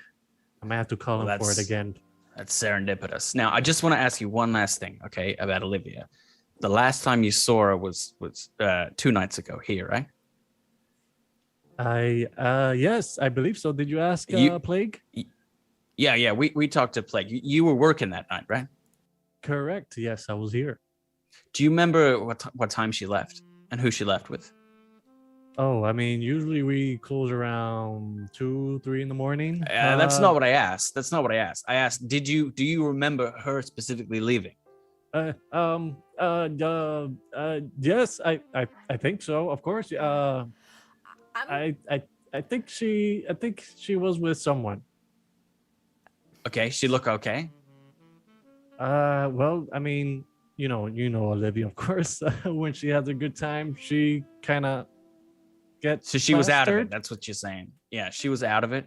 I might have to call him for it again.
That's serendipitous. Now, I just want to ask you one last thing, okay, about Olivia. The last time you saw her was 2 nights ago here, right?
Yes, I believe so. Did you ask Plague?
Yeah. We talked to Plague. You were working that night, right?
Correct. Yes, I was here.
Do you remember what time she left and who she left with?
Oh, I mean, usually we close around 2, 3 in the morning.
That's not what I asked. I asked, do you remember her specifically leaving?
Yes, I think so. Of course. I think she was with someone.
Okay, she look okay.
Well, I mean, you know Olivia, of course. When she has a good time, she kind of gets.
So she was out of it.
flustered.
That's what you're saying. Yeah, she was out of it.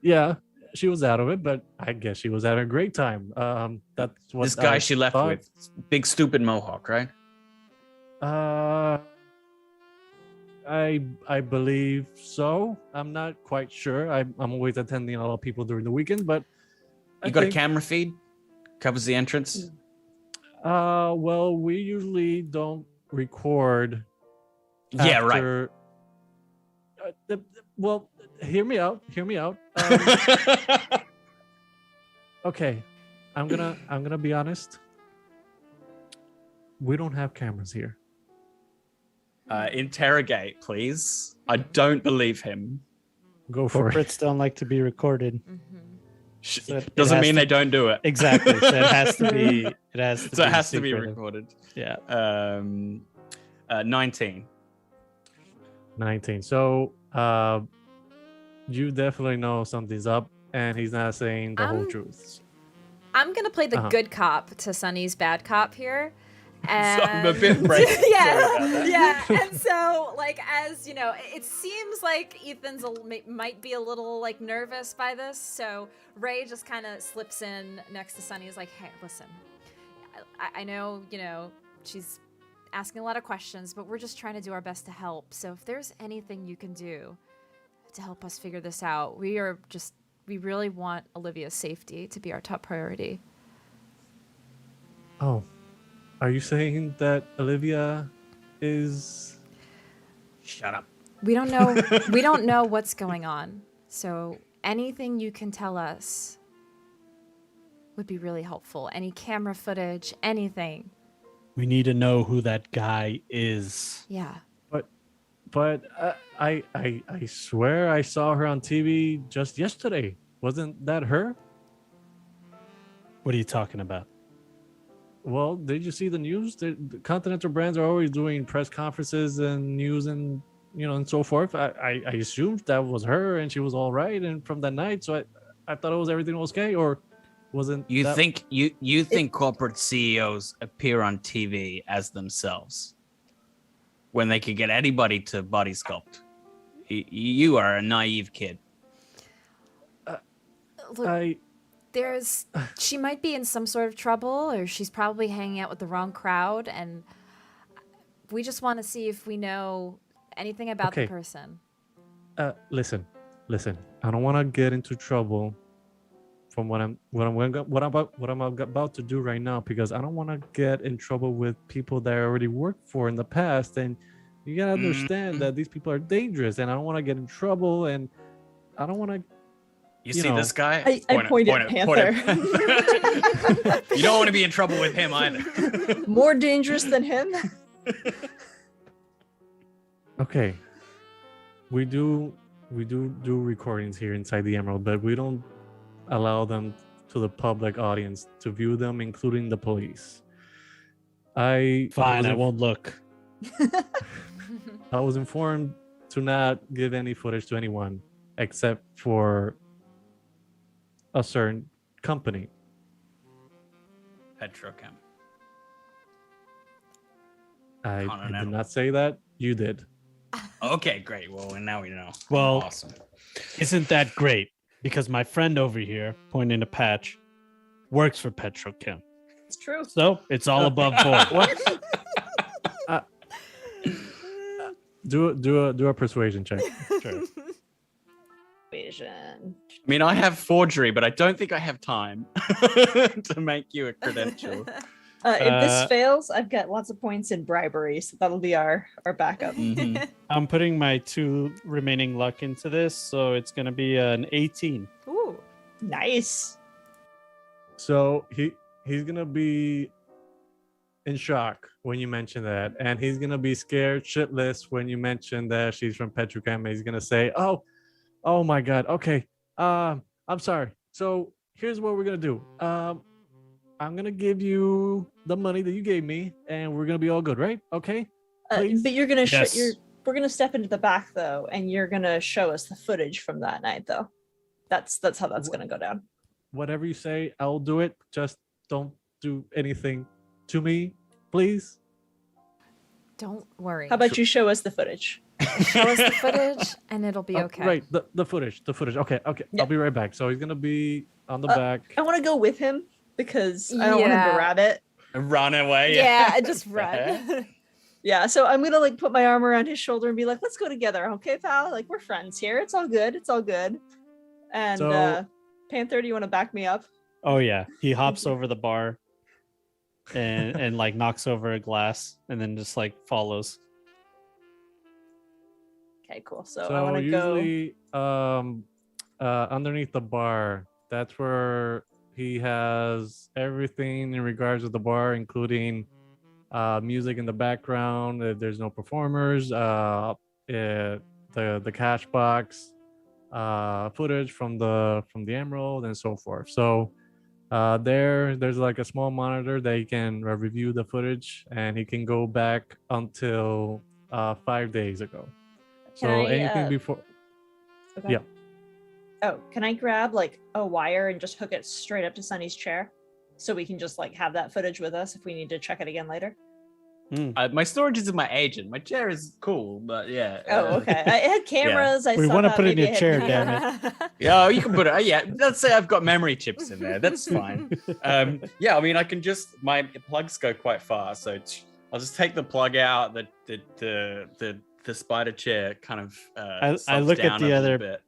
Yeah, she was out of it, but I guess she was having a great time. That's what
This guy
I
she left
thought.
with, big stupid mohawk, right?
I believe so. I'm not quite sure. I'm always attending a lot of people during the weekend, but
You got a camera feed? Covers the entrance?
well, we usually don't record
Yeah, right.
after well, hear me out. Okay. I'm gonna be honest. We don't have cameras here.
Interrogate, please. I don't believe him.
Go for it.
Corporates don't like to be recorded. So it
Doesn't
has
mean
to-
they don't do it.
Exactly. So it has to be. It has to.
So
be
it has to be
secretive.
recorded.
Yeah.
19.
19. So you definitely know something's up, and he's not saying the whole truth.
I'm gonna play the good cop to Sunny's bad cop here. And
So I'm a bit brave. Sorry about that.
yeah. And so, like, as you know, it seems like Ethan's might be a little like nervous by this. So Ray just kind of slips in next to Sunny. He's like, "Hey, listen, I know, you know, she's asking a lot of questions, but we're just trying to do our best to help. So if there's anything you can do to help us figure this out, we really want Olivia's safety to be our top priority."
Oh, are you saying that Olivia is?
Shut up.
We don't know. We don't know what's going on. So anything you can tell us would be really helpful. Any camera footage, anything.
We need to know who that guy is.
Yeah.
But I swear I saw her on TV just yesterday. Wasn't that her?
What are you talking about?
Well, did you see the news? The Continental brands are always doing press conferences and news and and so forth. I assumed that was her and she was all right. And from that night, so I thought it was everything was okay, or wasn't
You
that...
think corporate CEOs appear on TV as themselves when they could get anybody to body sculpt? You are a naive kid.
Look, she might be in some sort of trouble, or she's probably hanging out with the wrong crowd, and we just want to see if we know anything about the person.
Listen. I don't want to get into trouble from what I'm about to do right now, because I don't want to get in trouble with people that I already worked for in the past, and you gotta understand that these people are dangerous, and I don't want to get in trouble, and I don't want to.
You see this guy?
I point at Panther.
You don't want to be in trouble with him either.
More dangerous than him?
Okay, we do recordings here inside the Emerald, but we don't allow them to the public audience to view them, including the police. I
won't look.
I was informed to not give any footage to anyone except for a certain company.
Petrochem.
I did not say that. You did.
Okay, great. Well, and now we know.
Well,
awesome.
Isn't that great? Because my friend over here, pointing to Patch, works for Petrochem.
It's true.
So it's all above board.
Do a persuasion check.
Sure.
Persuasion.
I mean, I have forgery, but I don't think I have time to make you a credential.
If this fails, I've got lots of points in bribery, so that'll be our backup.
Mhm.
I'm putting my 2 remaining luck into this, so it's going to be an 18.
Ooh.
Nice.
So he's gonna be in shock when you mention that, and he's gonna be scared shitless when you mention that she's from Petrochem. He's gonna say, "Oh my God, okay, I'm sorry. So here's what we're gonna do. I'm gonna give you the money that you gave me, and we're gonna be all good, right? Okay? Please?"
But you're gonna
Yes.
we're gonna step into the back though, and you're gonna show us the footage from that night though. That's how that's gonna go down.
Whatever you say, I'll do it. Just don't do anything to me, please.
Don't worry.
How about you show us the footage?
Show us the footage, and it'll be okay.
Right, the footage. Okay.
Yeah.
I'll be right back. So he's gonna be on the back.
I want to go with him because I don't want him to
Yeah.
grab it.
Run away.
Yeah, just run.
Yeah, so I'm gonna like put my arm around his shoulder and be like, let's go together, okay, pal? Like we're friends here. It's all good. It's all good. And
So-
Panther, do you want to back me up?
Oh yeah, he hops
you.
over the bar and like knocks over a glass and then just like follows.
Okay, cool. So I
So
want to go.
usually, underneath the bar, that's where he has everything in regards to the bar, including music in the background. If there's no performers, the cash box, footage from the Emerald, and so forth. So there's like a small monitor that he can review the footage, and he can go back until 5 days ago.
Can
So
I,
anything before,
Okay.
yeah.
Oh, can I grab like a wire and just hook it straight up to Sunny's chair, so we can just like have that footage with us if we need to check it again later?
My storage is in my agent. My chair is cool, but yeah.
Oh, okay. I had cameras. I
We
saw
wanna
that
put it in
maybe
your
I had-
chair, damn it.
Yeah, you can put it. Yeah, let's say I've got memory chips in there. That's fine. Yeah, I mean, I can just my plugs go quite far, so I'll just take the plug out. The spider chair kind of.
I
slots
look at
down
the
a little
other-
bit.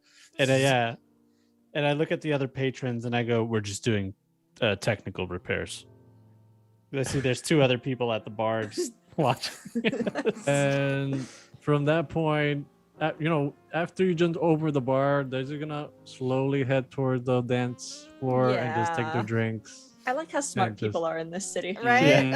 And I look at the other patrons and I go, we're just doing technical repairs. I see there's two other people at the bar just watching.
And from that point, after you jump over the bar, they're just gonna slowly head toward the dance floor and just take their
Yeah.
drinks.
I like how smart
And just-
people are in this city.
Right?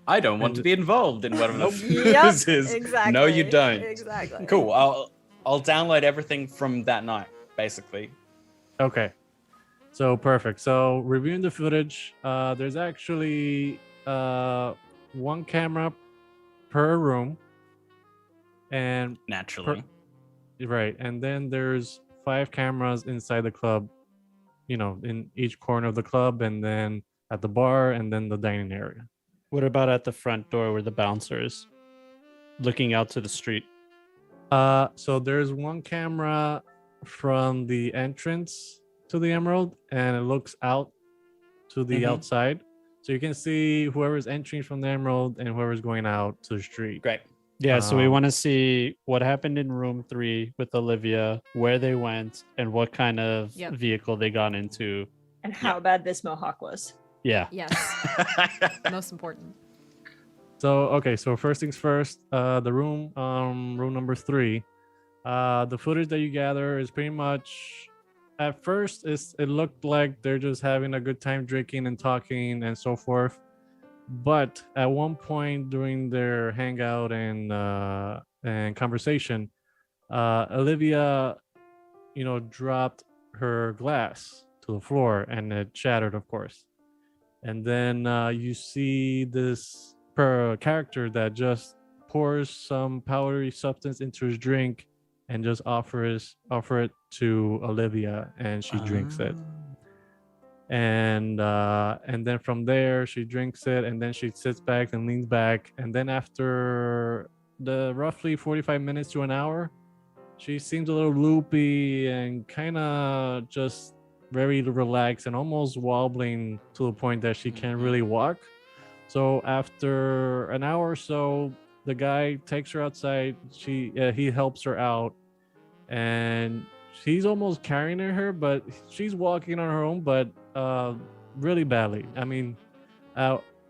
I don't want to be involved in one of
Yep,
those.
exactly.
No, you don't.
Exactly.
Cool. I'll download everything from that night, basically.
Okay. So perfect. So reviewing the footage, there's actually one camera per room, and
Naturally.
right, and then there's 5 cameras inside the club, in each corner of the club, and then at the bar, and then the dining area.
What about at the front door where the bouncer is looking out to the street?
So there's one camera from the entrance to the Emerald, and it looks out to the
Mhm.
outside, so you can see whoever's entering from the Emerald and whoever's going out to the street.
Great.
Yeah, so we
Um,
want to see what happened in room 3 with Olivia, where they went, and what kind of
Yep.
vehicle they got into.
And how bad this mohawk was.
Yeah.
Yes. Most important.
So okay, so first things first, the room number 3, the footage that you gather is pretty much, at first it looked like they're just having a good time drinking and talking and so forth, but at one point during their hangout and conversation, Olivia, dropped her glass to the floor and it shattered, of course. And then you see this character that just pours some powdery substance into his drink and just offer it to Olivia, and she drinks it. And then from there she drinks it, and then she sits back and leans back, and then after the roughly 45 minutes to an hour, she seems a little loopy and kind of just very relaxed and almost wobbling to the point that she can't really walk. So after an hour or so, the guy takes her outside. He helps her out, and she's almost carrying her, but she's walking on her own, but really badly. I mean,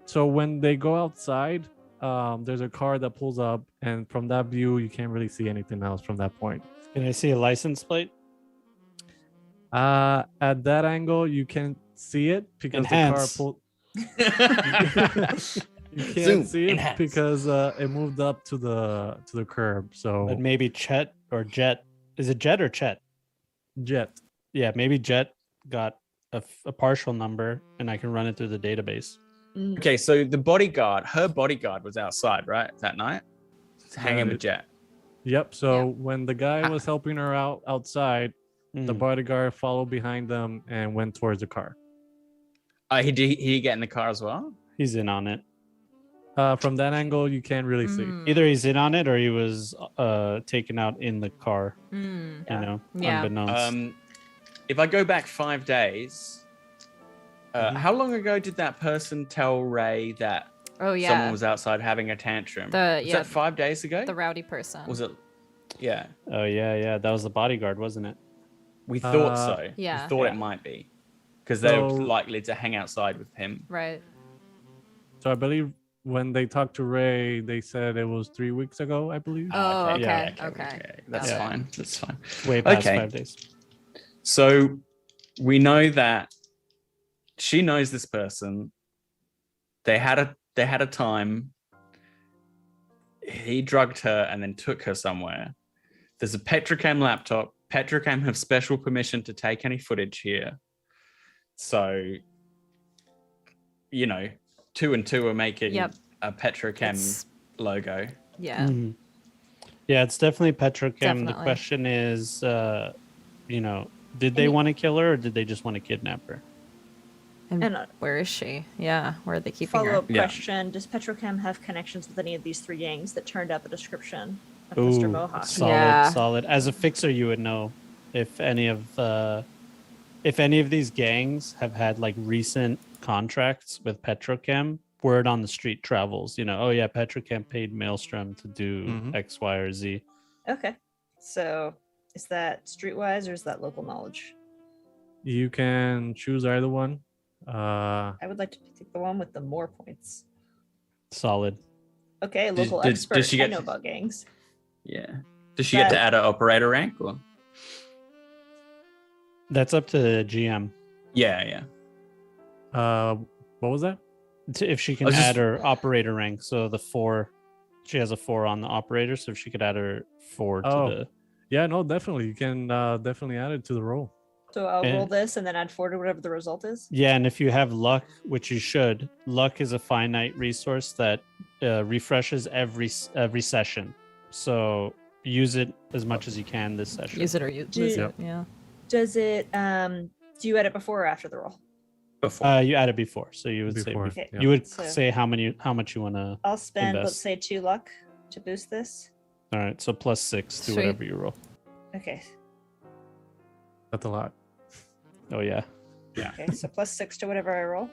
so when they go outside, there's a car that pulls up, and from that view, you can't really see anything else from that point.
Can I see a license plate?
At that angle, you can see it because
Enhance.
the car pulled. You can't
Zoom,
see it
enhance.
because it moved up to the curb. So
But maybe Chet or Jet. Is it Jet or Chet?
Jet.
Yeah, maybe Jet got a partial number and I can run it through the database.
Okay, so her bodyguard was outside, right, that night? Hanging with Jet.
Yep. So
Yeah.
when the guy was helping her out outside, the
Mhm.
bodyguard followed behind them and went towards the car.
He get in the car as well?
He's in on it.
From that angle, you can't really see.
Either he's in on it or he was taken out in the car,
Yeah.
unbeknownst.
If I go back 5 days, how long ago did that person tell Ray that
Oh yeah.
Someone was outside having a tantrum. Was that 5 days ago?
the rowdy person.
Was it? Yeah.
Oh yeah. That was the bodyguard, wasn't it?
We thought so.
yeah.
We thought
Yeah.
it might be. Because they're
So-
likely to hang outside with him.
Right.
So I believe when they talked to Ray, they said it was 3 weeks ago, I believe.
Oh, okay.
Yeah.
Okay.
That's
Yeah.
fine. That's fine.
Way past
Okay.
5 days.
So we know that she knows this person. They had a time. He drugged her and then took her somewhere. There's a Petrocam laptop. Petrocam have special permission to take any footage here. So, 2 and 2 are making
Yep.
a Petrocam
It's-
logo.
Yeah.
Mhm. Yeah, it's definitely Petrochem. The
Definitely.
question is, did they want to kill her or did they just want to kidnap her?
And
Where is she? Yeah. Where are they keeping
follow
her?
up
Yeah.
question: does Petrochem have connections with any of these three gangs that turned out the description of Mr. Mohawk?
Solid,
Yeah.
solid. As a fixer, you would know if any of these gangs have had like recent contracts with Petrochem. Word on the street travels. Oh yeah, Petrochem paid Maelstrom to do
Mhm.
X, Y, or Z.
Okay, so is that streetwise or is that local knowledge?
You can choose either one.
I would like to pick the one with the more points.
Solid.
Okay, local
does
expert.
she
I
get
know
to-
about gangs.
Yeah. Does she get to add an operator rank or?
That's up to GM.
Yeah.
What was that?
If she can
was just-
add her operator rank. So the 4, she has a 4 on the operator. So if she could add her 4 to
Oh.
the.
Yeah, no, definitely. You can definitely add it to the roll.
So I'll
And-
roll this and then add 4 to whatever the result is.
Yeah, and if you have luck, which you should, luck is a finite resource that refreshes every session. So use it as much as you can this session.
Use it or lose
Yep.
it. Yeah.
Does it? Do you add it before or after the roll?
Before.
You add it before, so you would
Before,
say
yeah.
you would
So-
say how much you want to.
I'll spend, let's
Invest.
say, 2 luck to boost this.
All right, so plus 6 to
Sweet.
whatever you roll.
Okay.
That's a lot.
Oh yeah,
Okay. So plus 6 to whatever I roll.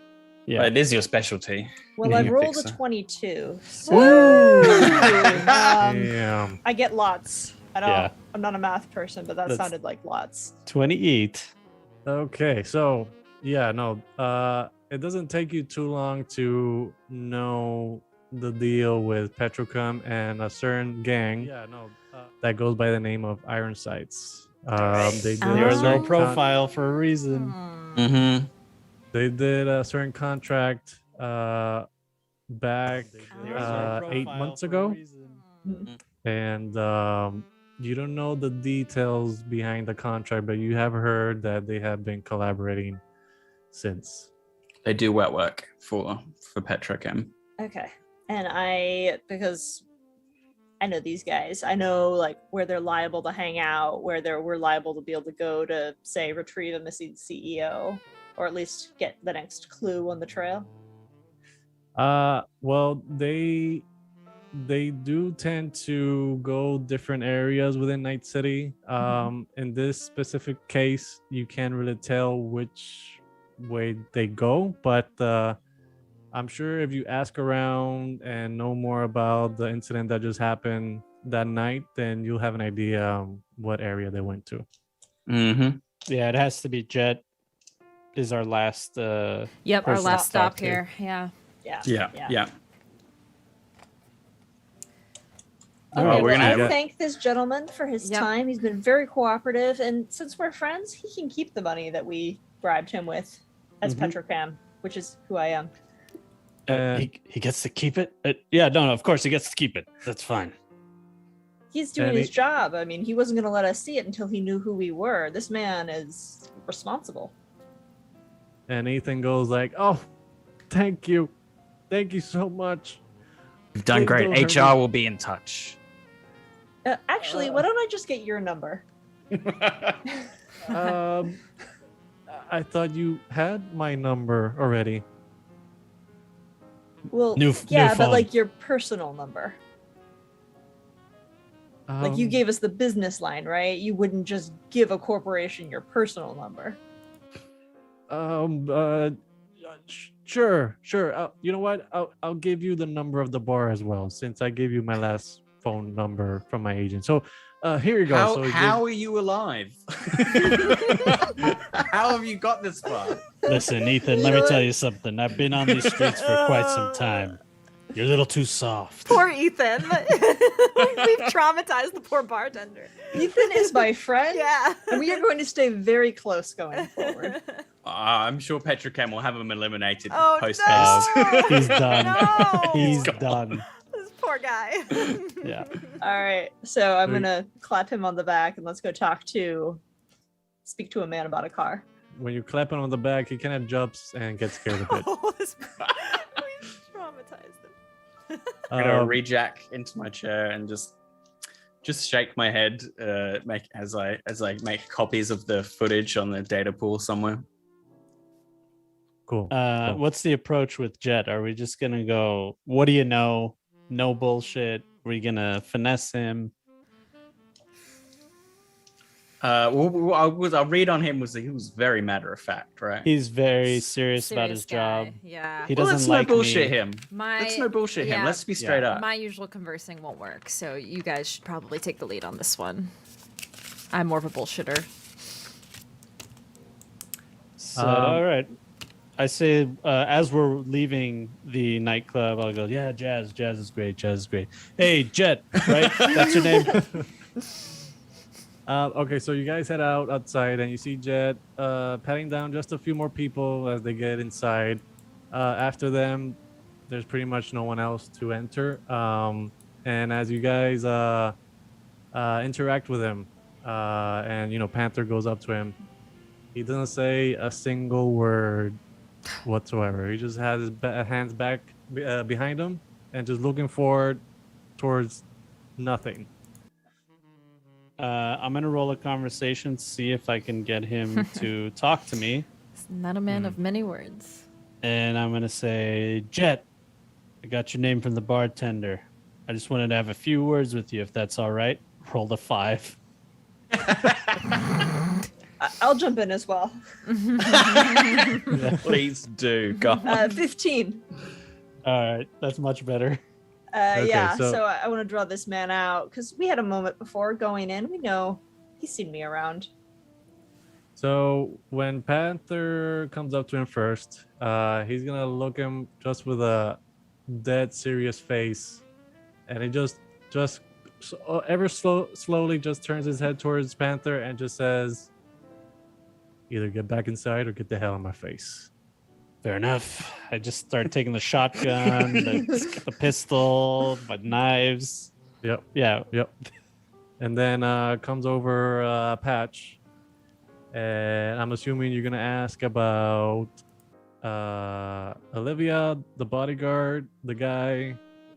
yeah.
It is your specialty.
Well,
Yeah,
I've
you
rolled a
fixer.
22. So
Woo!
Damn.
I get lots. I don't.
Yeah.
I'm not a math person, but that
That's-
sounded like lots.
28.
Okay, so yeah, no, it doesn't take you too long to know the deal with Petrochem and a certain gang. Yeah, no, that goes by the name of Iron Sights. They did
Oh.
You're
a
low
certain
profile for a reason.
Hmm.
Mm-hmm.
they did a certain contract back
You're low
8
profile
months
for a
ago,
reason.
and you don't know the details behind the contract, but you have heard that they have been collaborating since.
They do wet work for Petrochem.
Okay. And because I know these guys, I know like where they're liable to hang out, where we're liable to be able to go to, say, retrieve a missing CEO, or at least get the next clue on the trail.
Well, they do tend to go different areas within Night City. In this specific case, you can't really tell which way they go, but I'm sure if you ask around and know more about the incident that just happened that night, then you'll have an idea what area they went to.
Mm-hmm.
Yeah, it has to be Jet. Is our last.
Yep. Our
person
last
to talk
stop
to.
here. Yeah.
Yeah.
Okay,
Oh, we're
well,
gonna-
I thank this gentleman for his
Yep.
time. He's been very cooperative, and since we're friends, he can keep the money that we bribed him with as
Mhm.
Petrocam, which is who I am.
He gets to keep it. Yeah, no, of course he gets to keep it. That's fine.
He's doing
And
his
he-
job. I mean, he wasn't going to let us see it until he knew who we were. This man is responsible.
And Ethan goes like, "Oh, thank you so much."
You've done
Please
great.
don't hurt
HR
me.
will be in touch.
Actually, why don't I just get your number?
I thought you had my number already.
Well,
New
yeah, but
phone.
like your personal number. Like you
Um,
gave us the business line, right? You wouldn't just give a corporation your personal number.
Sure. You know what? I'll give you the number of the bar as well, since I gave you my last phone number from my agent. So, here you go.
How
So he
how
gives-
are you alive? How have you got this far?
Listen, Ethan, let me tell you something. I've been on these streets for quite some time. You're a little too soft.
Poor Ethan. We've traumatized the poor bartender.
Ethan is my friend.
Yeah.
And we are going to stay very close going forward.
I'm sure Petrochem will have him eliminated
Oh,
post
no.
haste.
He's done.
No.
He's
Come
done.
This poor guy.
Yeah.
All right. So I'm
Very-
gonna clap him on the back and let's go speak to a man about a car.
when you clap him on the back, he kind of jumps and gets scared a bit.
Oh, we traumatized him.
I'm gonna
Um,
rejack into my chair and just shake my head, make as I make copies of the footage on the data pool somewhere.
Cool.
What's the approach with Jet? Are we just gonna go, what do you know? No bullshit. We're gonna finesse him.
What I'll read on him was that he was very matter of fact, right?
He's very serious about his
guy.
job.
Yeah.
He
Well,
doesn't
let's
like
no bullshit
me.
him.
My,
Let's no bullshit him.
yeah,
Let's be straight up.
My usual conversing won't work, so you guys should probably take the lead on this one. I'm more of a bullshitter.
So, all right. I say, as we're leaving the nightclub, I'll go, yeah, Jazz is great. Jazz is great. Hey, Jet, right? That's your name.
Okay, so you guys head outside and you see Jet patting down just a few more people as they get inside. After them, there's pretty much no one else to enter. And as you guys interact with him, and Panther goes up to him, he doesn't say a single word whatsoever. He just has his hands back behind him and just looking forward towards nothing.
I'm going to roll a conversation, see if I can get him to talk to me.
He's not a man of many words.
And I'm going to say, Jet, I got your name from the bartender. I just wanted to have a few words with you, if that's all right. Roll the 5.
I'll jump in as well.
Please do. God.
15.
All right, that's much better.
Okay,
Yeah,
so-
so I want to draw this man out because we had a moment before going in. We know he's seen me around.
So when Panther comes up to him first, he's gonna look him just with a dead serious face, and he just slowly just turns his head towards Panther and just says, "Either get back inside or get the hell out of my face."
Fair enough. I just start taking the shotgun, the pistol, my knives.
Yep.
Yeah.
And then comes over Patch, and I'm assuming you're gonna ask about Olivia, the bodyguard, the guy.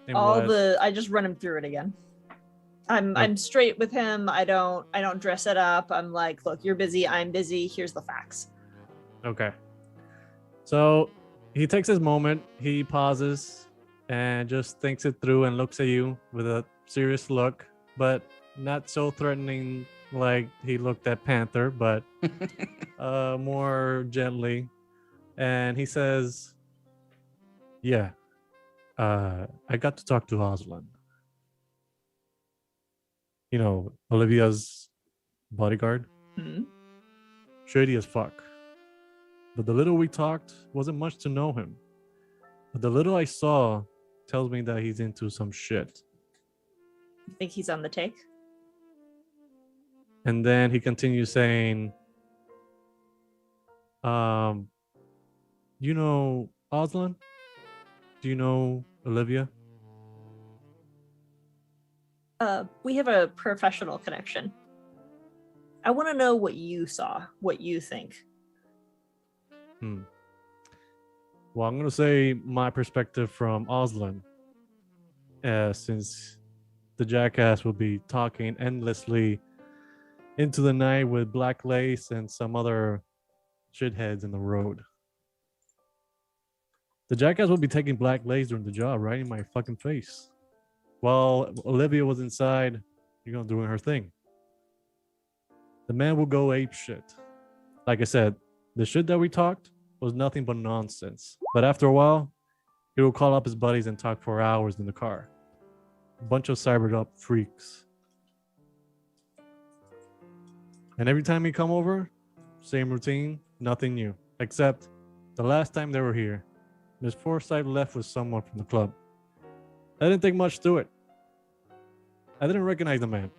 and what-
I just run him through it again. I'm straight with him. I don't dress it up. I'm like, look, you're busy, I'm busy. Here's the facts.
Okay. So he takes his moment, he pauses and just thinks it through and looks at you with a serious look, but not so threatening like he looked at Panther, but more gently. And he says, "Yeah, I got to talk to Oslan. Olivia's bodyguard.
Hmm?
Shady as fuck. But the little we talked wasn't much to know him. But the little I saw tells me that he's into some shit."
You think he's on the take?
And then he continues saying, "You know Oslan? Do you know Olivia?"
We have a professional connection. I want to know what you saw, what you think.
Well, I'm going to say my perspective from Oslan, since the jackass will be talking endlessly into the night with Black Lace and some other shitheads in the road. The jackass will be taking Black Lace during the job, right in my fucking face. While Olivia was inside, doing her thing. The man will go ape shit. Like I said, the shit that we talked was nothing but nonsense. But after a while, he would call up his buddies and talk for hours in the car. A bunch of cybered up freaks. And every time he come over, same routine, nothing new. Except the last time they were here, Miss Forsyth left with someone from the club. I didn't think much to it. I didn't recognize the man.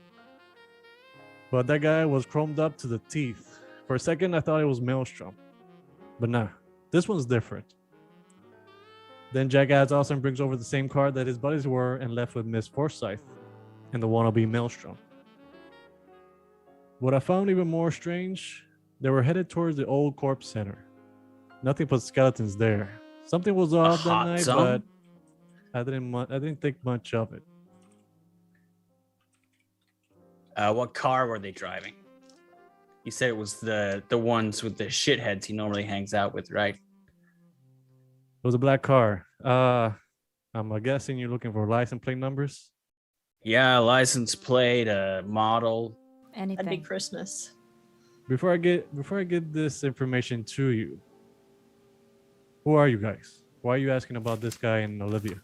But that guy was chromed up to the teeth. For a second, I thought it was Maelstrom. But nah, this one's different. Then Jack adds Austin brings over the same car that his buddies were and left with Miss Forsyth and the wannabe Maelstrom. What I found even more strange, they were headed towards the old corpse center. Nothing but skeletons there. Something was off that
hot
night,
zone?
but I didn't think much of it.
What car were they driving? You said it was the ones with the shitheads he normally hangs out with, right?
It was a black car. I'm guessing you're looking for license plate numbers.
Yeah, license plate, model.
That'd be
Anything.
Christmas.
Before I get this information to you, who are you guys? Why are you asking about this guy and Olivia?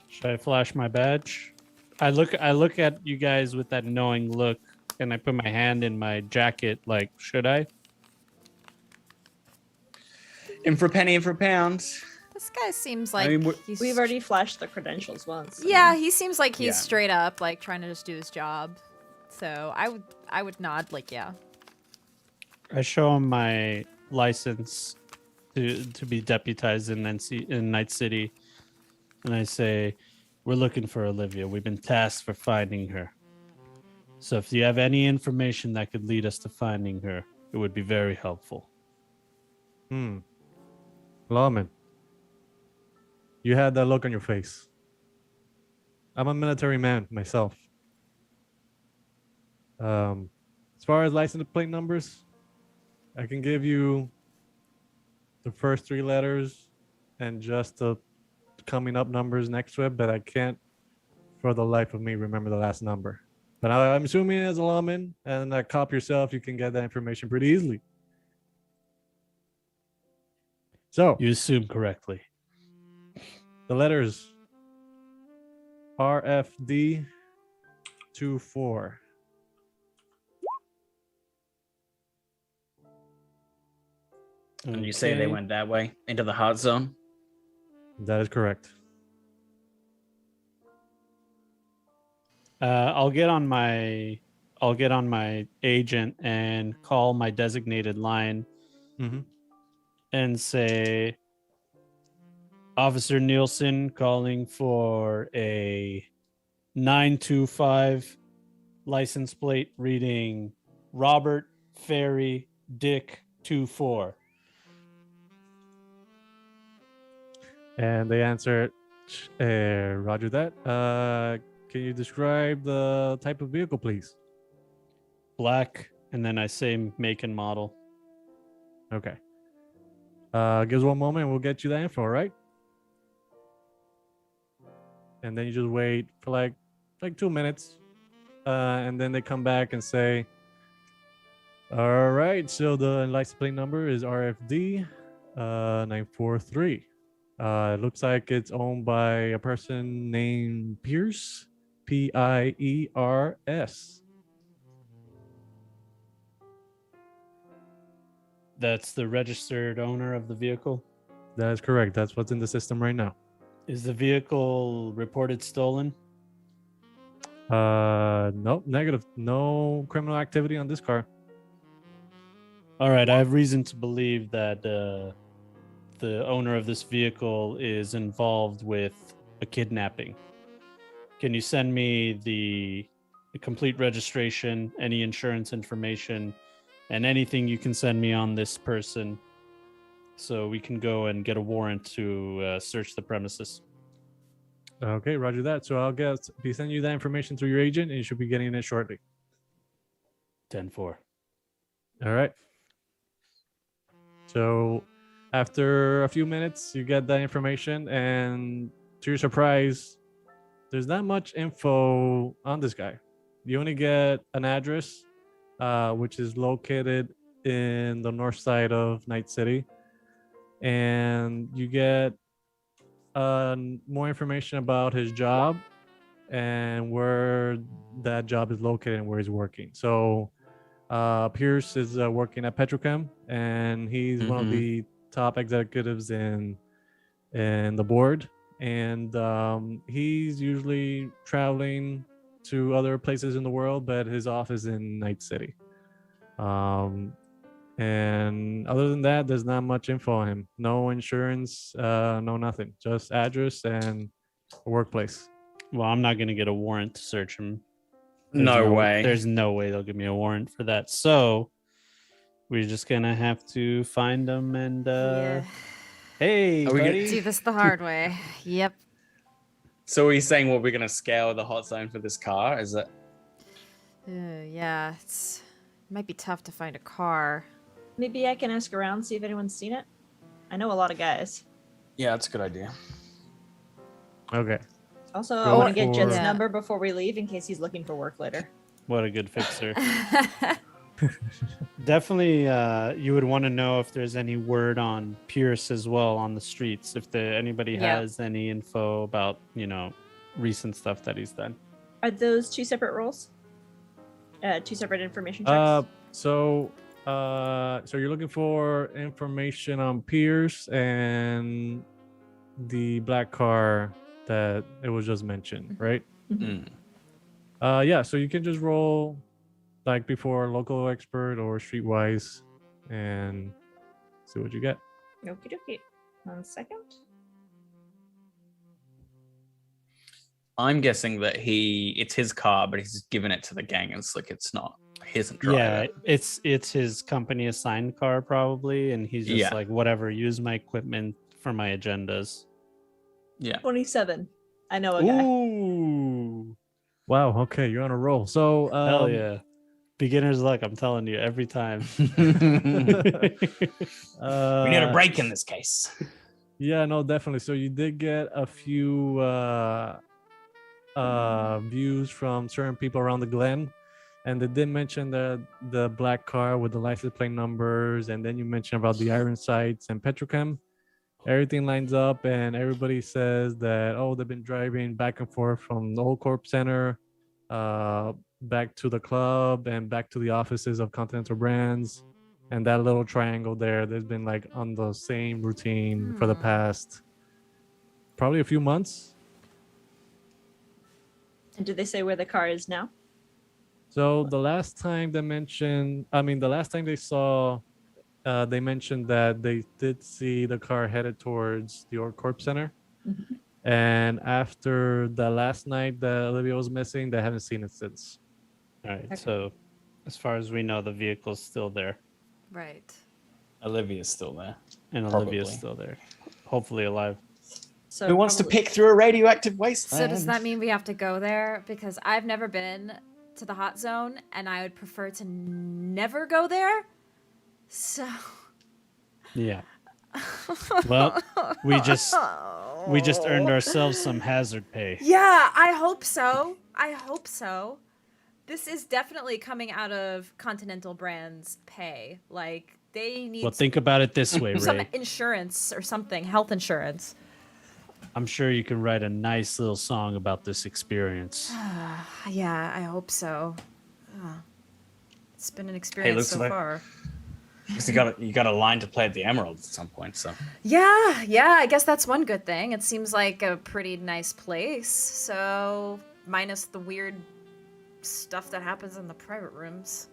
Should I flash my badge? I look at you guys with that knowing look, and I put my hand in my jacket. Like, should I?
In for a penny, in for a pound.
This guy seems like
mean,
he's.
We've already flashed the credentials once.
Yeah, he seems like he's
Yeah.
straight up like trying to just do his job. So I would nod like yeah.
I show him my license to be deputized in Night City, and I say, "We're looking for Olivia. We've been tasked for finding her. So if you have any information that could lead us to finding her, it would be very helpful."
Lawman, you had that look on your face. I'm a military man myself. As far as license plate numbers, I can give you the first 3 letters and just the coming up numbers next to it, but I can't for the life of me remember the last number. But I'm assuming as a lawman and a cop yourself, you can get that information pretty easily. So
You assume correctly.
the letters RFD 24.
And you say they
Okay.
went that way into the hot zone?
That is correct.
I'll get on my agent and call my designated line
Mm-hmm.
and say, Officer Nielsen calling for a 925 license plate reading Robert Ferry Dick 24.
And they answered, Roger that. Can you describe the type of vehicle, please?
Black, and then I say make and model.
Okay. Give us one moment and we'll get you that info, all right? And then you just wait for like 2 minutes. And then they come back and say, all right, so the license plate number is RFD 943. It looks like it's owned by a person named Pierce, Piers.
That's the registered owner of the vehicle.
That is correct. That's what's in the system right now.
Is the vehicle reported stolen?
Nope, negative. No criminal activity on this car.
All right, I have reason to believe that the owner of this vehicle is involved with a kidnapping. Can you send me the complete registration, any insurance information, and anything you can send me on this person so we can go and get a warrant to search the premises?
Okay, roger that. So I'll be sending you that information through your agent and you should be getting it shortly.
10-4.
All right. So after a few minutes, you get that information, and to your surprise, there's not much info on this guy. You only get an address, which is located in the north side of Night City. and you get more information about his job and where that job is located and where he's working. So Pierce is working at Petrochem, and he's one of the top executives in the board, and he's usually traveling to other places in the world, but his office is in Night City. And other than that, there's not much info on him. No insurance, no nothing. Just address and workplace.
Well, I'm not going to get a warrant to search him.
No way.
There's no way they'll give me a warrant for that. So we're just going to have to find him and
Yeah.
hey,
Are we
buddy.
Do this the hard way. Yep.
So are you saying what we're gonna scale the hot zone for this car? Is it?
Yeah, it might be tough to find a car.
Maybe I can ask around, see if anyone's seen it. I know a lot of guys.
Yeah, that's a good idea.
Okay.
Also, I
Go
want to get Jet's
for-
number before we leave in case he's looking for work later.
What a good fixer. Definitely, you would want to know if there's any word on Pierce as well on the streets. If anybody
Yeah.
has any info about, recent stuff that he's done.
Are those two separate roles? Two separate information checks?
So you're looking for information on Pierce and the black car that it was just mentioned, right?
Mm.
Yeah, so you can just roll like before local expert or streetwise and see what you get.
Okie dokie. 1 second.
I'm guessing that it's his car, but he's given it to the gang. It's like it's not. He isn't driving.
Yeah, it's his company assigned car probably, and he's just
Yeah.
like, whatever, use my equipment for my agendas.
Yeah.
27. I know a guy.
Ooh,
Wow, okay, you're on a roll. So
hell yeah. Beginner's luck, I'm telling you, every time.
We need a break in this case.
Yeah, no, definitely. So you did get a few views from certain people around the Glen, and they did mention the black car with the license plate numbers, and then you mentioned about the iron sights and Petrochem. Everything lines up, and everybody says that they've been driving back and forth from the old Corp Center, back to the club, and back to the offices of Continental Brands. And that little triangle there, they've been like on the same routine for the past probably a few months.
And did they say where the car is now?
So the last time they saw, they mentioned that they did see the car headed towards the Org Corp Center.
Mhm.
And after the last night that Olivia was missing, they haven't seen it since.
All right,
Okay.
so as far as we know, the vehicle's still there,
Right.
Olivia's still there.
and
Probably.
Olivia's still there, hopefully alive.
So
Who wants to
probably-
pick through a radioactive wasteland?
So does that mean we have to go there? Because I've never been to the hot zone, and I would prefer to never go there. So.
Yeah. Well, we just earned ourselves some hazard pay.
Yeah, I hope so. This is definitely coming out of Continental Brands' pay. Like, they need
Well, think about it this way,
some
Ray.
insurance or something, health insurance.
I'm sure you can write a nice little song about this experience.
Yeah, I hope so. It's been an experience
looks
so
like-
far.
Because you got a line to play at the Emerald at some point. So
Yeah, I guess that's one good thing. It seems like a pretty nice place. So, minus the weird stuff that happens in the private rooms.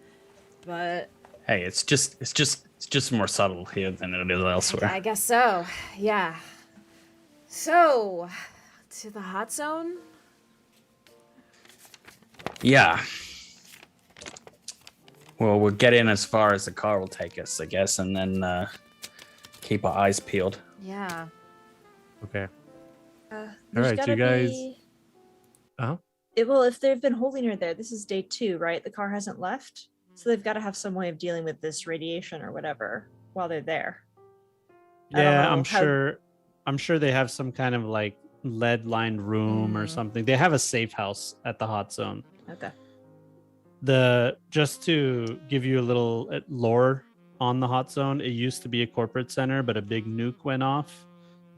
But
hey, it's just more subtle here than it is elsewhere.
I guess so. Yeah. So, to the hot zone?
Yeah. Well, we'll get in as far as the car will take us, I guess, and then keep our eyes peeled.
Yeah.
Okay.
There's
right, you
gotta
guys-
be-
Uh-huh.
Well, if they've been holding her there, this is day 2, right? The car hasn't left. So they've got to have some way of dealing with this radiation or whatever while they're there. I don't
Yeah,
know
I'm
how-
sure they have some kind of like lead lined room or something. They have a safe house at the hot zone.
Okay.
Just to give you a little lore on the hot zone. It used to be a corporate center, but a big nuke went off,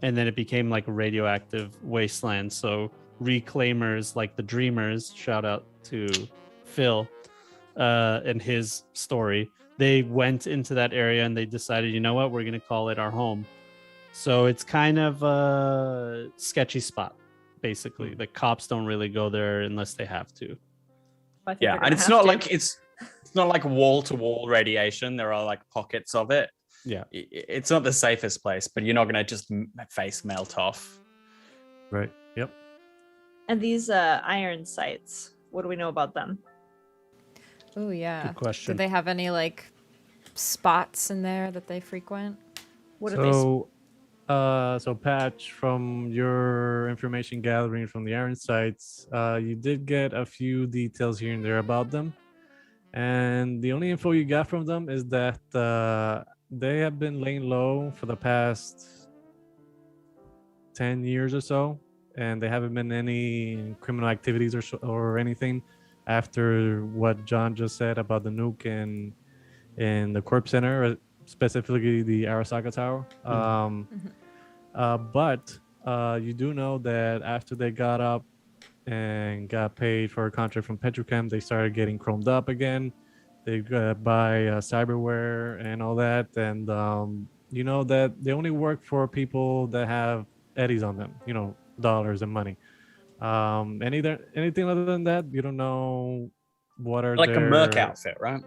and then it became like a radioactive wasteland. So reclaimers like the Dreamers, shout out to Phil and his story, they went into that area and they decided, you know what, we're going to call it our home. So it's kind of a sketchy spot, basically. The cops don't really go there unless they have to.
I think
Yeah,
they're
and
gonna
it's
have
not
to.
like it's not like wall to wall radiation. There are like pockets of it.
Yeah.
It's not the safest place, but you're not going to just face melt off.
Right. Yep.
And these iron sites, what do we know about them?
Oh yeah.
Good question.
Do they have any like spots in there that they frequent?
What are they?
So Patch, from your information gathering from the Iron sites, you did get a few details here and there about them. And the only info you got from them is that they have been laying low for the past 10 years or so. And they haven't been any criminal activities or anything after what John just said about the nuke in the Corp Center, specifically the Arasaka Tower. But you do know that after they got up and got paid for a contract from Petrochem, they started getting chromed up again. They buy cyberware and all that. And you know that they only work for people that have eddies on them, you know, dollars and money. Anything other than that, you don't know what are
Like a Merc
their...
outfit, right?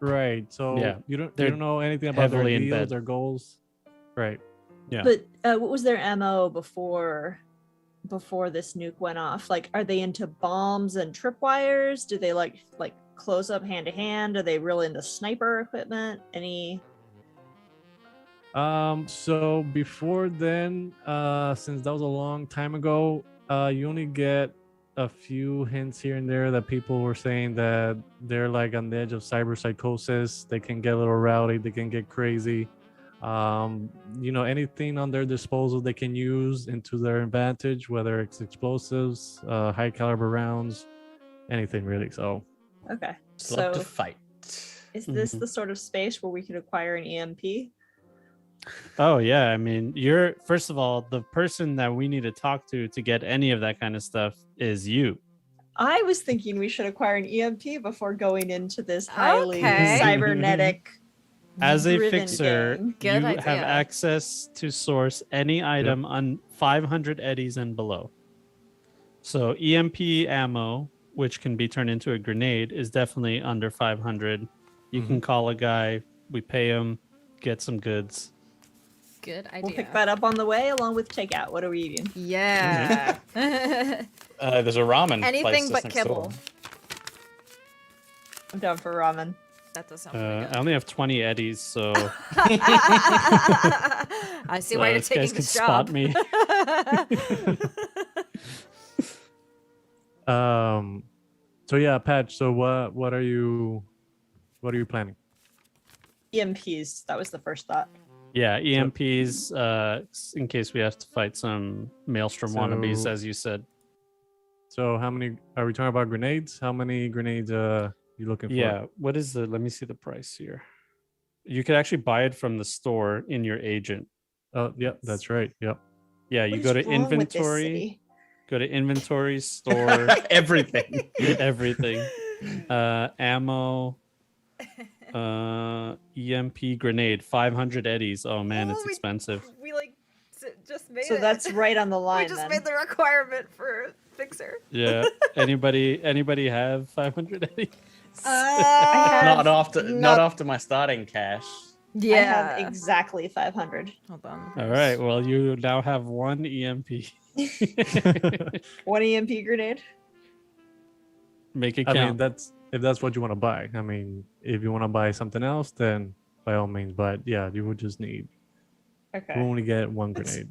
Right. So
Yeah,
you don't
they're
know anything about their
heavily in
deals,
bed.
their goals. Right.
Yeah.
But what was their MO before this nuke went off? Like, are they into bombs and tripwires? Do they like close up hand to hand? Are they real into sniper equipment? Any?
So before then, since that was a long time ago, you only get a few hints here and there that people were saying that they're like on the edge of cyber psychosis. They can get a little rowdy, they can get crazy. You know, anything on their disposal they can use into their advantage, whether it's explosives, high caliber rounds, anything really. So
Okay,
Just love to
so
fight.
is this
Mhm.
the sort of space where we could acquire an EMP?
Oh yeah, I mean, you're first of all, the person that we need to talk to get any of that kind of stuff is you.
I was thinking we should acquire an EMP before going into this highly
Okay.
cybernetic.
As a
driven
fixer,
gang.
Good
you have
idea.
access to source any item on 500 eddies and below. So EMP ammo, which can be turned into a grenade, is definitely under 500. You can call a guy, we pay him, get some goods.
Good idea.
We'll pick that up on the way along with takeout. What are we eating?
Yeah.
There's a ramen.
Anything
place just
but
next
kibble.
door.
I'm down for ramen.
That does sound pretty
I
good.
only have 20 eddies, so
I see why you're
these guys
taking
can
this
spot
job.
me.
So yeah, Patch. So what are you planning?
EMPs. That was the first thought.
Yeah, EMPs, in case we have to fight some Maelstrom wannabes,
So-
as you said.
So how many are we talking about? Grenades? How many grenades you looking for?
Yeah, what is the, let me see the price here. You could actually buy it from the store in your agent.
Oh, yep, that's right. Yep.
Yeah, you
What
go
is
to
wrong with this
inventory,
city?
go to inventory, store,
Everything.
everything. Ammo, EMP grenade, 500 eddies. Oh man, it's
Oh, we-
expensive.
We like just made
So
it.
that's right on the
we
line.
just
then.
made the requirement for fixer.
Yeah. Anybody have 500 eddies?
I have
Not after my starting cash.
Yeah.
I have exactly 500.
Hold on.
All right. Well, you now have one EMP.
One EMP grenade.
Make it
I
count.
mean, that's if that's what you want to buy. I mean, if you want to buy something else, then by all means. But yeah, you would just need. You
Okay.
only get one grenade.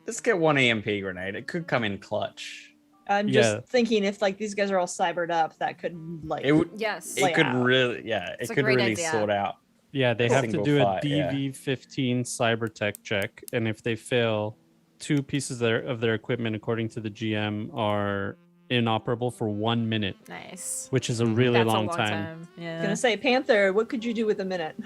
Let's get one EMP grenade. It could come in clutch.
I'm just
Yeah.
thinking if like these guys are all cybered up, that could like
It would.
Yes.
Lay
It could
out.
really. Yeah.
It's
It
a
could
great
really
idea.
sort out.
Yeah, they have to
Single
do a
fight, yeah.
DV15 cyber tech check, and if they fail, two pieces of their equipment, according to the GM, are inoperable for 1 minute,
Nice.
which is a really
That's
long,
a long
time.
Yeah.
gonna say Panther, what could you do with a minute?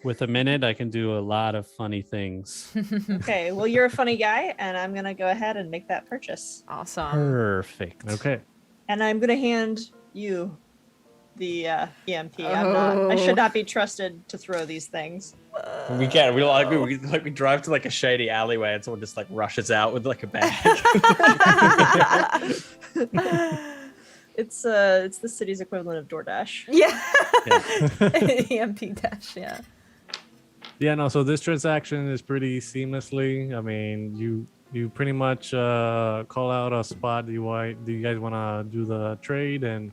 With a minute, I can do a lot of funny things.
Okay, well, you're a funny guy, and I'm gonna go ahead and make that purchase.
Awesome.
Perfect.
Okay.
And I'm gonna hand you the EMP. I should not be trusted to throw these things.
We get we we drive to like a shady alleyway and someone just like rushes out with like a bag.
It's the city's equivalent of DoorDash.
Yeah. EMP dash. Yeah.
Yeah, no, so this transaction is pretty seamlessly. I mean, you pretty much call out a spot. Do you guys want to do the trade? And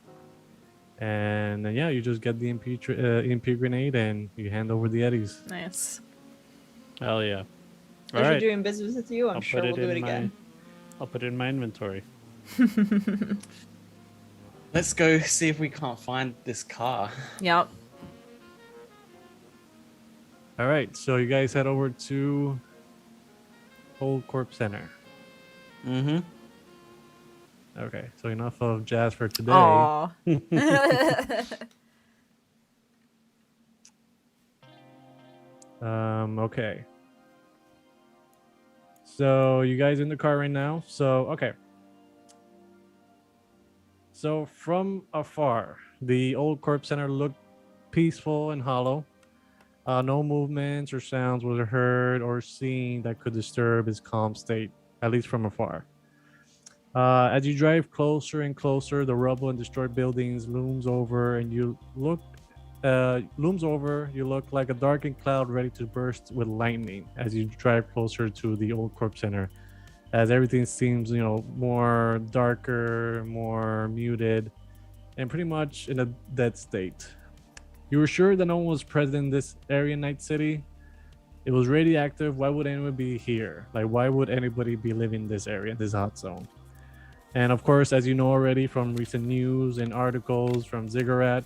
then, yeah, you just get the EMP grenade and you hand over the eddies.
Nice.
Hell yeah. All
Pleasure
right.
doing business with you. I'm sure we'll do it again.
I'll put it in my inventory.
Let's go see if we can't find this car.
Yep.
All right, so you guys head over to Old Corp Center.
Mm-hmm.
Okay, so enough of jazz for today.
Aw.
Okay. So you guys in the car right now? So, okay. So from afar, the Old Corp Center looked peaceful and hollow. No movements or sounds were heard or seen that could disturb its calm state, at least from afar. As you drive closer and closer, the rubble and destroyed buildings looms over, you look like a darkened cloud ready to burst with lightning as you drive closer to the Old Corp Center, as everything seems, more darker, more muted, and pretty much in a dead state. You were sure that no one was present in this area, Night City. It was radioactive. Why would anyone be here? Like, why would anybody be living in this area, this hot zone? And of course, as you know already from recent news and articles from Ziggurat,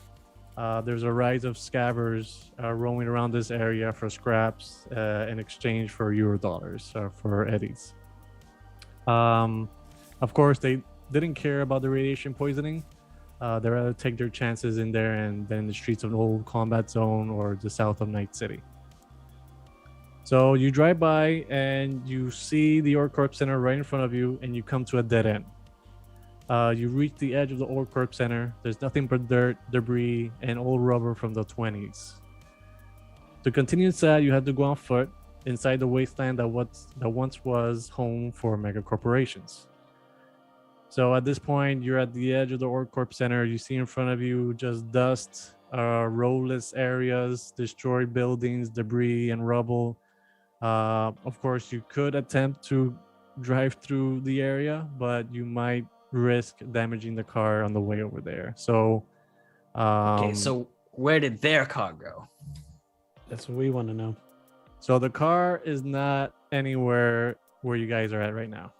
there's a rise of scabbers roaming around this area for scraps in exchange for Eurodollars, for eddies. Of course, they didn't care about the radiation poisoning. They'd rather take their chances in there and than the streets of an old combat zone or the south of Night City. So you drive by and you see the OrCorp Center right in front of you, and you come to a dead end. You reach the edge of the OrCorp Center. There's nothing but dirt, debris, and old rubber from the 20s. To continue inside, you had to go on foot inside the wasteland that once was home for mega corporations. So at this point, you're at the edge of the OrCorp Center. You see in front of you just dust, roadless areas, destroyed buildings, debris, and rubble. Of course, you could attempt to drive through the area, but you might risk damaging the car on the way over there. So,
Okay, so where did their car go?
That's what we want to know.
so the car is not anywhere where you guys are at right now.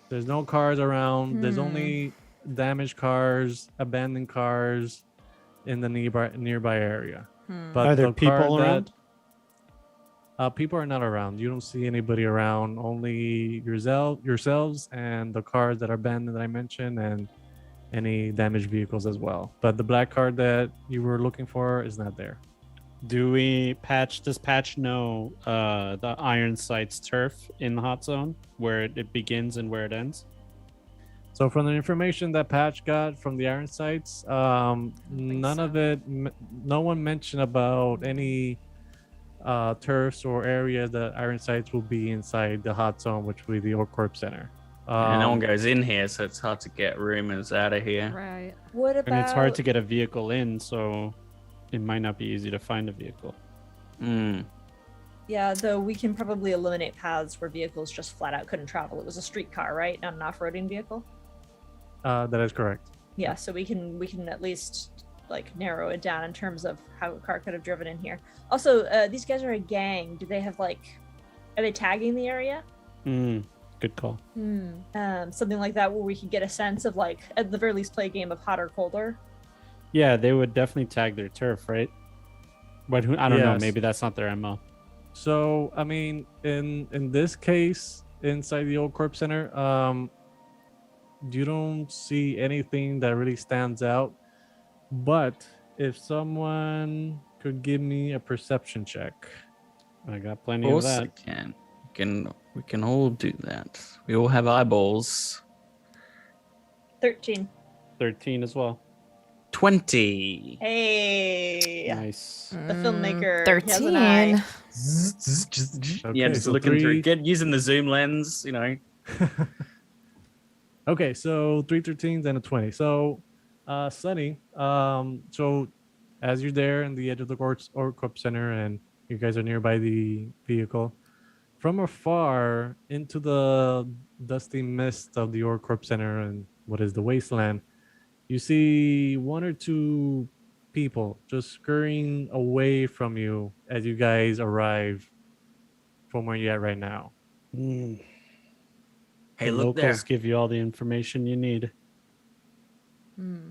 There's no cars around. There's only damaged cars, abandoned cars in the nearby area. But
Are there
the car
people around?
People are not around. You don't see anybody around. Only yourselves and the cars that are abandoned that I mentioned, and any damaged vehicles as well. But the black car that you were looking for is not there.
Does Patch know the Iron Sight's turf in the hot zone, where it begins and where it ends?
So from the information that Patch got from the Iron Sights, none of it, no one mentioned about any turfs or areas that Iron Sights will be inside the hot zone, which will be the OrCorp Center.
And no one goes in here, so it's hard to get rumors out of here.
Right.
What about?
And it's hard to get a vehicle in, so it might not be easy to find a vehicle.
Yeah, though we can probably eliminate paths where vehicles just flat out couldn't travel. It was a streetcar, right? Not an off-roading vehicle.
That is correct.
Yeah, so we can at least like narrow it down in terms of how a car could have driven in here. Also, these guys are a gang. Do they have are they tagging the area?
Good call.
Something like that where we could get a sense of at the very least play a game of hot or colder.
Yeah, they would definitely tag their turf, right? But I don't know.
Yes.
Maybe that's not their MO.
So I mean, in this case, inside the OrCorp Center, you don't see anything that really stands out. But if someone could give me a perception check.
I got
Of
plenty of
course
that.
I can. We can all do that. We all have eyeballs.
13.
13 as well.
20.
Hey.
Nice.
The filmmaker.
13.
Has an eye.
Yeah,
Okay,
just
so
looking through,
three-
using the zoom lens, you know.
Okay, so 3 13s and a 20. So, Sunny, so as you're there in the edge of the Corp Center and you guys are nearby the vehicle, from afar into the dusty mist of the Corp Center and what is the wasteland, you see one or two people just scurrying away from you as you guys arrive from where you're at right now.
Mm.
Hey,
The
look there.
locals give you all the information you need.
Hmm.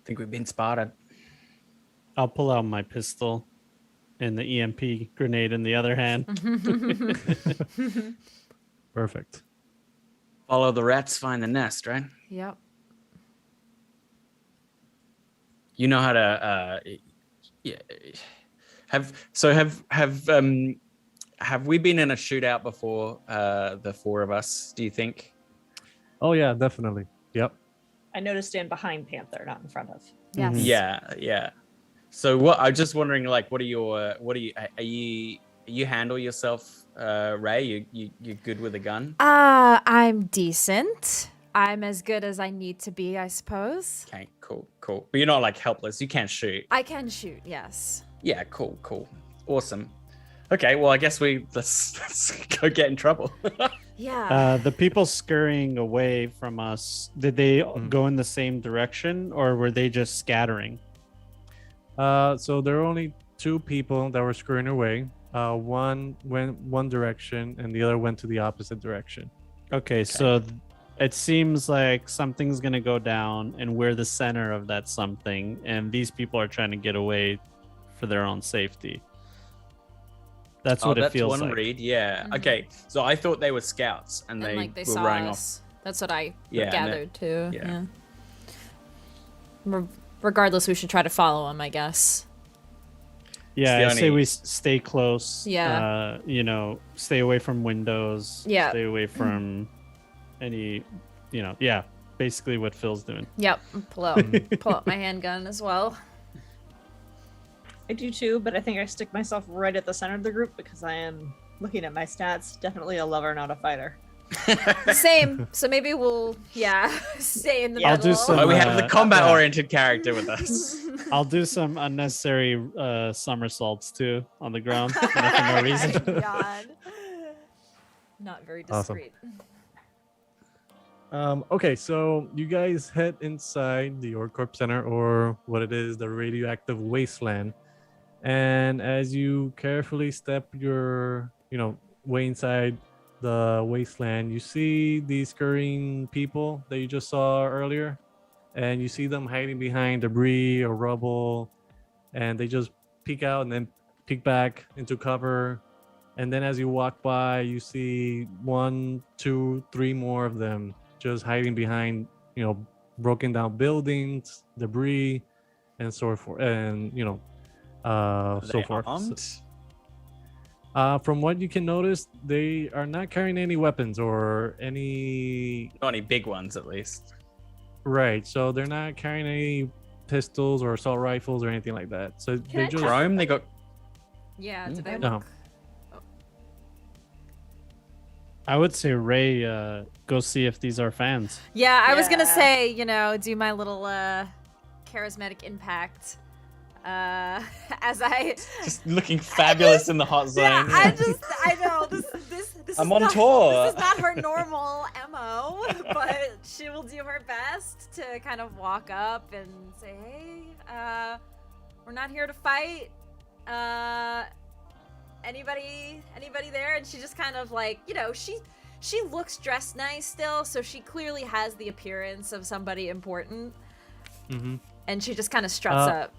Think we've been spotted.
I'll pull out my pistol and the EMP grenade in the other hand.
Perfect.
Follow the rats, find the nest, right?
Yep.
You know how to yeah. Have we been in a shootout before, the four of us, do you think?
Oh yeah, definitely. Yep.
I noticed stand behind Panther, not in front of.
Yes.
Yeah. So what I'm just wondering, like, are you handle yourself, Ray? You good with a gun?
I'm decent. I'm as good as I need to be, I suppose.
Okay, cool. But you're not like helpless. You can't shoot.
I can shoot, yes.
Yeah, cool. Awesome. Okay, well I guess let's go get in trouble.
Yeah.
The people scurrying away from us, did they go in the same direction or were they just scattering?
So there are only two people that were scurrying away. One went one direction and the other went to the opposite direction.
Okay, so it seems like something's going to go down and we're the center of that something, and these people are trying to get away for their own safety. That's what it feels
one
like.
read, yeah.
Mhm.
Okay, so I thought they were scouts and
and
they
like they
were
saw
running
us. That's what I
Yeah, and
gathered too.
yeah.
Regardless, we should try to follow him, I guess.
Yeah, I
It's the
say
only-
we stay close.
Yeah.
Stay away from windows.
Yeah.
Stay away from any, basically what Phil's doing.
Yep. Pull out my handgun as well.
I do too, but I think I stick myself right at the center of the group because I am looking at my stats. Definitely a lover, not a fighter.
Same. So maybe we'll stay in the
I'll
middle.
do some-
Oh, we have the
yeah.
combat-oriented character with us.
I'll do some unnecessary somersaults too on the ground for no reason.
God. Not very
Awesome.
discreet.
Okay, so you guys head inside the Corp Center, or what it is, the radioactive wasteland. And as you carefully step your, way inside the wasteland, you see these scurrying people that you just saw earlier. And you see them hiding behind debris or rubble. And they just peek out and then peek back into cover. And then as you walk by, you see 1, 2, 3 more of them just hiding behind, broken down buildings, debris, and so forth, and
Are
so
they
forth.
armed?
From what you can notice, they are not carrying any weapons or any.
Not any big ones, at least.
Right, so they're not carrying any pistols or assault rifles or anything like that. So
Can
they
I
just.
Chrome, they got.
Yeah. Did I
No.
look?
I would say Ray, go see if these are fans.
Yeah, I was gonna
Yeah.
say, do my little charismatic impact. As I
Just looking fabulous in the hot zone.
Yeah, I know this
I'm
is
on
not,
tour.
This is not her normal MO, but she will do her best to kind of walk up and say, "Hey, we're not here to fight. Anybody there?" And she just kind of like, she looks dressed nice still, so she clearly has the appearance of somebody important.
Mhm.
And she just kind of struts up.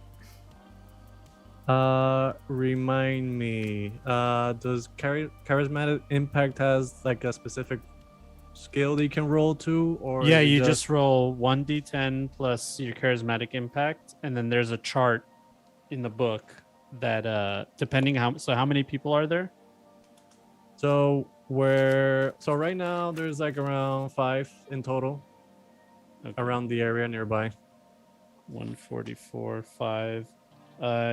Remind me, does charismatic impact has like a specific skill that you can roll to, or
Yeah,
is it
you just roll 1d10 plus your charismatic impact, and then there's a chart in the book that depending how many people are there?
So right now there's like around 5 in total
Okay.
around the area nearby.
144, 5.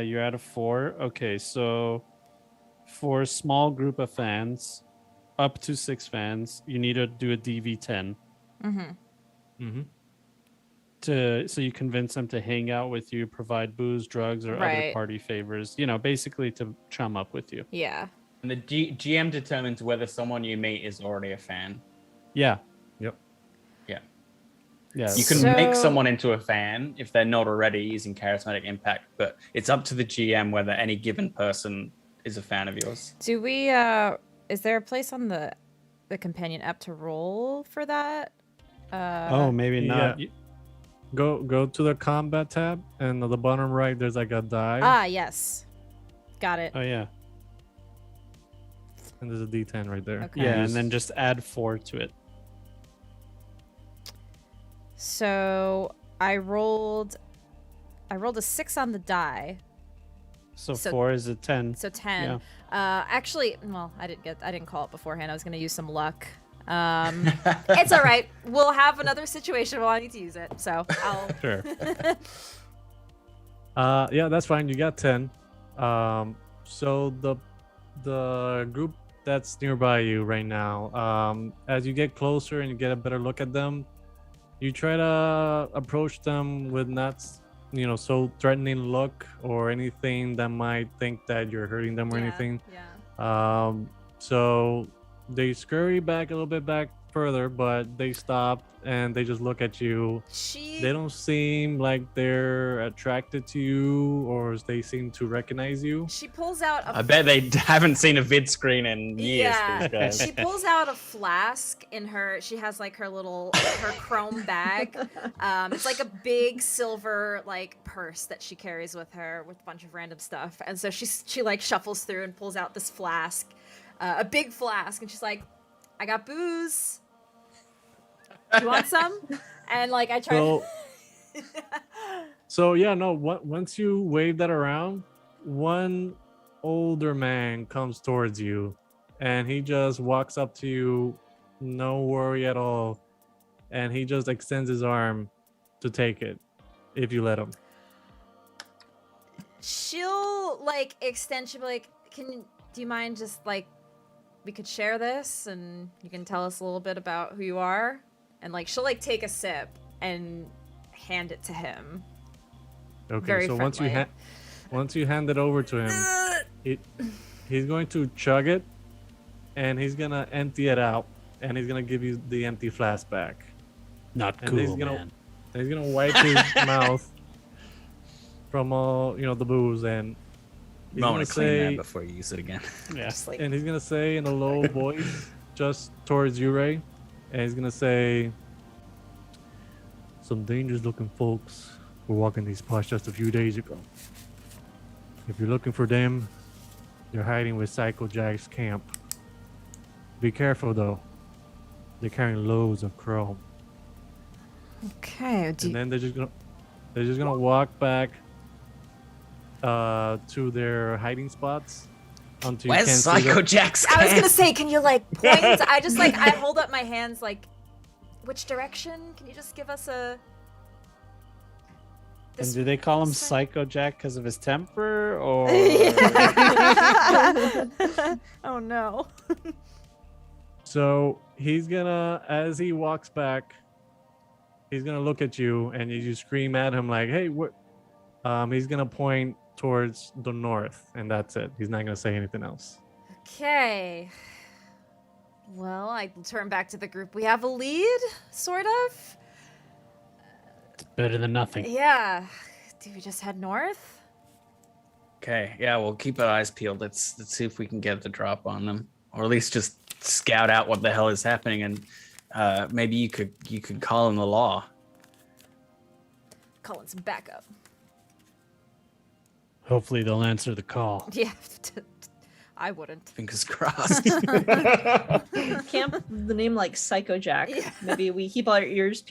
You're at a 4. Okay, so for a small group of fans, up to 6 fans, you need to do a DV10
Mm-hmm.
so you convince them to hang out with you, provide booze, drugs, or other
Right.
party favors. You know, basically to chum up with you.
Yeah.
And the GM determines whether someone you meet is already a fan.
Yeah.
Yep.
Yeah.
Yeah.
You can
So-
make someone into a fan if they're not already using charismatic impact, but it's up to the GM whether any given person is a fan of yours.
Do we is there a place on the companion app to roll for that?
Oh, maybe not.
yeah. Go to the combat tab, and on the bottom right there's like a die,
yes. Got it.
Oh yeah.
and there's a D10 right there.
Okay.
Yeah,
You
and then just add 4 to it.
So I rolled a 6 on the die.
So
So-
4 is a 10.
So 10.
Yeah.
Actually, well, I didn't call it beforehand. I was gonna use some luck. It's all right. We'll have another situation where I need to use it. So I'll.
Sure.
Yeah, that's fine. You got 10. So the group that's nearby you right now, as you get closer and you get a better look at them, you try to approach them with not, so threatening look or anything that might think that you're hurting them or anything.
Yeah.
So they scurry back a little bit back further, but they stop and they just look at you. They don't seem like they're attracted to you, or they seem to recognize you.
She pulls out a
I bet they haven't seen a vid screen in years.
Yeah,
These guys.
she pulls out a flask in her. She has like her chrome bag. It's like a big silver like purse that she carries with her with a bunch of random stuff. And so she like shuffles through and pulls out this flask, a big flask, and she's like, "I got booze. You want some?" And like I try.
So, so yeah, no. Once you wave that around, one older man comes towards you, and he just walks up to you, no worry at all, and he just extends his arm to take it, if you let him.
She'll like extend. She'll be like, do you mind just like we could share this and you can tell us a little bit about who you are?" And like she'll like take a sip and hand it to him.
Okay,
Very
so
friendly.
once you hand it over to him, he's going to chug it, and he's gonna empty it out, and he's gonna give you the empty flask back.
Not
And
cool,
he's gonna
man.
he's gonna wipe his mouth from all the booze, and he's
Might
gonna
want to clean
say,
that before you use it again.
Yeah.
Just like
and he's gonna say in a low voice, just towards you, Ray, and he's gonna say, "Some dangerous-looking folks were walking these parts just a few days ago. If you're looking for them, they're hiding with Psycho Jack's camp. Be careful though. They're carrying loads of chrome."
okay.
And then they're just gonna walk back to their hiding spots until you
Where's
can't see
Psycho
them.
Jack's
I was
camp?
gonna say, can you like point? I just like I hold up my hands like, which direction? Can you just give us a?
And do they call him
this way?
Psycho Jack because of his temper, or
Oh no.
So he's gonna, as he walks back, he's gonna look at you, and you scream at him like, "Hey, what?" He's gonna point towards the north, and that's it. He's not gonna say anything else.
Okay. Well, I turn back to the group. We have a lead, sort of.
it's better than nothing?
Yeah. Do we just head north?
Okay, yeah, we'll keep our eyes peeled. Let's see if we can get the drop on them, or at least just scout out what the hell is happening, and maybe you could call in the law.
Calling some backup.
Hopefully they'll answer the call.
Yeah. I wouldn't.
Fingers crossed.
Camp the name like Psycho Jack.
Yeah.
Maybe we keep our ears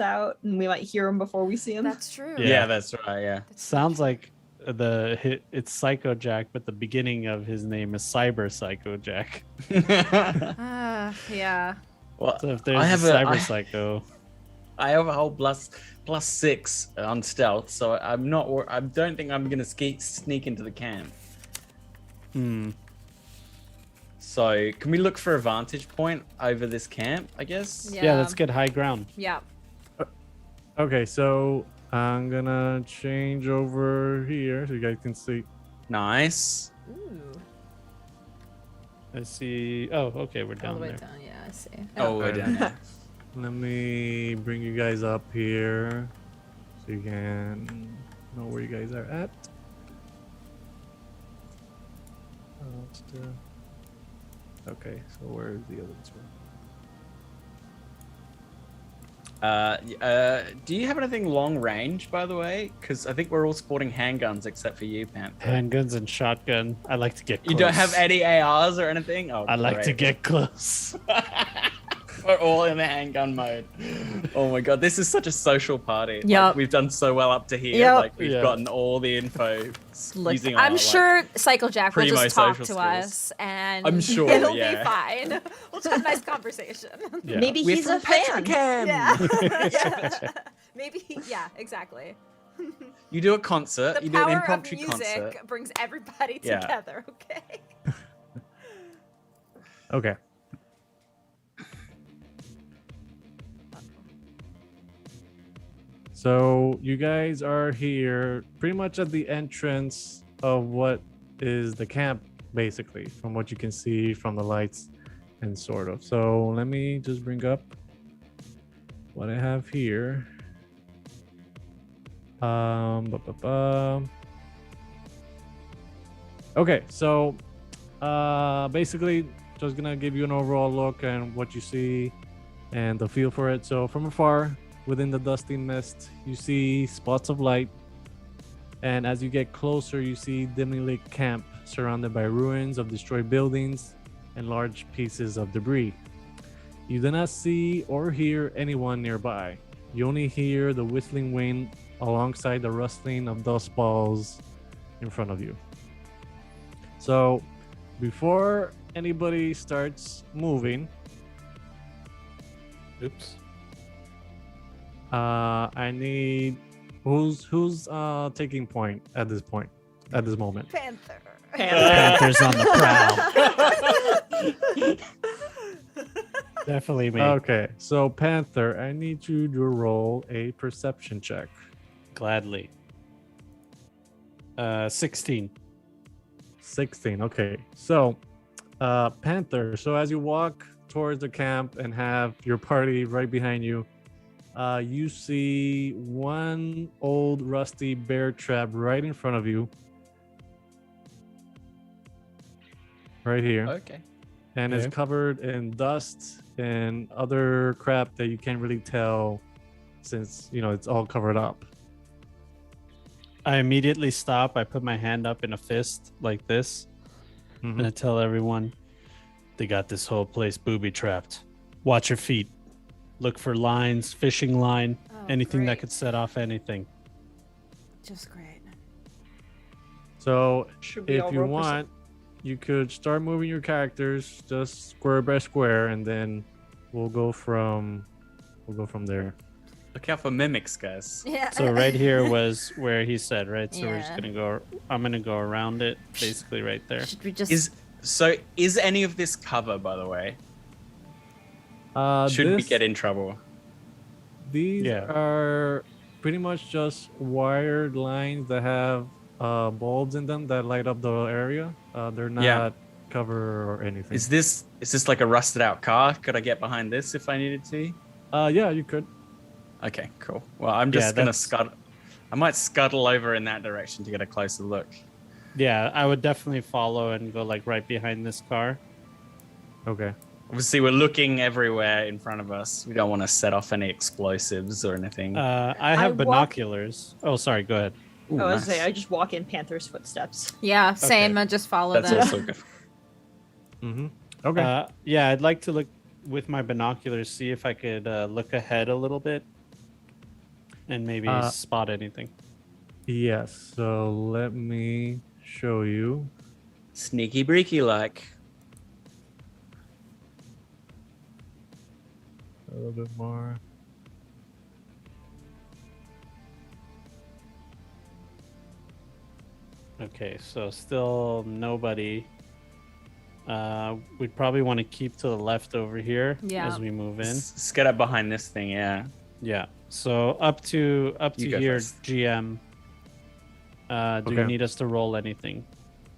out, and we might hear him before we see him.
That's true.
Yeah.
Yeah, that's right. Yeah.
Sounds like it's Psycho Jack, but the beginning of his name is Cyber Psycho Jack.
Yeah.
Well,
So if there's
I have
a
a
Cyber Psycho,
I have a whole +6 on stealth, so I'm not. I don't think I'm gonna sneak into the camp. So can we look for a vantage point over this camp? I guess.
yeah, let's get high ground.
Yeah.
Okay, so I'm gonna change over here so you guys can see.
Nice.
Ooh.
I see. Oh, okay, we're
All
down
the way
there.
down. Yeah, I see.
Oh, we're down there.
Let me bring you guys up here so you can know where you guys are at. Okay, so where's the other one?
Do you have anything long range, by the way? Because I think we're all sporting handguns except for you, Panther.
Handguns and shotgun. I like to get close.
You don't have any ARs or anything? Oh,
I like to
great.
get close.
We're all in the handgun mode. Oh my god, this is such a social party.
Yep.
Like, we've done so well up to here.
Yep.
Like we've
Yeah.
gotten all the info
Look,
using our,
I'm
like,
sure Cycle Jack will
primo
just talk to
social
us, and
I'm sure,
it'll be
yeah.
fine. We'll just have a nice conversation.
Yeah.
Maybe
We're
he's
from
a fan.
Petrochem.
Yeah. Maybe. Yeah. Exactly.
You do a concert.
The
You do an
power of
impromptu
music
concert.
brings everybody
Yeah.
together. Okay.
Okay. So you guys are here pretty much at the entrance of what is the camp, basically, from what you can see from the lights and sort of. So let me just bring up what I have here. Okay, so basically just gonna give you an overall look and what you see and the feel for it. So from afar, within the dusty mist, you see spots of light, and as you get closer, you see dimly lit camp surrounded by ruins of destroyed buildings and large pieces of debris. You do not see or hear anyone nearby. You only hear the whistling wind alongside the rustling of dust balls in front of you. So before anybody starts moving,
Oops.
I need who's taking point at this moment.
Panther.
Panther's on the prowl. Definitely me.
Okay, so Panther, I need you to roll a perception check.
Gladly. 16.
16. Okay, so Panther, so as you walk towards the camp and have your party right behind you, you see one old rusty bear trap right in front of you, right here.
Okay.
And
Yeah.
it's covered in dust and other crap that you can't really tell since it's all covered up.
I immediately stop. I put my hand up in a fist like this,
Mhm.
and I tell everyone, they got this whole place booby trapped. Watch your feet. Look for lines, fishing line,
Oh,
anything that
great.
could set off anything.
Just great.
So
Should we
if
all
you
roll
want, you could start moving your characters just square by square, and then we'll go from there.
Look out for mimics, guys.
Yeah.
So right here was where he said, right? So we're
Yeah.
just gonna go. I'm gonna go around it, basically right there.
Should we just?
Is any of this cover, by the way?
Uh,
Should we
this-
get in trouble?
These
Yeah.
are pretty much just wired lines that have bulbs in them that light up the area. They're not
Yeah.
cover or anything.
Is this like a rusted out car? Could I get behind this if I needed to?
Yeah, you could.
Okay, cool. Well, I'm
Yeah,
just gonna
that's-
scuttle. I might scuttle over in that direction to get a closer look.
Yeah, I would definitely follow and go like right behind this car.
Okay.
Obviously, we're looking everywhere in front of us. We don't want to set off any explosives or anything.
I have
walk-
binoculars. Oh, sorry. Go ahead.
Ooh,
I was
nice.
say I just walk in Panther's footsteps.
Yeah. Same.
Okay.
I just follow
That's
them.
also good.
Mm-hmm. Okay.
Yeah, I'd like to look with my binoculars, see if I could look ahead a little bit, and maybe spot anything.
Yes. So let me show you.
Sneaky breaky like.
A little bit more.
Okay, so still nobody. We'd probably want to keep to the left over here
Yeah.
as we move in.
Let's get up behind this thing, yeah.
Yeah. So up to
You go
here,
first.
GM. Do you
Okay.
need us to roll anything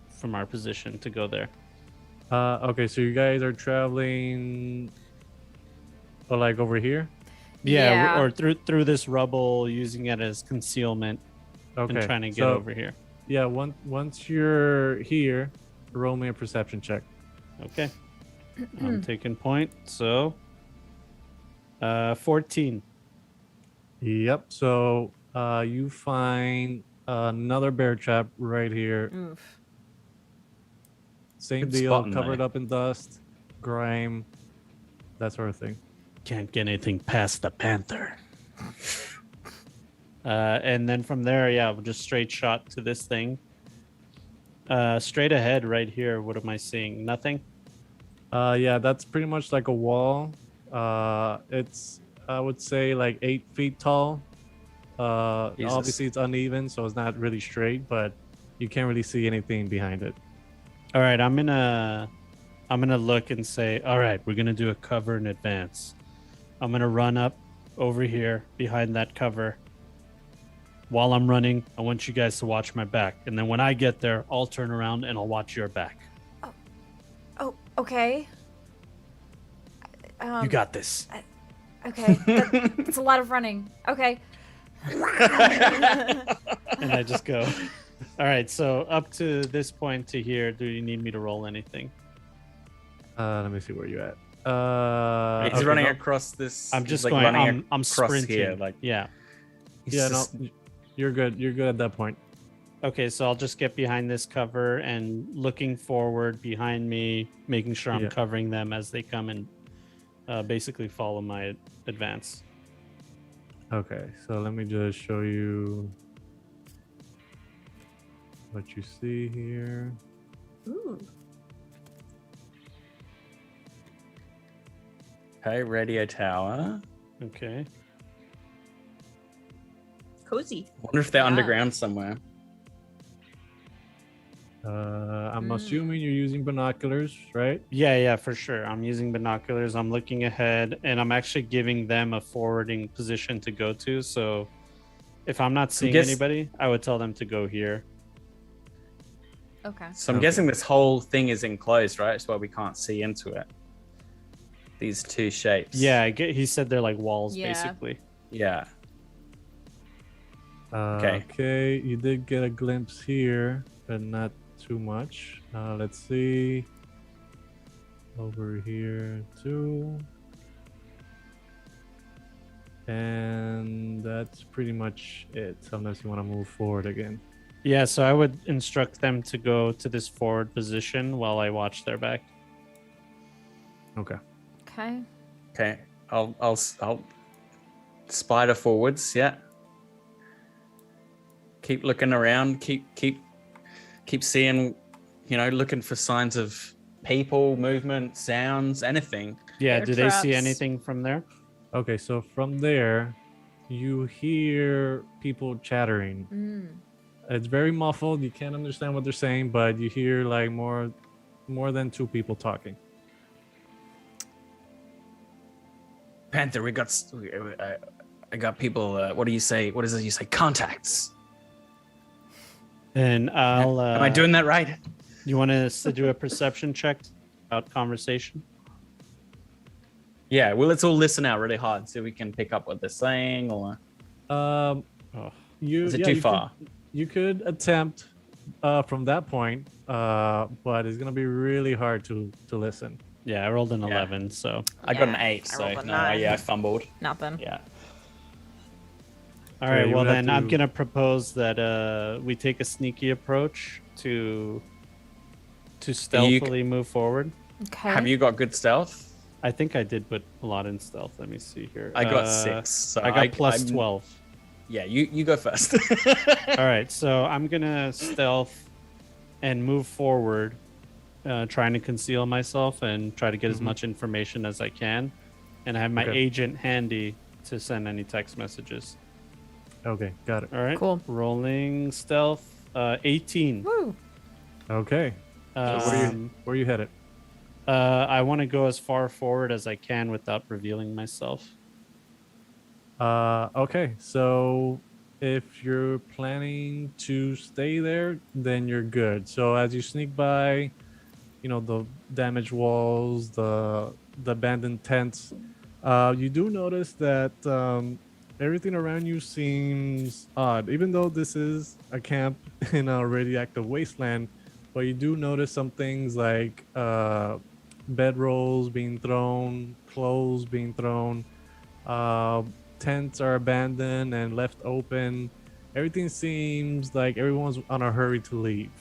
from our position to go there?
Okay, so you guys are traveling, like over here.
Yeah.
Or through this rubble, using it as concealment
Okay.
and trying to get
so,
over here.
Yeah. Once you're here, roll me a perception check.
Okay. I'm taking point. So 14.
Yep. So you find another bear trap right here.
Oof.
Same
Good
deal,
spotting,
covered
mate.
up in dust, grime, that sort of thing.
Can't get anything past the panther. And then from there, yeah, we'll just straight shot to this thing. Straight ahead, right here. What am I seeing? Nothing.
Yeah, that's pretty much like a wall. It's I would say like 8 feet tall.
Jesus.
Obviously it's uneven, so it's not really straight, but you can't really see anything behind it.
All right, I'm gonna look and say, all right, we're gonna do a cover in advance. I'm gonna run up over here behind that cover. While I'm running, I want you guys to watch my back, and then when I get there, I'll turn around and I'll watch your back.
Oh, okay.
You got this.
Okay. It's a lot of running. Okay.
And I just go. All right, so up to this point to here, do you need me to roll anything?
Let me see where you're at.
He's
Okay,
running
no.
across this.
I'm
he's,
just
like,
going.
running
I'm
across
sprinting.
here. Like,
Yeah.
he's
Yeah,
just-
no, you're good. You're good at that point.
Okay, so I'll just get behind this cover and looking forward behind me, making sure I'm
Yeah.
covering them as they come and basically follow my advance.
Okay, so let me just show you what you see here.
Ooh.
Okay, radio tower.
Okay.
Cozy.
Wonder if they're
Yeah.
underground somewhere.
I'm assuming you're using binoculars, right?
Yeah, for sure. I'm using binoculars. I'm looking ahead, and I'm actually giving them a forwarding position to go to. So if I'm not seeing anybody, I would tell them to go here.
Okay.
So I'm
Okay.
guessing this whole thing is enclosed, right? That's why we can't see into it. These two shapes.
Yeah, he said they're like walls,
Yeah.
basically.
Yeah.
Okay, you did get a glimpse here, but not too much. Let's see. Over here too. And that's pretty much it, unless you want to move forward again.
Yeah, so I would instruct them to go to this forward position while I watch their back.
Okay.
Okay.
Okay. I'll spider forwards. Yeah. Keep looking around. Keep seeing. Looking for signs of people, movement, sounds, anything.
Yeah,
Bear
do they see
traps.
anything from there?
Okay, so from there, you hear people chattering.
Mm.
It's very muffled. You can't understand what they're saying, but you hear like more than 2 people talking.
Panther, I got people. What do you say? What is it? You say contacts.
And I'll.
Am I doing that right?
You want us to do a perception check about conversation?
Yeah. Well, let's all listen out really hard so we can pick up what they're saying. Or
Um,
Oh.
is it
yeah,
too
you
far?
you could attempt from that point, but it's gonna be really hard to listen.
Yeah, I rolled an
Yeah.
11, so.
I got an
Yeah,
8,
I
so
rolled a
no,
9.
yeah, I fumbled.
Nothing.
Yeah.
All
Yeah,
right,
you
well
would have
then I'm
to-
gonna propose that we take a sneaky approach to stealthily move forward.
Okay.
Have you got good stealth?
I think I did put a lot in stealth. Let me see here.
I got 6. So
I got plus
I'm-
12.
Yeah, you go first.
All right, so I'm gonna stealth and move forward, trying to conceal myself and try to get as much information as I can. And I have my
Okay.
agent handy to send any text messages.
Okay, got it.
All right,
Cool.
rolling stealth, 18.
Woo.
Okay. So where you headed?
I want to go as far forward as I can without revealing myself.
Okay, so if you're planning to stay there, then you're good. So as you sneak by, the damaged walls, the abandoned tents, you do notice that everything around you seems odd, even though this is a camp in a radioactive wasteland. But you do notice some things like bedrolls being thrown, clothes being thrown. Tents are abandoned and left open. Everything seems like everyone's on a hurry to leave.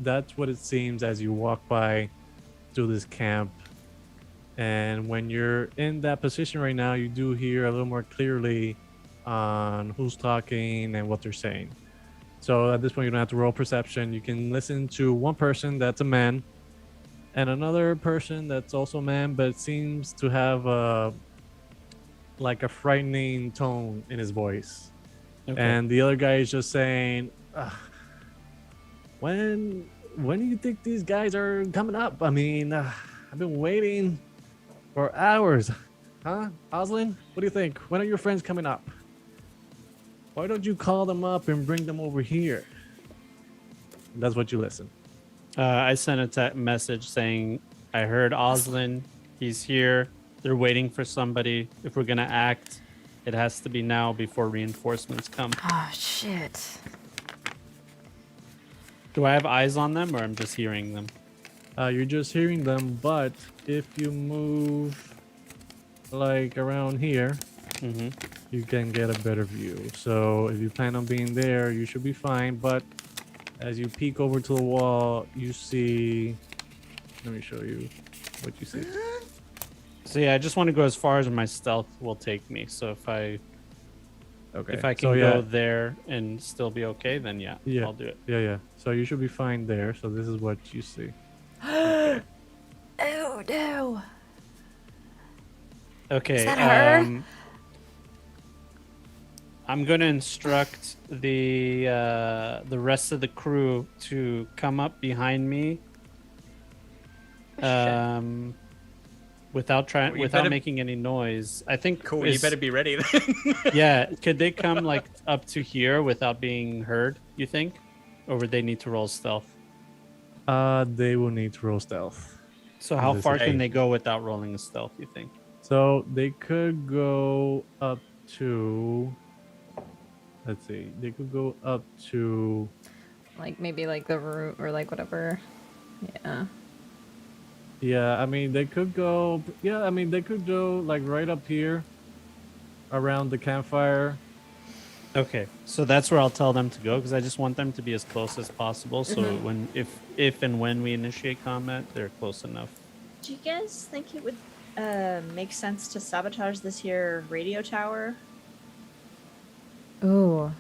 That's what it seems as you walk by through this camp. And when you're in that position right now, you do hear a little more clearly on who's talking and what they're saying. So at this point, you don't have to roll perception. You can listen to one person that's a man and another person that's also a man, but seems to have a frightening tone in his voice.
Okay.
And the other guy is just saying, when do you think these guys are coming up? I mean, I've been waiting for hours. Huh? Oslin, what do you think? When are your friends coming up? Why don't you call them up and bring them over here? That's what you listen.
I sent a message saying, I heard Oslin. He's here. They're waiting for somebody. If we're going to act, it has to be now before reinforcements come.
Oh, shit.
Do I have eyes on them, or I'm just hearing them?
You're just hearing them, but if you move around here,
Mm-hmm.
you can get a better view. So if you plan on being there, you should be fine. But as you peek over to the wall, you see. Let me show you what you see.
So yeah, I just want to go as far as my stealth will take me. So if I
Okay.
can go there and still be okay, then yeah, I'll do it.
Yeah. So you should be fine there. So this is what you see.
Oh, no.
Okay.
Is that her?
I'm gonna instruct the rest of the crew to come up behind me. Without
Well, you
without
better-
making any noise. I think
Cool. You better be ready then.
Yeah, could they come up to here without being heard, you think? Or would they need to roll stealth?
They will need to roll stealth.
So how
This
far
is-
can they go without rolling a stealth, you think?
So they could go up to. Let's see. They could go up to.
Maybe the root or whatever. Yeah.
Yeah, I mean they could go. Yeah, I mean they could go right up here, around the campfire.
Okay, so that's where I'll tell them to go, because I just want them to be as close as possible. So if and when we initiate combat, they're close enough.
Do you guys think it would make sense to sabotage this here radio tower?
Ooh.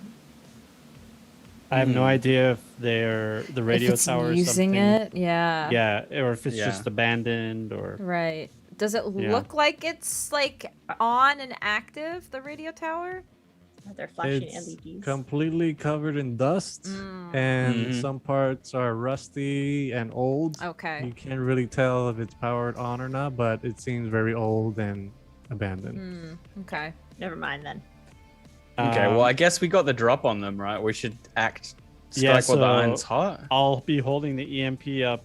I have no idea if the radio
if it's
tower is
using
something.
it, yeah.
Yeah, or if it's
Yeah.
just abandoned, or
Right. Does it
Yeah.
look like it's on and active, the radio tower?
They're flashing
It's
LEDs.
completely covered in dust, and
Mhm.
some parts are rusty and old.
Okay.
You can't really tell if it's powered on or not, but it seems very old and abandoned.
Okay.
Never mind then.
Okay, well, I guess we got the drop on them, right? We should strike while the iron's hot.
I'll be holding the EMP up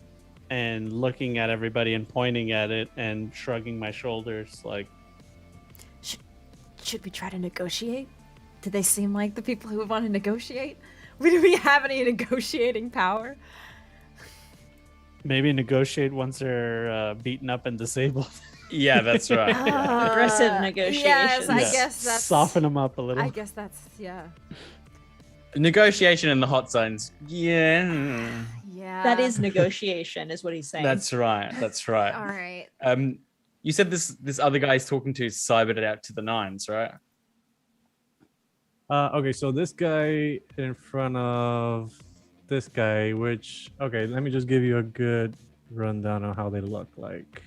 and looking at everybody and pointing at it and shrugging my shoulders like,
Should we try to negotiate? Do they seem like the people who would want to negotiate? Do we have any negotiating power?
maybe negotiate once they're beaten up and disabled.
Yeah, that's right.
Aggressive
Yes,
negotiations.
I
Yeah.
guess that's
Soften them up a little.
I guess that's yeah.
Negotiation in the hot zones. Yeah.
Yeah.
That is negotiation, is what he's saying.
That's right. That's right.
all right.
You said this other guy's talking to cybered it out to the nines, right?
Okay, so this guy in front of this guy, which okay, let me just give you a good rundown on how they look like.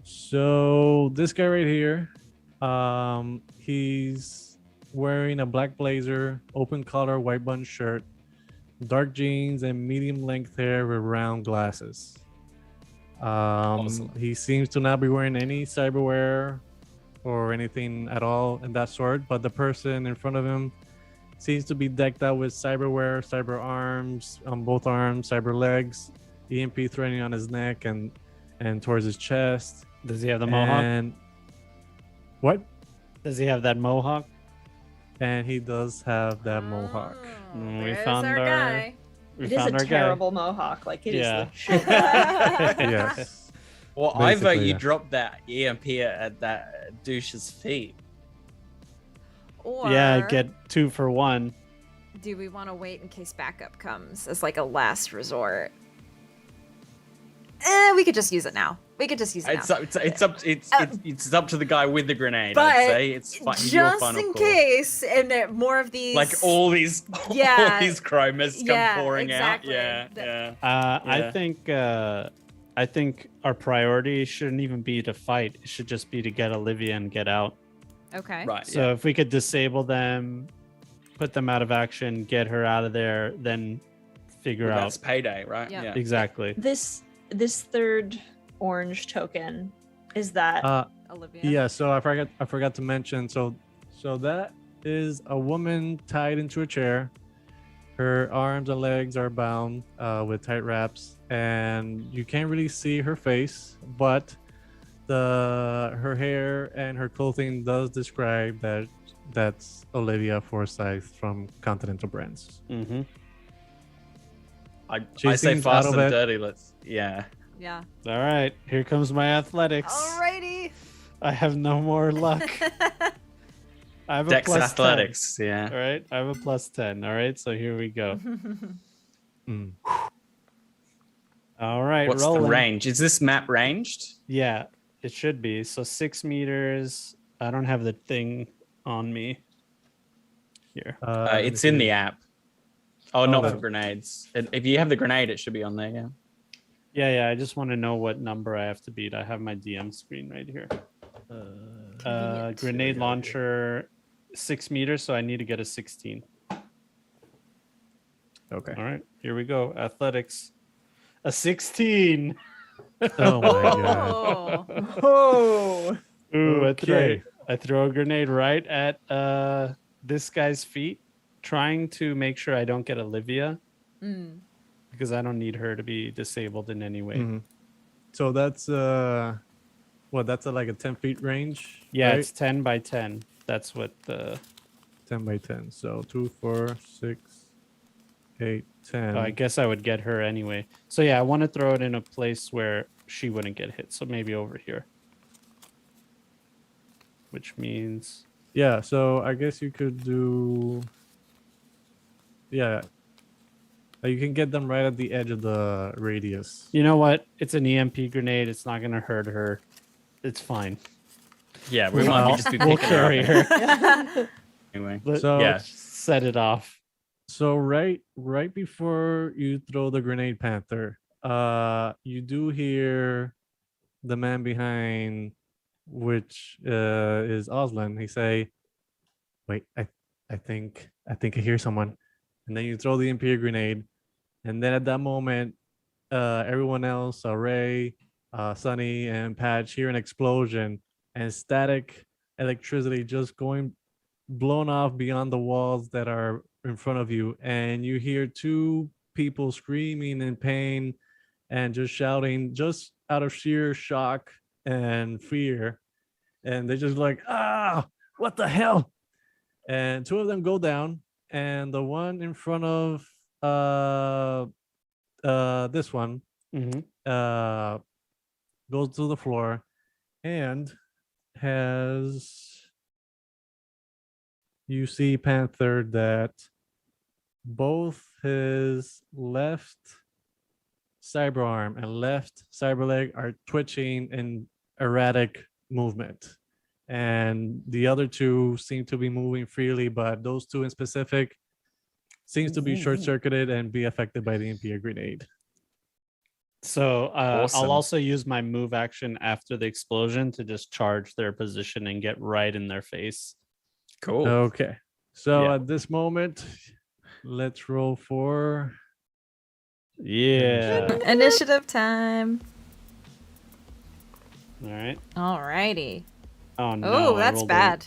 So this guy right here, he's wearing a black blazer, open collar white button shirt, dark jeans, and medium length hair with round glasses.
Awesome.
He seems to not be wearing any cyberware or anything at all in that sort, but the person in front of him seems to be decked out with cyberware, cyber arms on both arms, cyber legs, EMP threading on his neck and towards his chest.
Does he have the mohawk?
And what?
Does he have that mohawk?
And he does have that mohawk.
Oh,
We
there's
found
our
our-
guy.
We
It is a
found our guy.
terrible mohawk. Like it is
Yeah.
legit.
Yes.
Well, I vote
Basically,
you
yeah.
drop that EMP at that douche's feet.
Or
Yeah, get 2 for 1.
do we want to wait in case backup comes as like a last resort? We could just use it now. We could just use it
It's
now.
up, it's up to the guy with the grenade.
But
I'd say it's your
just
final
in
call.
case, and more of these,
Like all these,
Yeah.
all these chromas come
Yeah,
pouring
exactly.
out. Yeah.
I think our priority shouldn't even be to fight. It should just be to get Olivia and get out.
Okay.
Right.
So if we could disable them, put them out of action, get her out of there, then figure
Well,
out
that's payday, right?
Yeah.
exactly.
This third orange token is that
Olivia.
Yeah, so I forgot to mention. So that is a woman tied into a chair. Her arms and legs are bound with tight wraps, and you can't really see her face, but her hair and her clothing does describe that's Olivia Forsyth from Continental Brands.
Mm-hmm.
I
She
say
seems
fast
out
and
of it.
dirty. Yeah.
Yeah.
All right, here comes my athletics.
Alrighty.
I have no more luck. I have a
Dex
plus
athletics.
10.
Yeah.
All right, I have a plus 10. All right, so here we go.
Mm.
All right,
What's
rolling.
the range? Is this map ranged?
Yeah, it should be. So 6 meters. I don't have the thing on me. Here.
Let me
It's in
see.
the app. Oh, not
Oh.
for grenades. If you have the grenade, it should be on there. Yeah.
Yeah, I just want to know what number I have to beat. I have my DM screen right here.
Convenient.
Grenade launcher, 6 meters, so I need to get a 16.
Okay.
All right, here we go. Athletics. A 16.
Oh my god.
Oh.
oh
Ooh,
Okay.
I throw a grenade right at this guy's feet, trying to make sure I don't get Olivia
Mm.
because I don't need her to be disabled in any way.
Mhm. So that's that's like a 10 feet range.
Yeah,
right?
it's 10 by 10. That's what the
10 by 10. So 2, 4, 6, 8, 10.
I guess I would get her anyway. So yeah, I want to throw it in a place where she wouldn't get hit. So maybe over here. Which means
Yeah, so I guess you could do. Yeah. You can get them right at the edge of the radius.
you know what? It's an EMP grenade. It's not gonna hurt her. It's fine.
Yeah. We might just be
We'll
picking her
carry
up
her.
anyway.
So
Yeah.
Set it off.
So right before you throw the grenade, Panther, you do hear the man behind, which is Oslan. He say, "Wait, I think I hear someone," and then you throw the Imperial grenade, and then at that moment, everyone else, Ray, Sunny, and Patch hear an explosion and static electricity just going blown off beyond the walls that are in front of you, and you hear two people screaming in pain and just shouting just out of sheer shock and fear, and they're just like, what the hell. And two of them go down, and the one in front of this one
Mhm.
goes to the floor and you see, Panther, that both his left cyber arm and left cyber leg are twitching in erratic movement. and the other two seem to be moving freely, but those two in specific seems to be short-circuited and be affected by the Impia grenade.
So
Awesome.
I'll also use my move action after the explosion to just charge their position and get right in their face.
Cool.
Okay, so
Yeah.
at this moment, let's roll for
Yeah.
Initiative time.
All right.
Alrighty.
Oh no.
Oh,
I
that's
rolled
bad.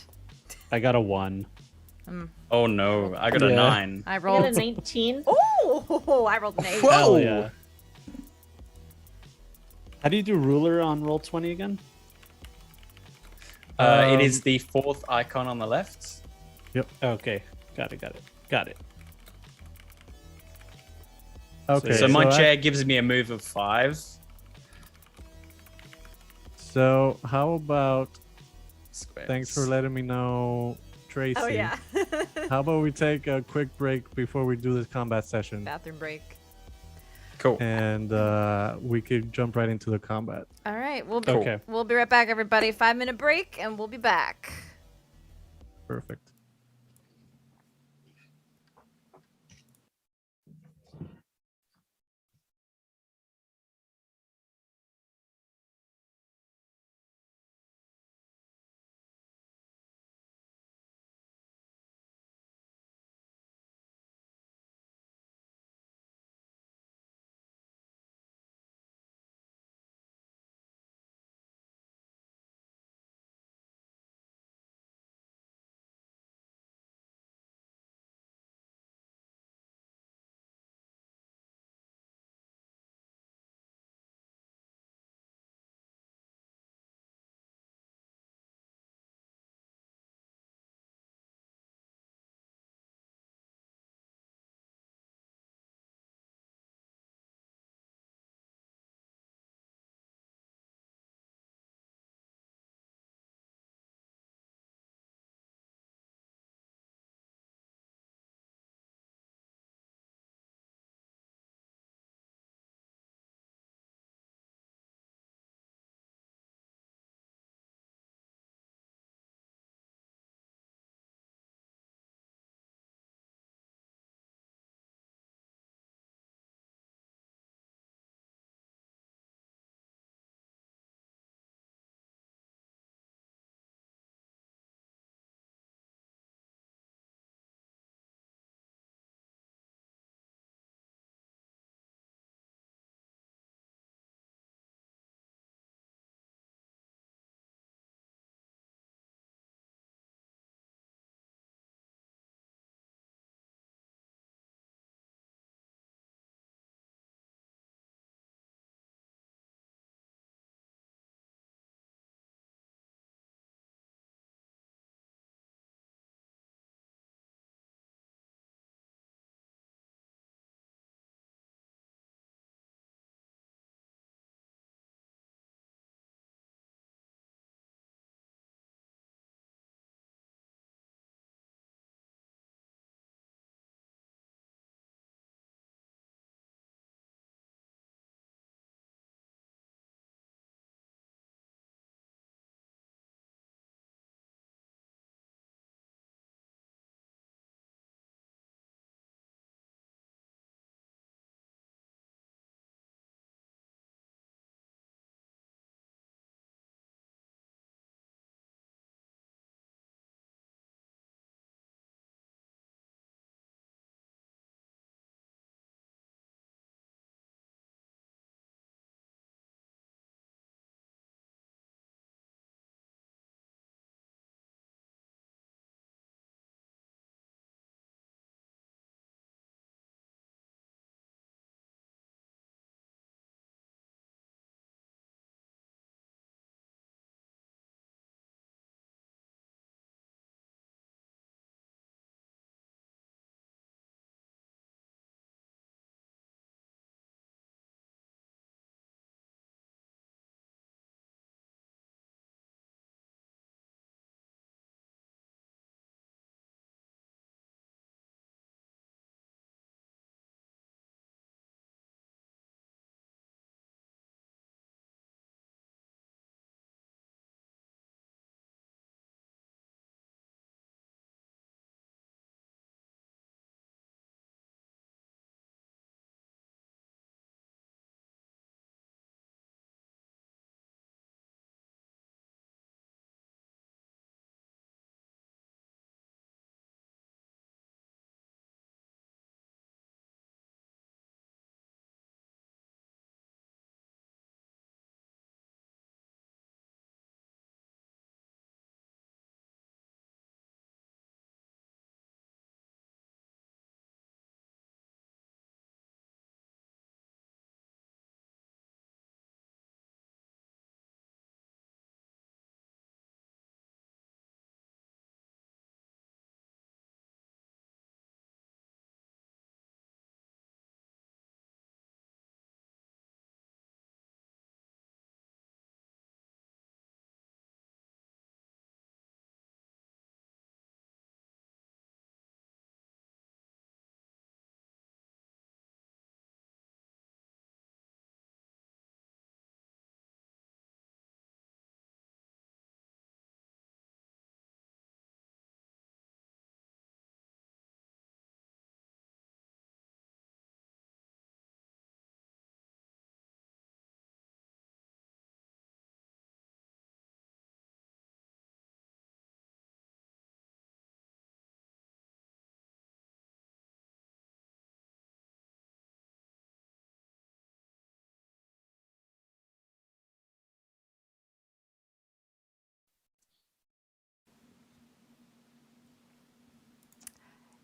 I got a 1.
Oh no, I got a
Yeah.
9.
I
I got
rolled.
a 19.
Oh, I rolled an 8.
Whoa.
Hell yeah. How do you do ruler on roll 20 again?
It is the 4th icon on the left.
Okay. Got it.
okay.
So my
I-
chair gives me a move of 5.
So how about
Squares.
thanks for letting me know, Tracy.
Oh yeah.
How about we take a quick break before we do this combat session,
Bathroom break.
Cool.
and we could jump right into the combat.
All right, we'll
Okay.
be right back, everybody. 5-minute break, and we'll be back.
Perfect.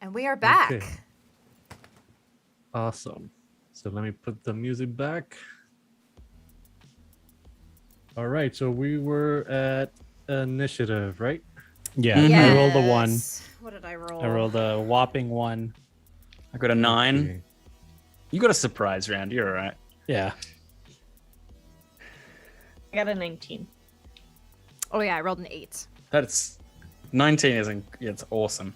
And we are back.
Okay. Awesome. So let me put the music back. All right. So we were at initiative, right?
Yeah,
Mhm.
I rolled a 1.
Yes. What did I roll?
I rolled a whopping 1.
I got a 9.
Okay.
You got a surprise round. You're all right.
Yeah.
I got a 19.
Oh yeah, I rolled an 8.
That's 19 isn't. It's awesome.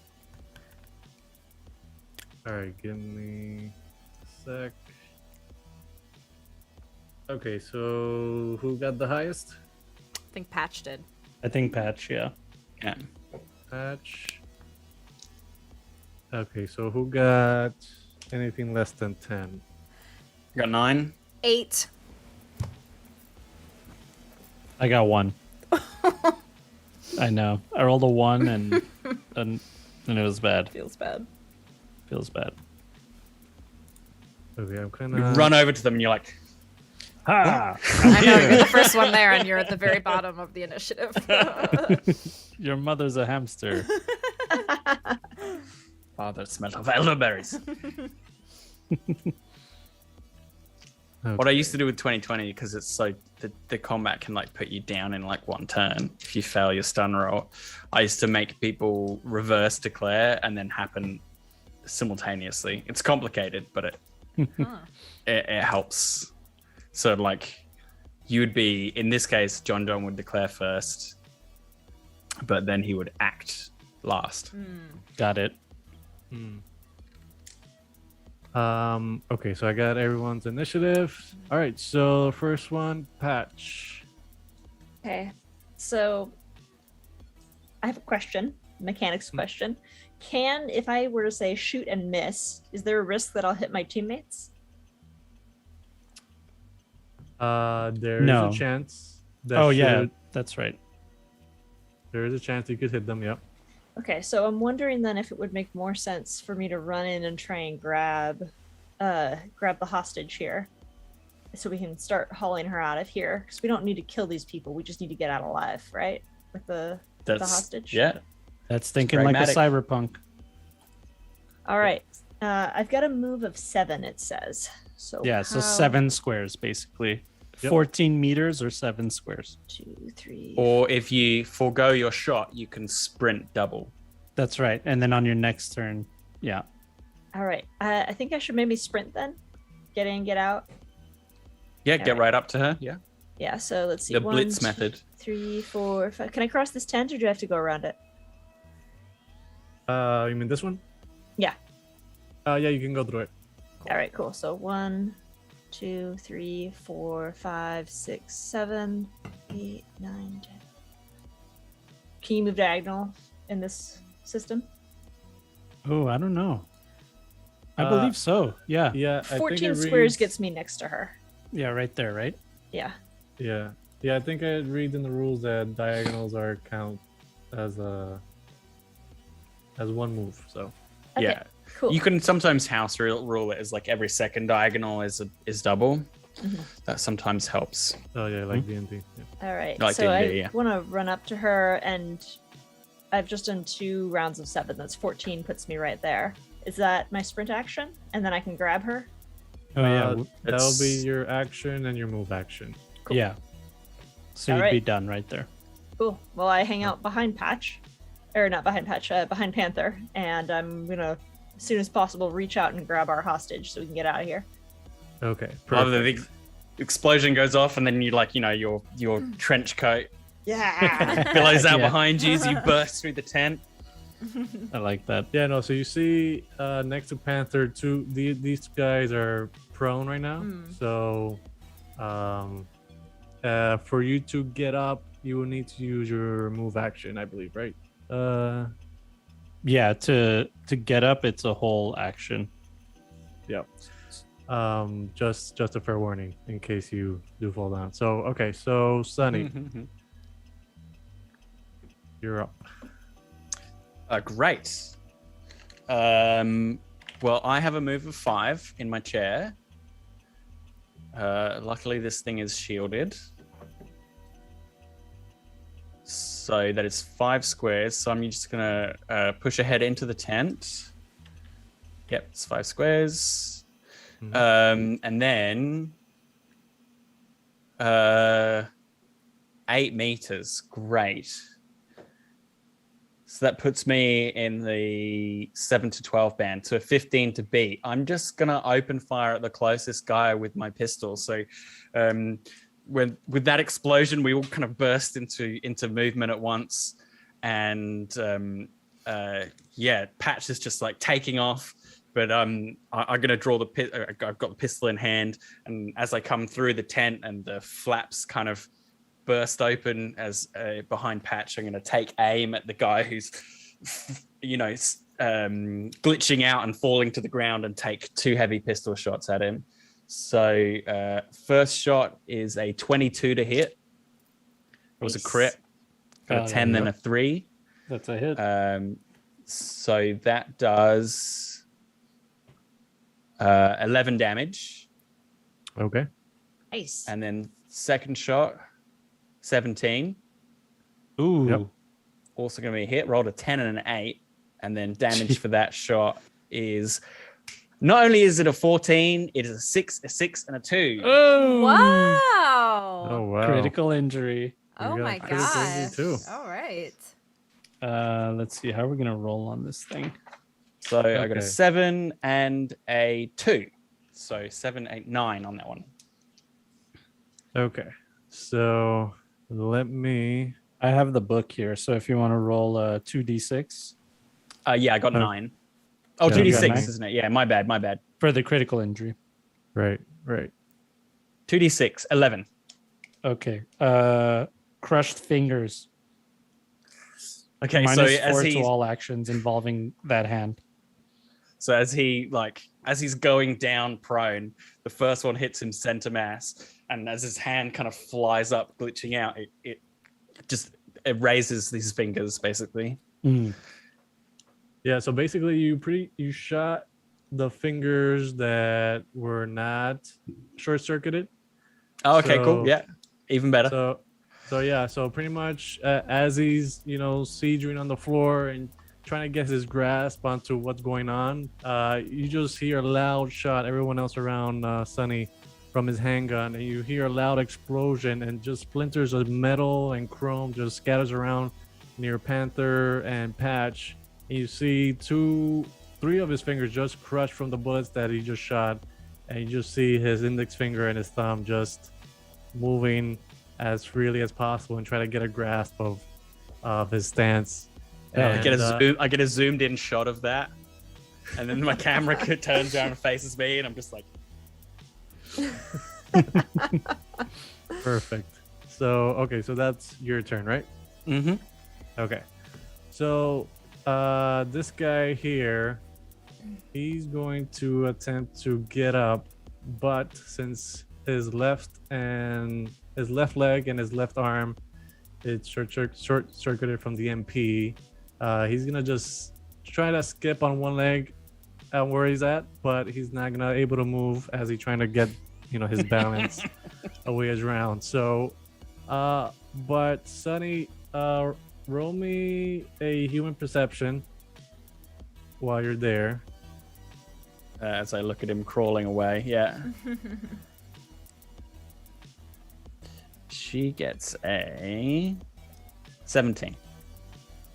All right. Give me a sec. Okay. So who got the highest?
I think Patch did.
I think Patch, yeah.
Yeah.
Patch. Okay. So who got anything less than 10?
Got 9.
8.
I got 1. I know. I rolled a 1 and it was bad.
Feels bad.
Feels bad.
Okay. I'm kind
You
of
run over to them and you're like,
Ha!
I know you're the first one there, and you're at the very bottom of the initiative.
Your mother's a hamster.
"Oh, that smell of elderberries." What I used to do with 2020, because it's so the combat can like put you down in like one turn if you fail your stun roll. I used to make people reverse declare and then happen simultaneously. It's complicated, but it helps. So like you would be, in this case, John would declare first, but then he would act last.
Got it.
Okay, so I got everyone's initiative. All right, so first one, Patch.
Okay, so I have a question, mechanics question. If I were to say shoot and miss, is there a risk that I'll hit my teammates?
There is
No.
a chance. That
Oh, yeah, that's right.
There is a chance you could hit them. Yep.
Okay, so I'm wondering then if it would make more sense for me to run in and try and grab the hostage here, so we can start hauling her out of here. Because we don't need to kill these people; we just need to get out alive, right? With the hostage.
Yeah.
That's thinking like a
pragmatic.
cyberpunk.
All right. I've got a move of 7. It says. So
Yeah, so
how-
7 squares basically.
Yep.
14 meters or 7 squares.
2, 3.
Or if you forego your shot, you can sprint double.
That's right. And then on your next turn, yeah.
All right. I think I should maybe sprint then. Get in, get out.
Yeah,
All
get
right.
right up to her. Yeah.
Yeah. So let's see.
The
1,
blitz
2,
method.
3, 4, 5. Can I cross this tent, or do I have to go around it?
You mean this one?
Yeah.
Yeah, you can go through it.
All right. Cool. So 1, 2, 3, 4, 5, 6, 7, 8, 9, 10. Can you move diagonal in this system?
Oh, I don't know. I
Uh,
believe so. Yeah.
Yeah, I think
14
it
squares
reads-
gets me next to her.
Yeah, right there, right?
Yeah.
Yeah, I think it reads in the rules that diagonals are count as one move. So
Okay,
Yeah.
Cool.
You can sometimes house rule it as like every second diagonal is double.
Mhm.
That sometimes helps.
oh yeah, like D&D. Yeah.
All right.
Like
so I
D&D, yeah.
want to run up to her, and I've just done 2 rounds of 7. That's 14, puts me right there. Is that my sprint action? And then I can grab her?
Oh, yeah.
That'll
That's-
be your action and your move action.
Cool.
Yeah. So
All
you'd
right.
be done right there.
Cool. Well, I hang out behind Patch. Or not behind Patch, behind Panther. And I'm going to, as soon as possible, reach out and grab our hostage so we can get out of here.
Okay.
Rather
Perfect.
than the explosion goes off and then you like, your trench coat
Yeah.
billows out
Yeah.
behind you as you burst through the tent.
I like that.
Yeah, no. So you see, next to Panther, these guys are prone right now. So, for you to get up, you will need to use your move action, I believe, right?
Yeah, to get up, it's a whole action.
Yeah. Just a fair warning in case you do fall down. So okay, so Sunny, you're up.
Great. Well, I have a move of 5 in my chair. Luckily, this thing is shielded. So that is 5 squares. So I'm just going to push ahead into the tent. Yep, it's 5 squares.
Mhm.
And then 8 meters. Great. So that puts me in the 7 to 12 band, so 15 to beat. I'm just gonna open fire at the closest guy with my pistol. So with that explosion, we all kind of burst into movement at once. And Patch is just like taking off. But I'm gonna draw I've got the pistol in hand, and as I come through the tent and the flaps kind of burst open as behind Patch, I'm going to take aim at the guy who's, glitching out and falling to the ground, and take 2 heavy pistol shots at him. So first shot is a 22 to hit. It was a crit. Got a 10, then a 3.
That's a hit.
So that does 11 damage.
Okay.
Nice.
And then second shot, 17.
Ooh.
Yep.
Also going to be a hit. Rolled a 10 and an 8. And then damage for that shot is, not only is it a 14, it is a 6, and a 2.
Oh.
Wow.
Oh wow.
Critical injury.
Oh
We got
my
critical injury
gosh.
too.
All right.
Let's see. How are we gonna roll on this thing?
So I got
Okay.
a 7 and a 2. So 7, 8, 9 on that one.
Okay. So let me.
I have the book here, so if you want to roll 2d6
Yeah, I got
Oh.
9. Oh,
Yeah,
2d6,
you got 9?
isn't it? Yeah, my bad.
for the critical injury.
Right.
2d6, 11.
Okay. Crushed fingers.
Okay,
Minus
so
4 to all actions involving that hand.
as he's going down prone, the first one hits him center mass, and as his hand kind of flies up, glitching out, it just erases his fingers basically.
Mm.
Yeah. So basically, you shot the fingers that were not short circuited.
Oh, okay,
So-
cool. Yeah, even better.
So pretty much as he's siegeing on the floor and trying to get his grasp onto what's going on, you just hear a loud shot. Everyone else around Sunny from his handgun, and you hear a loud explosion, and just splinters of metal and chrome just scatters around near Panther and Patch. And you see 3 of his fingers just crushed from the bullets that he just shot, and you just see his index finger and his thumb just moving as freely as possible and try to get a grasp of his stance.
I get
And,
I get a zoomed in shot of that, and then my camera turns around and faces me, and I'm just like,
Perfect. So that's your turn, right?
mm-hmm.
Okay. So this guy here, he's going to attempt to get up, but since his left leg and his left arm, it's short circuited from the MP, he's gonna just try to skip on one leg at where he's at, but he's not gonna able to move as he's trying to get his balance away his round. So but Sunny, roll me a human perception while you're there.
As I look at him crawling away. Yeah. She gets a 17.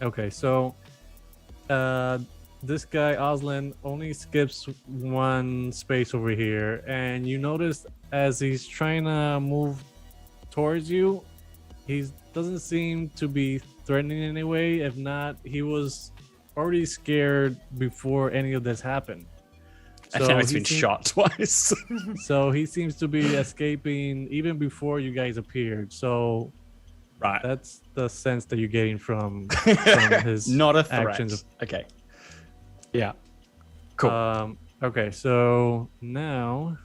Okay, so this guy Oslin only skips one space over here, and you notice as he's trying to move towards you, he doesn't seem to be threatening in any way. If not, he was already scared before any of this happened.
And now he's
he
been
seem-
shot twice.
So he seems to be escaping even before you guys appeared. So
Right.
that's the sense that you're getting from his
Not a threat.
actions.
Okay.
Yeah.
Cool.
Okay, so now.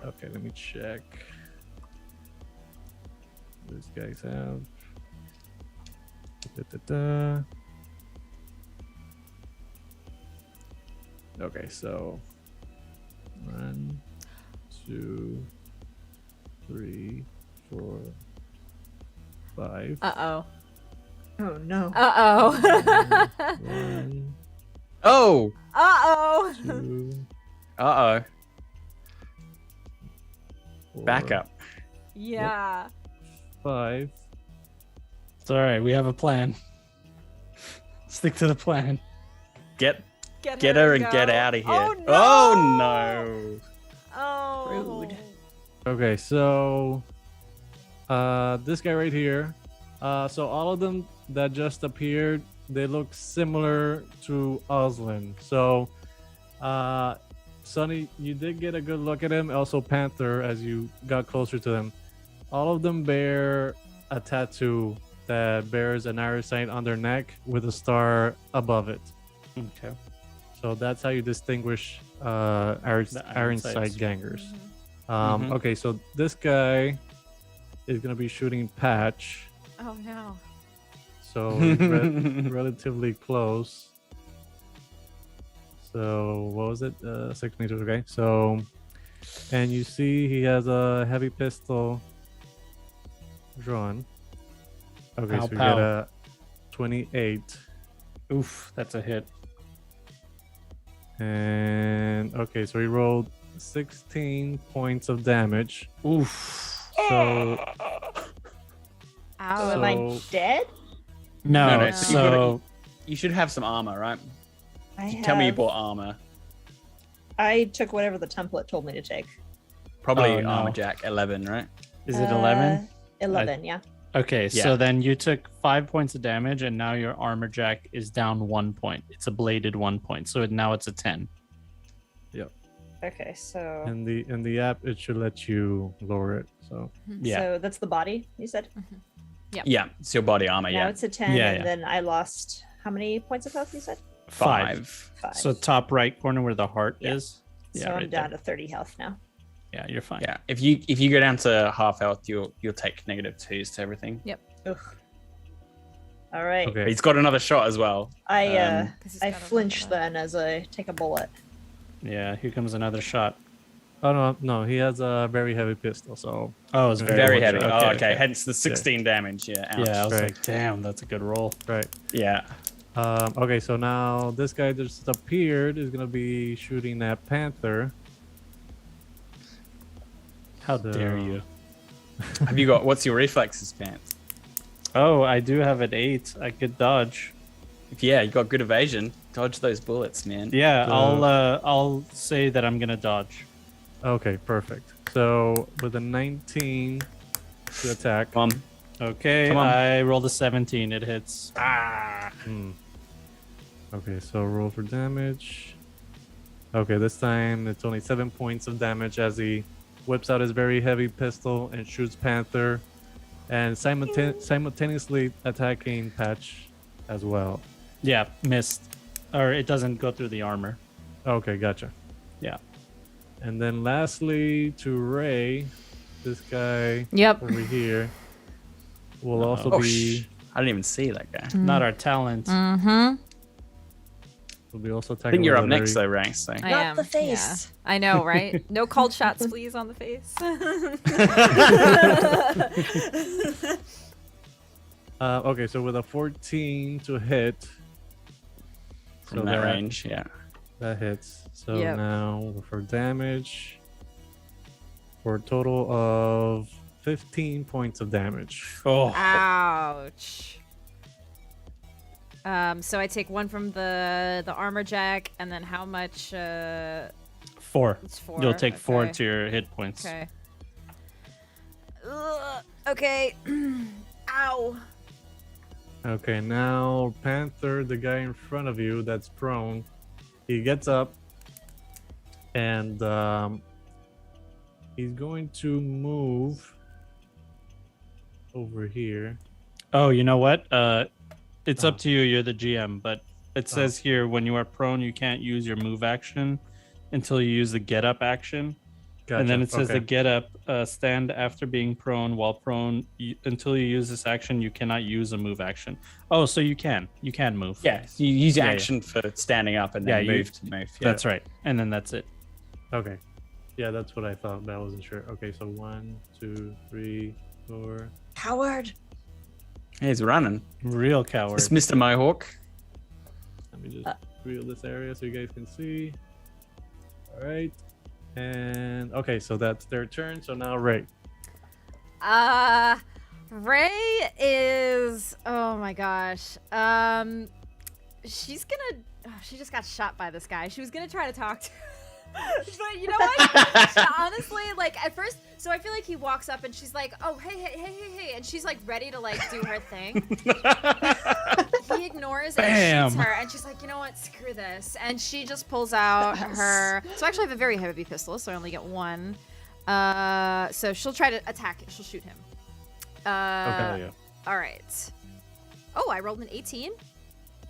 Okay, let me check. This guy's out. Da-da-da. Okay, so 1, 2, 3, 4, 5.
Uh-oh.
Oh no.
Uh-oh.
1,
Oh.
Uh-oh.
2,
Uh-oh.
4,
Back up.
Yeah.
5.
It's all right. We have a plan. Stick to the plan.
Get
Get
her
and
and get
go.
out of here.
Oh, no.
Oh, no.
Oh.
Rude.
Okay, so this guy right here. So all of them that just appeared, they look similar to Oslin. So Sonny, you did get a good look at him. Also Panther, as you got closer to them. All of them bear a tattoo that bears an iris sign on their neck with a star above it.
Okay.
So that's how you distinguish Ironside gangers.
Mhm.
Okay, so this guy is gonna be shooting Patch,
Oh, no.
so he's relatively close. So what was it? 6 meters. Okay, so and you see he has a heavy pistol drawn. Okay,
Pow,
so you
pow.
get a 28,
Oof, that's a hit.
and okay, so he rolled 16 points of damage.
Oof.
So
So
Ow.
am I
So-
dead?
No,
No,
so
You should have some armor, right?
I
Tell me you
have-
bought armor.
I took whatever the template told me to take.
Probably
Oh, no.
armor jack 11, right?
is it 11?
11, yeah.
Okay,
Yeah.
so then you took 5 points of damage, and now your armor jack is down 1 point. It's a bladed 1 point, so now it's a 10.
Okay, so
in the app, it should let you lower it. So
Yeah.
so that's the body, you said?
Yeah, it's your body armor,
Now
yeah.
it's a 10,
Yeah,
and
yeah.
then I lost how many points of health, you said?
5.
5.
So top right corner where the heart
Yeah.
is.
So
Yeah,
I'm
right
down
there.
to 30 health now.
Yeah, you're fine.
Yeah. If you go down to half health, you'll take -2s to everything.
Ugh. All right.
okay,
But he's got another shot as well.
I
'Cause he's
I
got a
flinch
weapon.
then as I take a bullet.
Yeah, here comes another shot.
oh no, he has a very heavy pistol. So
Oh, it's
Very
Very
one
heavy.
shot.
Oh,
Okay,
okay.
okay.
Hence the 16 damage. Yeah. Ouch.
Yeah, I was
Right.
like, damn, that's a good roll.
right.
Yeah.
Okay, so now this guy just appeared is gonna be shooting at Panther.
How dare
So-
you?
Have you got what's your reflexes, Pants?
Oh, I do have an 8. I could dodge.
Yeah, you got good evasion. Dodge those bullets, man.
Yeah,
So-
I'll say that I'm gonna dodge.
Okay, perfect. So with a 19 to attack.
Come on.
Okay,
Come on.
I rolled a 17. It hits.
Okay, so roll for damage. Okay, this time it's only 7 points of damage as he whips out his very heavy pistol and shoots Panther, and simultaneously attacking Patch as well.
Yeah, missed. Or it doesn't go through the armor.
Okay, gotcha.
Yeah.
And then lastly to Ray, this guy
Yep.
over here will also
Oh,
be
I didn't even see that guy.
Not our talent.
Mm-hmm.
will be also
I
attacking.
think you're
with
up
a
next,
very-
though, Ranks. So.
I
Not
am.
the face.
Yeah. I know, right? No cold shots, please, on the face.
Okay, so with a 14 to hit,
From
so
that range, yeah.
that hits. So
Yep.
now for damage, for a total of 15 points of damage.
Oh,
Ouch. So I take 1 from the armor jack, and then how much?
4.
It's 4.
You'll take 4
okay.
to your hit points.
Okay. Okay. Ow.
Okay, now Panther, the guy in front of you that's prone, he gets up and he's going to move over here.
Oh, you know what? It's up to you. You're the GM, but it says here when you are prone, you can't use your move action until you use the get up action. And then it says
okay.
the get up stand after being prone. While prone, until you use this action, you cannot use a move action. Oh, so you can move.
Yeah, so you use your
Yeah, yeah.
action for standing up and then
Yeah, you-
move to move. Yeah.
That's right. And then that's it.
Okay. Yeah, that's what I thought, but I wasn't sure. Okay, so 1, 2, 3, 4.
Coward.
He's running.
Real coward.
It's Mr. Mohawk.
me just reveal this area so you guys can see. All right. And okay, so that's their turn. So now Ray.
Ray is, oh my gosh. She's gonna, she just got shot by this guy. She was gonna try to talk to but you know what? Honestly, like at first, so I feel like he walks up and she's like, "Oh, hey," and she's like ready to like do her thing. He ignores and shoots her, and she's like, "You know what? Screw this!" And she just pulls out her. So actually, I have a very heavy pistol, so I only get one. So she'll try to attack it. She'll shoot him.
Okay, yeah.
All right. Oh, I rolled an 18.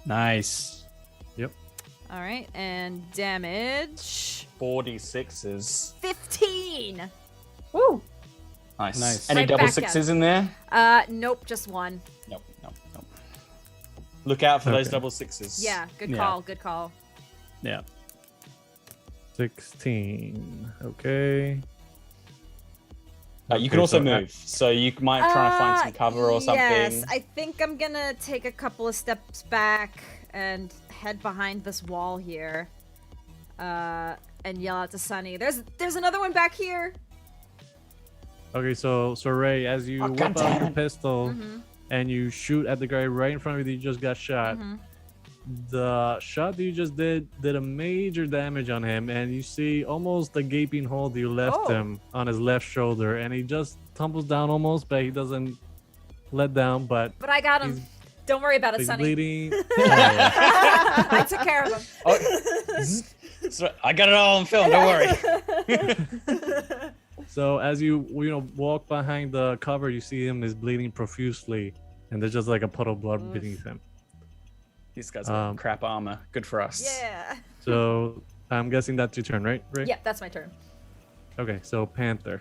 Nice.
Yep.
All right, and damage
46s.
15.
Woo!
Nice. Any
Right
double
back
sixes in there?
Nope, just one.
Nope. Look out for those
Okay.
double sixes.
Yeah, good
Yeah.
call. Good call.
Yeah.
16. Okay.
You can
Okay,
also
so
move, so you might try to find some cover or something.
Yes, I think I'm gonna take a couple of steps back and head behind this wall here, and yell out to Sunny. There's another one back here.
Okay, so Ray, as you whip out your pistol
Mm-hmm.
and you shoot at the guy right in front of you that you just got shot,
Mm-hmm.
the shot that you just did a major damage on him, and you see almost the gaping hole that you left him on his left shoulder, and he just tumbles down almost, but he doesn't let down. But
I got him. Don't worry about it,
he's
Sunny.
bleeding.
I took care of him.
So I got it all on film. Don't worry.
So as you walk behind the cover, you see him is bleeding profusely, and there's just like a puddle of blood beneath him.
These guys got crap armor. Good for us.
Yeah.
So I'm guessing that's your turn, right, Ray?
Yep, that's my turn.
Okay, so Panther.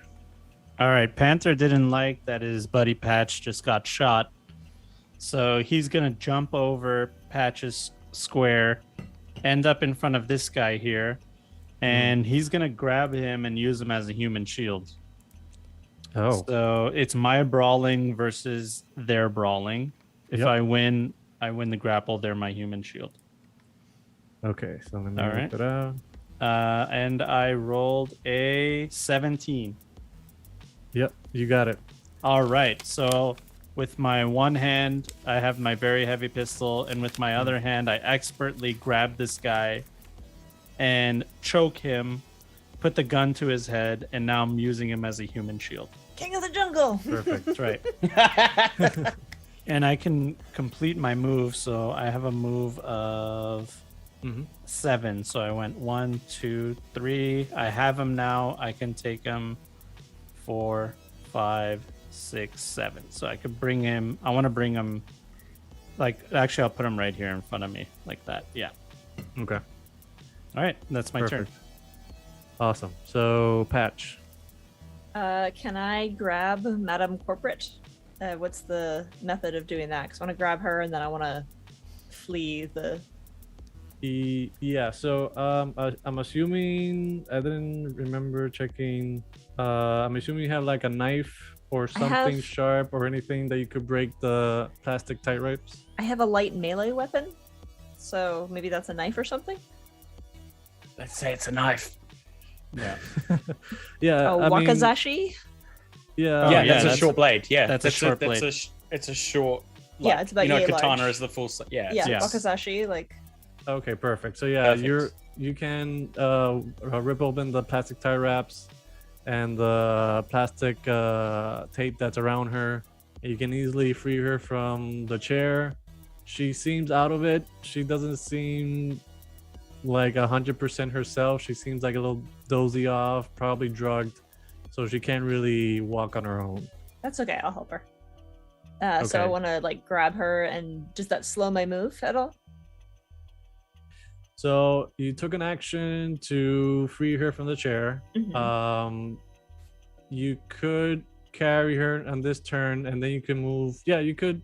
All right. Panther didn't like that his buddy Patch just got shot. So he's going to jump over Patch's square, end up in front of this guy here, and he's going to grab him and use him as a human shield.
Oh,
So it's my brawling versus their brawling. If
Yep.
I win the grapple. They're my human shield.
okay. So let me
All
work
right.
it out.
And I rolled a 17.
Yep, you got it.
All right. So with my one hand, I have my very heavy pistol, and with my other hand, I expertly grab this guy and choke him, put the gun to his head, and now I'm using him as a human shield.
King of the jungle.
Perfect.
That's right. And I can complete my move, so I have a move of 7. So I went 1, 2, 3. I have him now. I can take him 4, 5, 6, 7. So I could bring him. I want to bring him. Actually, I'll put him right here in front of me, like that. Yeah.
Okay.
All right, that's my turn.
Perfect. Awesome. So Patch.
Can I grab Madam Corporate? What's the method of doing that? Because I want to grab her and then I want to flee the.
Yeah. So I'm assuming I didn't remember checking. I'm assuming you have like a knife or something
have-
sharp or anything that you could break the plastic tight ropes.
I have a light melee weapon, so maybe that's a knife or something.
Let's say it's a knife.
Yeah.
Yeah.
Oh,
I mean,
Wakazashi.
yeah.
Oh,
yeah,
yeah,
that's a
that's-
short blade. Yeah,
that's a short blade.
It's a short.
Yeah, it's about
you know,
yay
katana
large.
is the full. Yeah.
Yeah,
yes.
Wakazashi. Like,
Okay. Perfect. So yeah,
Perfect.
you can rip open the plastic tie wraps and the plastic tape that's around her. You can easily free her from the chair. She seems out of it. She doesn't seem like 100% herself. She seems like a little dozy off, probably drugged, so she can't really walk on her own.
that's okay. I'll help her. So I
Okay.
want to like grab her, and does that slow my move at all?
So you took an action to free her from the chair.
Mhm.
You could carry her on this turn, and then you can move. Yeah, you could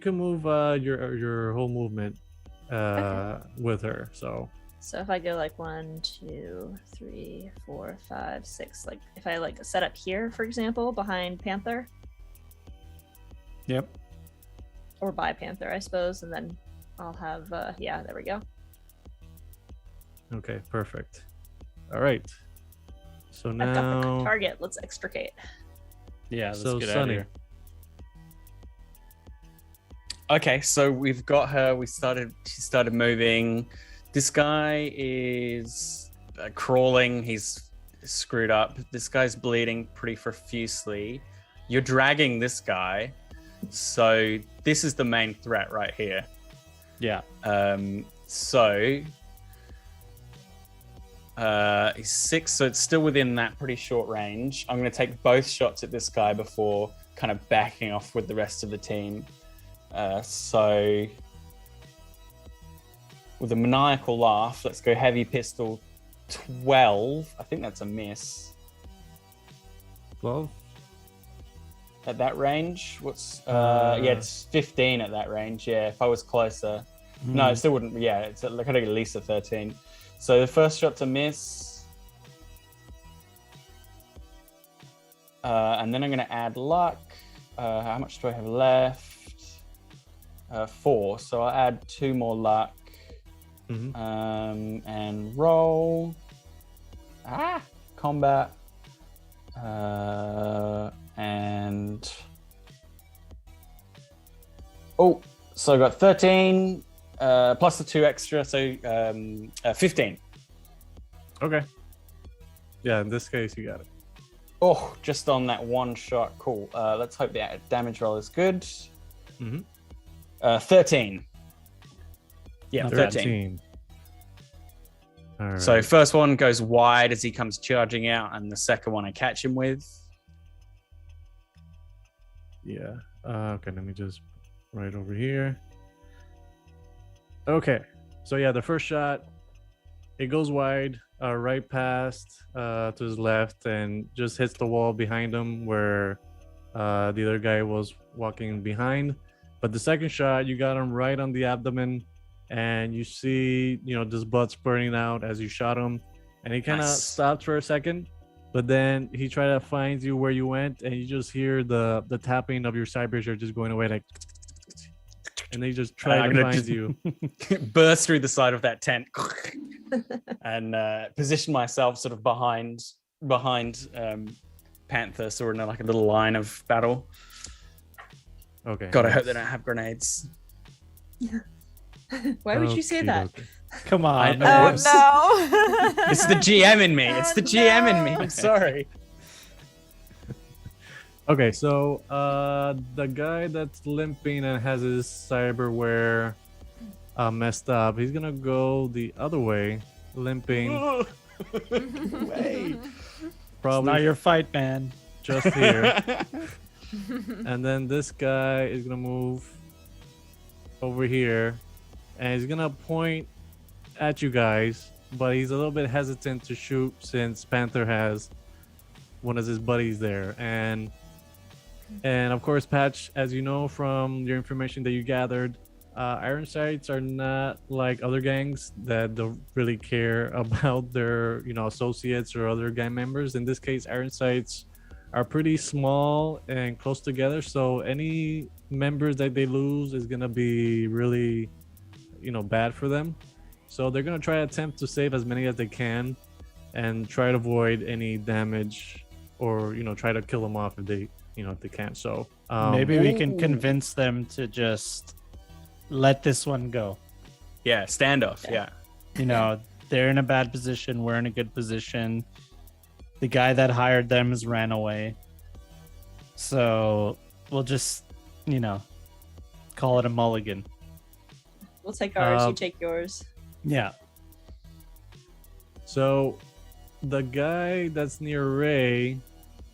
move your whole movement with her. So
So if I go like 1, 2, 3, 4, 5, 6, like if I like set up here, for example, behind Panther
Yep.
or by Panther, I suppose, and then I'll have, yeah, there we go.
Okay, perfect. All right. So
I've got the
now,
target. Let's extricate.
Yeah, let's
so
get out of
Sunny.
here.
Okay, so we've got her. She started moving. This guy is crawling. He's screwed up. This guy's bleeding pretty profusely. You're dragging this guy. So this is the main threat right here.
Yeah.
So he's 6, so it's still within that pretty short range. I'm going to take both shots at this guy before kind of backing off with the rest of the team. So with a maniacal laugh, let's go heavy pistol 12. I think that's a miss.
12.
At that range, yeah, it's 15 at that range. Yeah, if I was closer. No, it still wouldn't. Yeah, it's at least a 13. So the first shot's a miss. And then I'm going to add luck. How much do I have left? 4. So I'll add 2 more luck. And roll. Combat. And so I got 13 plus the 2 extra, so 15.
Okay. Yeah, in this case, you got it.
Oh, just on that one shot. Cool. Let's hope the damage roll is good. 13. Yeah,
Not
13.
All right.
So first one goes wide as he comes charging out, and the second one I catch him with.
Yeah. Okay, let me just right over here. Okay. So yeah, the first shot, it goes wide, right past to his left, and just hits the wall behind him where the other guy was walking behind. But the second shot, you got him right on the abdomen, and you see, this blood spurting out as you shot him, and he kind of
Nice.
stopped for a second. But then he tried to find you where you went, and you just hear the tapping of your cyber just going away, like, and they just try
I'm
to
gonna
find
just-
you.
Burst through the side of that tent and position myself sort of behind Panther, so we're in like a little line of battle.
Okay.
God, I hope they don't have grenades.
Why would you say that?
Okey-dokey.
Come
I
on.
know.
Oh no!
It's the GM in me. It's the
Oh,
GM in me.
no.
I'm sorry.
Okay, so the guy that's limping and has his cyberware messed up, he's gonna go the other way, limping,
Way.
It's
probably
not your fight, man.
just here. And then this guy is gonna move over here, and he's gonna point at you guys, but he's a little bit hesitant to shoot since Panther has one of his buddies there. And of course, Patch, as you know from your information that you gathered, Iron Sights are not like other gangs that don't really care about their associates or other gang members. In this case, Iron Sights are pretty small and close together, so any members that they lose is gonna be really bad for them. So they're gonna try to attempt to save as many as they can and try to avoid any damage, or try to kill them off if they if they can. So
Maybe we can
Ooh.
convince them to just let this one go.
Yeah, standoff. Yeah.
They're in a bad position. We're in a good position. The guy that hired them has ran away. So we'll just, call it a mulligan.
We'll take ours, you take yours.
Yeah.
So the guy that's near Ray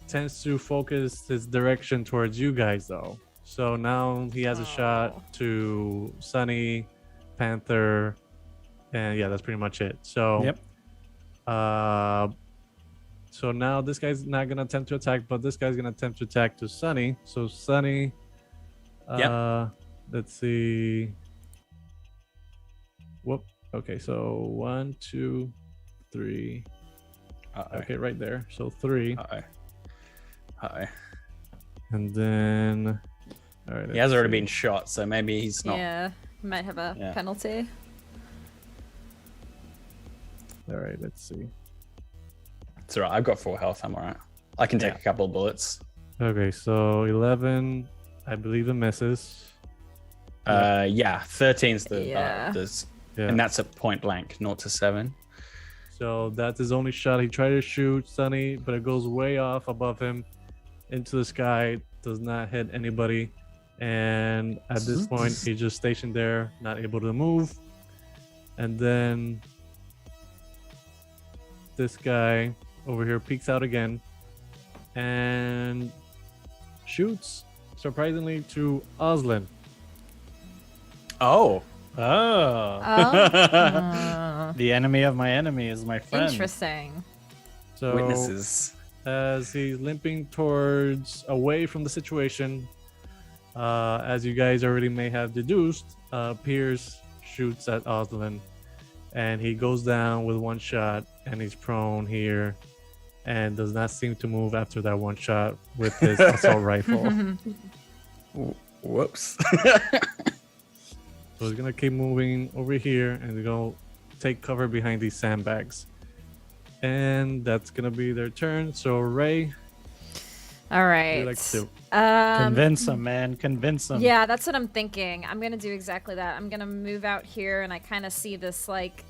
tends to focus his direction towards you guys, though. So now he has a shot to Sunny, Panther, and yeah, that's pretty much it. So
Yep.
So now this guy's not gonna attempt to attack, but this guy's gonna attempt to attack to Sunny. So Sunny, let's see. Whoop. Okay, so 1, 2, 3. Okay, right there. So 3,
Uh-oh.
and then all right.
He has
let's
already
see.
been shot, so maybe he's not.
Yeah. Might have a
Yeah.
penalty.
All right, let's see.
It's all right. I've got 4 health. I'm all right. I can take a couple of bullets.
Okay, so 11, I believe it misses.
Yeah, 13's the
Yeah.
Yeah.
and that's at point blank, 0 to 7.
So that's his only shot. He tried to shoot Sunny, but it goes way off above him into the sky. Does not hit anybody. And at this point, he's just stationed there, not able to move. And then this guy over here peeks out again and shoots, surprisingly, to Oslin.
Oh,
Oh.
Oh.
The enemy of my enemy is my friend.
Interesting.
So
witnesses.
as he's limping towards away from the situation, as you guys already may have deduced, Pierce shoots at Oslin, and he goes down with one shot, and he's prone here, and does not seem to move after that one shot with his assault rifle.
Whoops.
So he's gonna keep moving over here, and they're gonna take cover behind these sandbags. And that's gonna be their turn. So Ray,
All
what
right.
do you like to do?
Convince him, man. Convince him.
Yeah, that's what I'm thinking. I'm gonna do exactly that. I'm gonna move out here, and I kind of see this like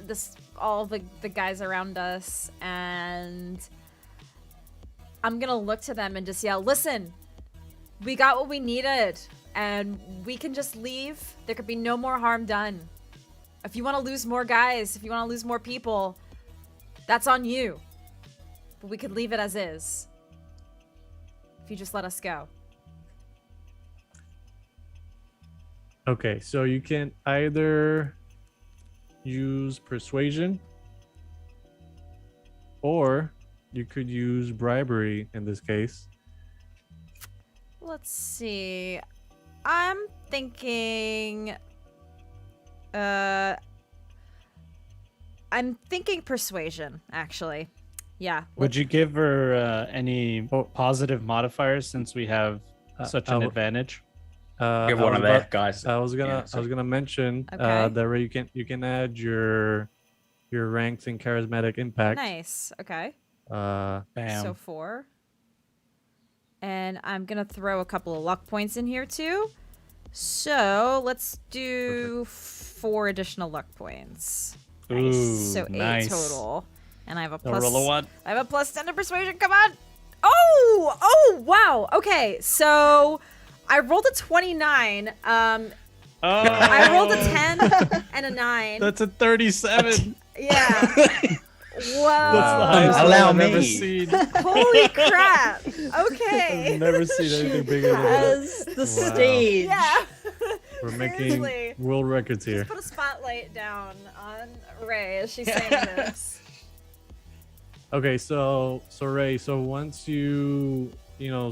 this all the guys around us, and I'm gonna look to them and just yell, "Listen, we got what we needed, and we can just leave. There could be no more harm done. If you want to lose more guys, if you want to lose more people, that's on you. But we could leave it as is. If you just let us go."
Okay, so you can either use persuasion, or you could use bribery in this case.
Let's see. I'm thinking I'm thinking persuasion, actually. Yeah.
Would you give her any positive modifiers since we have such an advantage?
Give
I
one
was
of their
about-
guys.
I was gonna
Yeah,
mention
Okay.
that Ray, you can add your ranks in charismatic impact.
Nice. Okay.
Uh,
Bam.
So 4. And I'm going to throw a couple of luck points in here too. So let's do 4 additional luck points. Nice.
Ooh,
So 8
nice.
total. And I have a
A
plus.
roll of what?
I have a plus 10 to persuasion. Come on. Oh, wow. Okay. So I rolled a 29. I rolled a 10 and a 9.
That's a 37.
Yeah. Whoa.
That's the highest
Allow
roll I've ever
me.
seen.
Holy crap. Okay.
I've never seen anything bigger than that.
As the stage.
Yeah.
We're making
Seriously.
world records here.
Put a spotlight down on Ray as she's saying this.
Okay, so Ray, so once you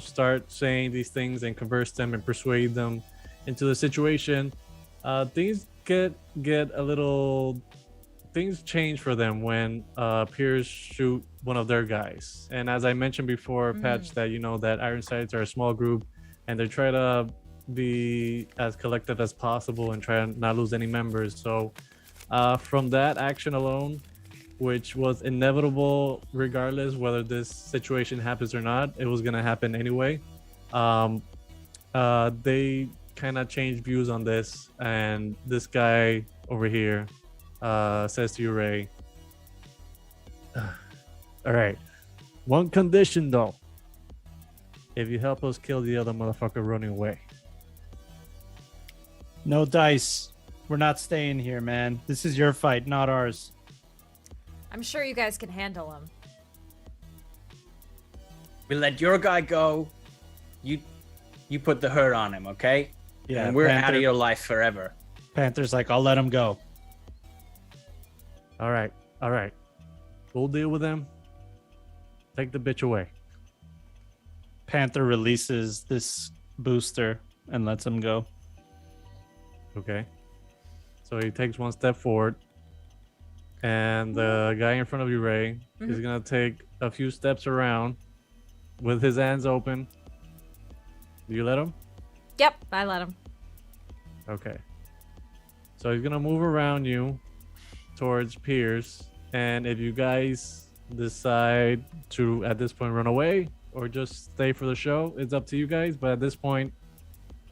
start saying these things and converse them and persuade them into the situation, things get a little, things change for them when peers shoot one of their guys. And as I mentioned before, Patch, that that Ironsides are a small group, and they try to be as collective as possible and try to not lose any members. So from that action alone, which was inevitable regardless whether this situation happens or not, it was gonna happen anyway. They kind of changed views on this, and this guy over here says to you, Ray, all right, one condition though, if you help us kill the other motherfucker running away.
No dice. We're not staying here, man. This is your fight, not ours.
I'm sure you guys can handle him.
We let your guy go. You put the hurt on him, okay?
Yeah,
And we're out
Panther-
of your life forever.
Panther's like, I'll let him go.
All right, we'll deal with them. Take the bitch away.
Panther releases this booster and lets him go.
Okay. So he takes one step forward, and the guy in front of you, Ray, is gonna take a few steps around with his hands open. Do you let him?
Yep, I let him.
Okay. So he's gonna move around you towards Pierce, and if you guys decide to at this point run away or just stay for the show, it's up to you guys. But at this point,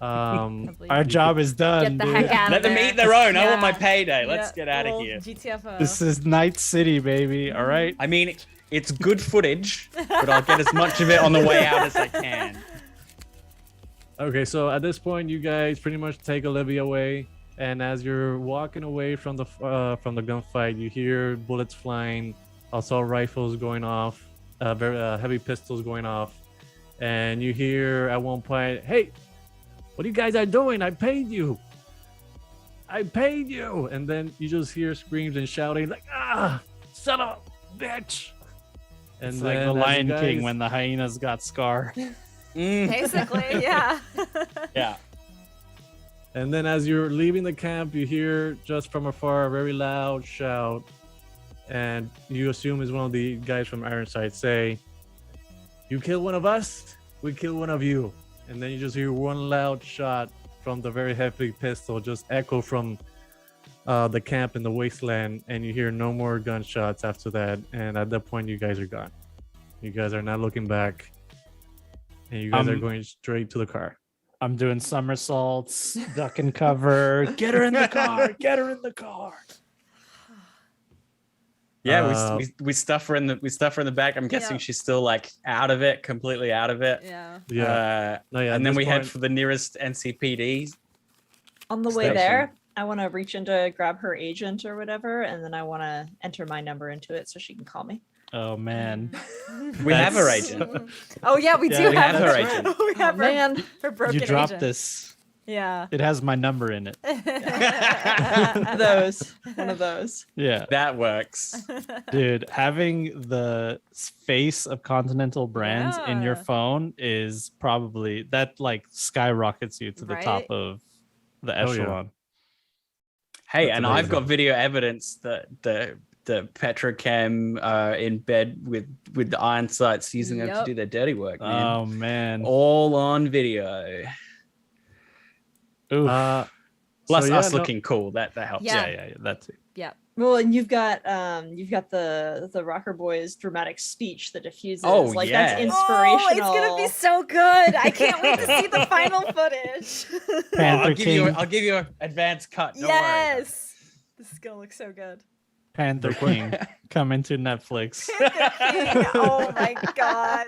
Our job is done.
Get the
dude.
heck out
Let
of
them
there.
eat their own. I want my
Yeah.
payday. Let's
Yeah,
get out of
little
here.
GTFO.
This is Night City, baby. All right.
I mean, it's good footage, but I'll get as much of it on the way out as I can.
Okay, so at this point, you guys pretty much take Olivia away, and as you're walking away from the gunfight, you hear bullets flying, assault rifles going off, heavy pistols going off, and you hear at one point, "Hey, what you guys are doing? I paid you. I paid you!" And then you just hear screams and shouting like, "Ah, son of a bitch!" And
It's like
then
the
as
Lion
you
King
guys-
when the hyenas got Scar.
Basically, yeah.
Yeah.
And then as you're leaving the camp, you hear just from afar a very loud shout, and you assume it's one of the guys from Ironside say, "You kill one of us, we kill one of you." And then you just hear one loud shot from the very heavy pistol just echo from the camp in the wasteland, and you hear no more gunshots after that. And at that point, you guys are gone. You guys are not looking back, and you guys are going straight to the car.
I'm doing somersaults, duck and cover. Get her in the car. Get her in the car.
Yeah, we stuff her in the back. I'm guessing
Yeah.
she's still like out of it, completely out of it.
Yeah.
Yeah. No, yeah. at
And then
this
we head
point-
for the nearest NCPD.
On the way
Station.
there, I want to reach in to grab her agent or whatever, and then I want to enter my number into it so she can call me.
Oh man.
We have her
That's-
agent.
Oh yeah, we
Yeah,
do
we
have
have her
her
agent.
we have
Oh, man.
her broken
You dropped
agent.
this.
Yeah.
It has my number in it.
Those. One of those.
Yeah.
That works.
Dude, having the face of Continental brands in your
Yeah.
phone is probably that like skyrockets you to the top
Right?
of the
Oh, yeah.
echelon.
Hey,
That's
and I've got
amazing.
video evidence that the Petrochem in bed with the iron sights using them to
Yup.
do their dirty work, man.
Oh man.
All on video.
Oof.
Plus
so yeah,
us
no-
looking cool. That helps.
Yeah.
yeah, that's it.
Yeah.
Well, and you've got the Rocker Boys dramatic speech that diffuses.
Oh,
like
yeah.
that's inspirational.
Oh, it's gonna be so good. I can't wait to see the final footage.
Panther
I'll
King.
give you an advanced cut. Don't worry.
Yes. This is gonna look so good.
Panther King coming to Netflix.
King. Oh my god.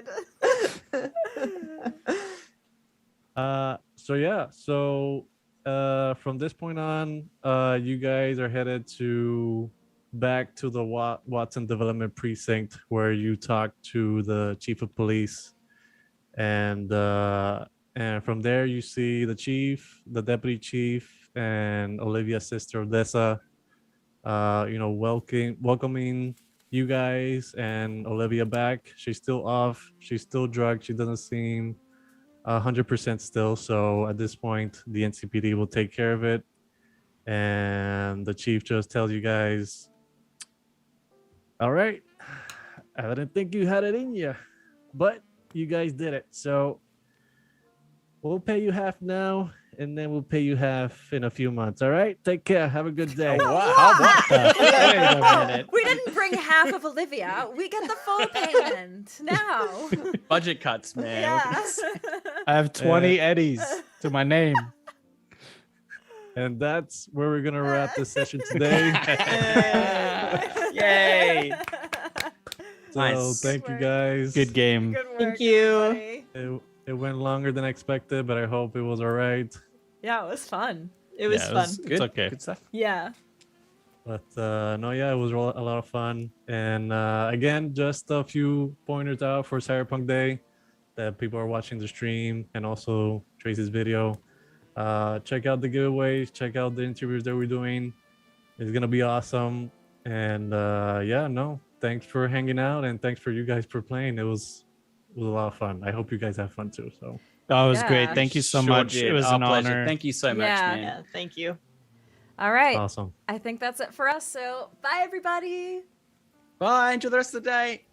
So yeah, so from this point on, you guys are headed back to the Watson Development Precinct, where you talk to the chief of police, and from there you see the chief, the deputy chief, and Olivia's sister Odessa, welcoming you guys and Olivia back. She's still off. She's still drugged. She doesn't seem 100% still. So at this point, the NCPD will take care of it. And the chief just tells you guys, "All right, I didn't think you had it in you, but you guys did it. So we'll pay you half now, and then we'll pay you half in a few months. All right, take care. Have a good day."
Wait a minute.
We didn't bring half of Olivia. We get the full payment now.
Budget cuts, man.
Yeah.
I have 20 Eddies to my name.
And that's where we're gonna wrap this session today.
Yay.
So
Nice.
thank you guys.
Good game.
Good work,
Thank you.
everybody.
It went longer than expected, but I hope it was all right.
Yeah, it was fun.
It was
Yeah, it
fun.
was-
Good.
It's okay.
Good stuff.
Yeah.
But no, yeah, it was a lot of fun. And again, just a few pointers out for Cyberpunk Day that people are watching the stream, and also Tracy's video. Check out the giveaways. Check out the interviews that we're doing. It's gonna be awesome. And yeah, no, thanks for hanging out, and thanks for you guys for playing. It was a lot of fun. I hope you guys have fun too. So
That was
Yeah.
great. Thank you so
Sure
much.
did.
It was
Our
an
pleasure.
honor.
Thank you so much,
Yeah.
man.
Yeah, thank you.
All right.
awesome.
I think that's it for us. So bye, everybody.
Bye. Enjoy the rest of the day.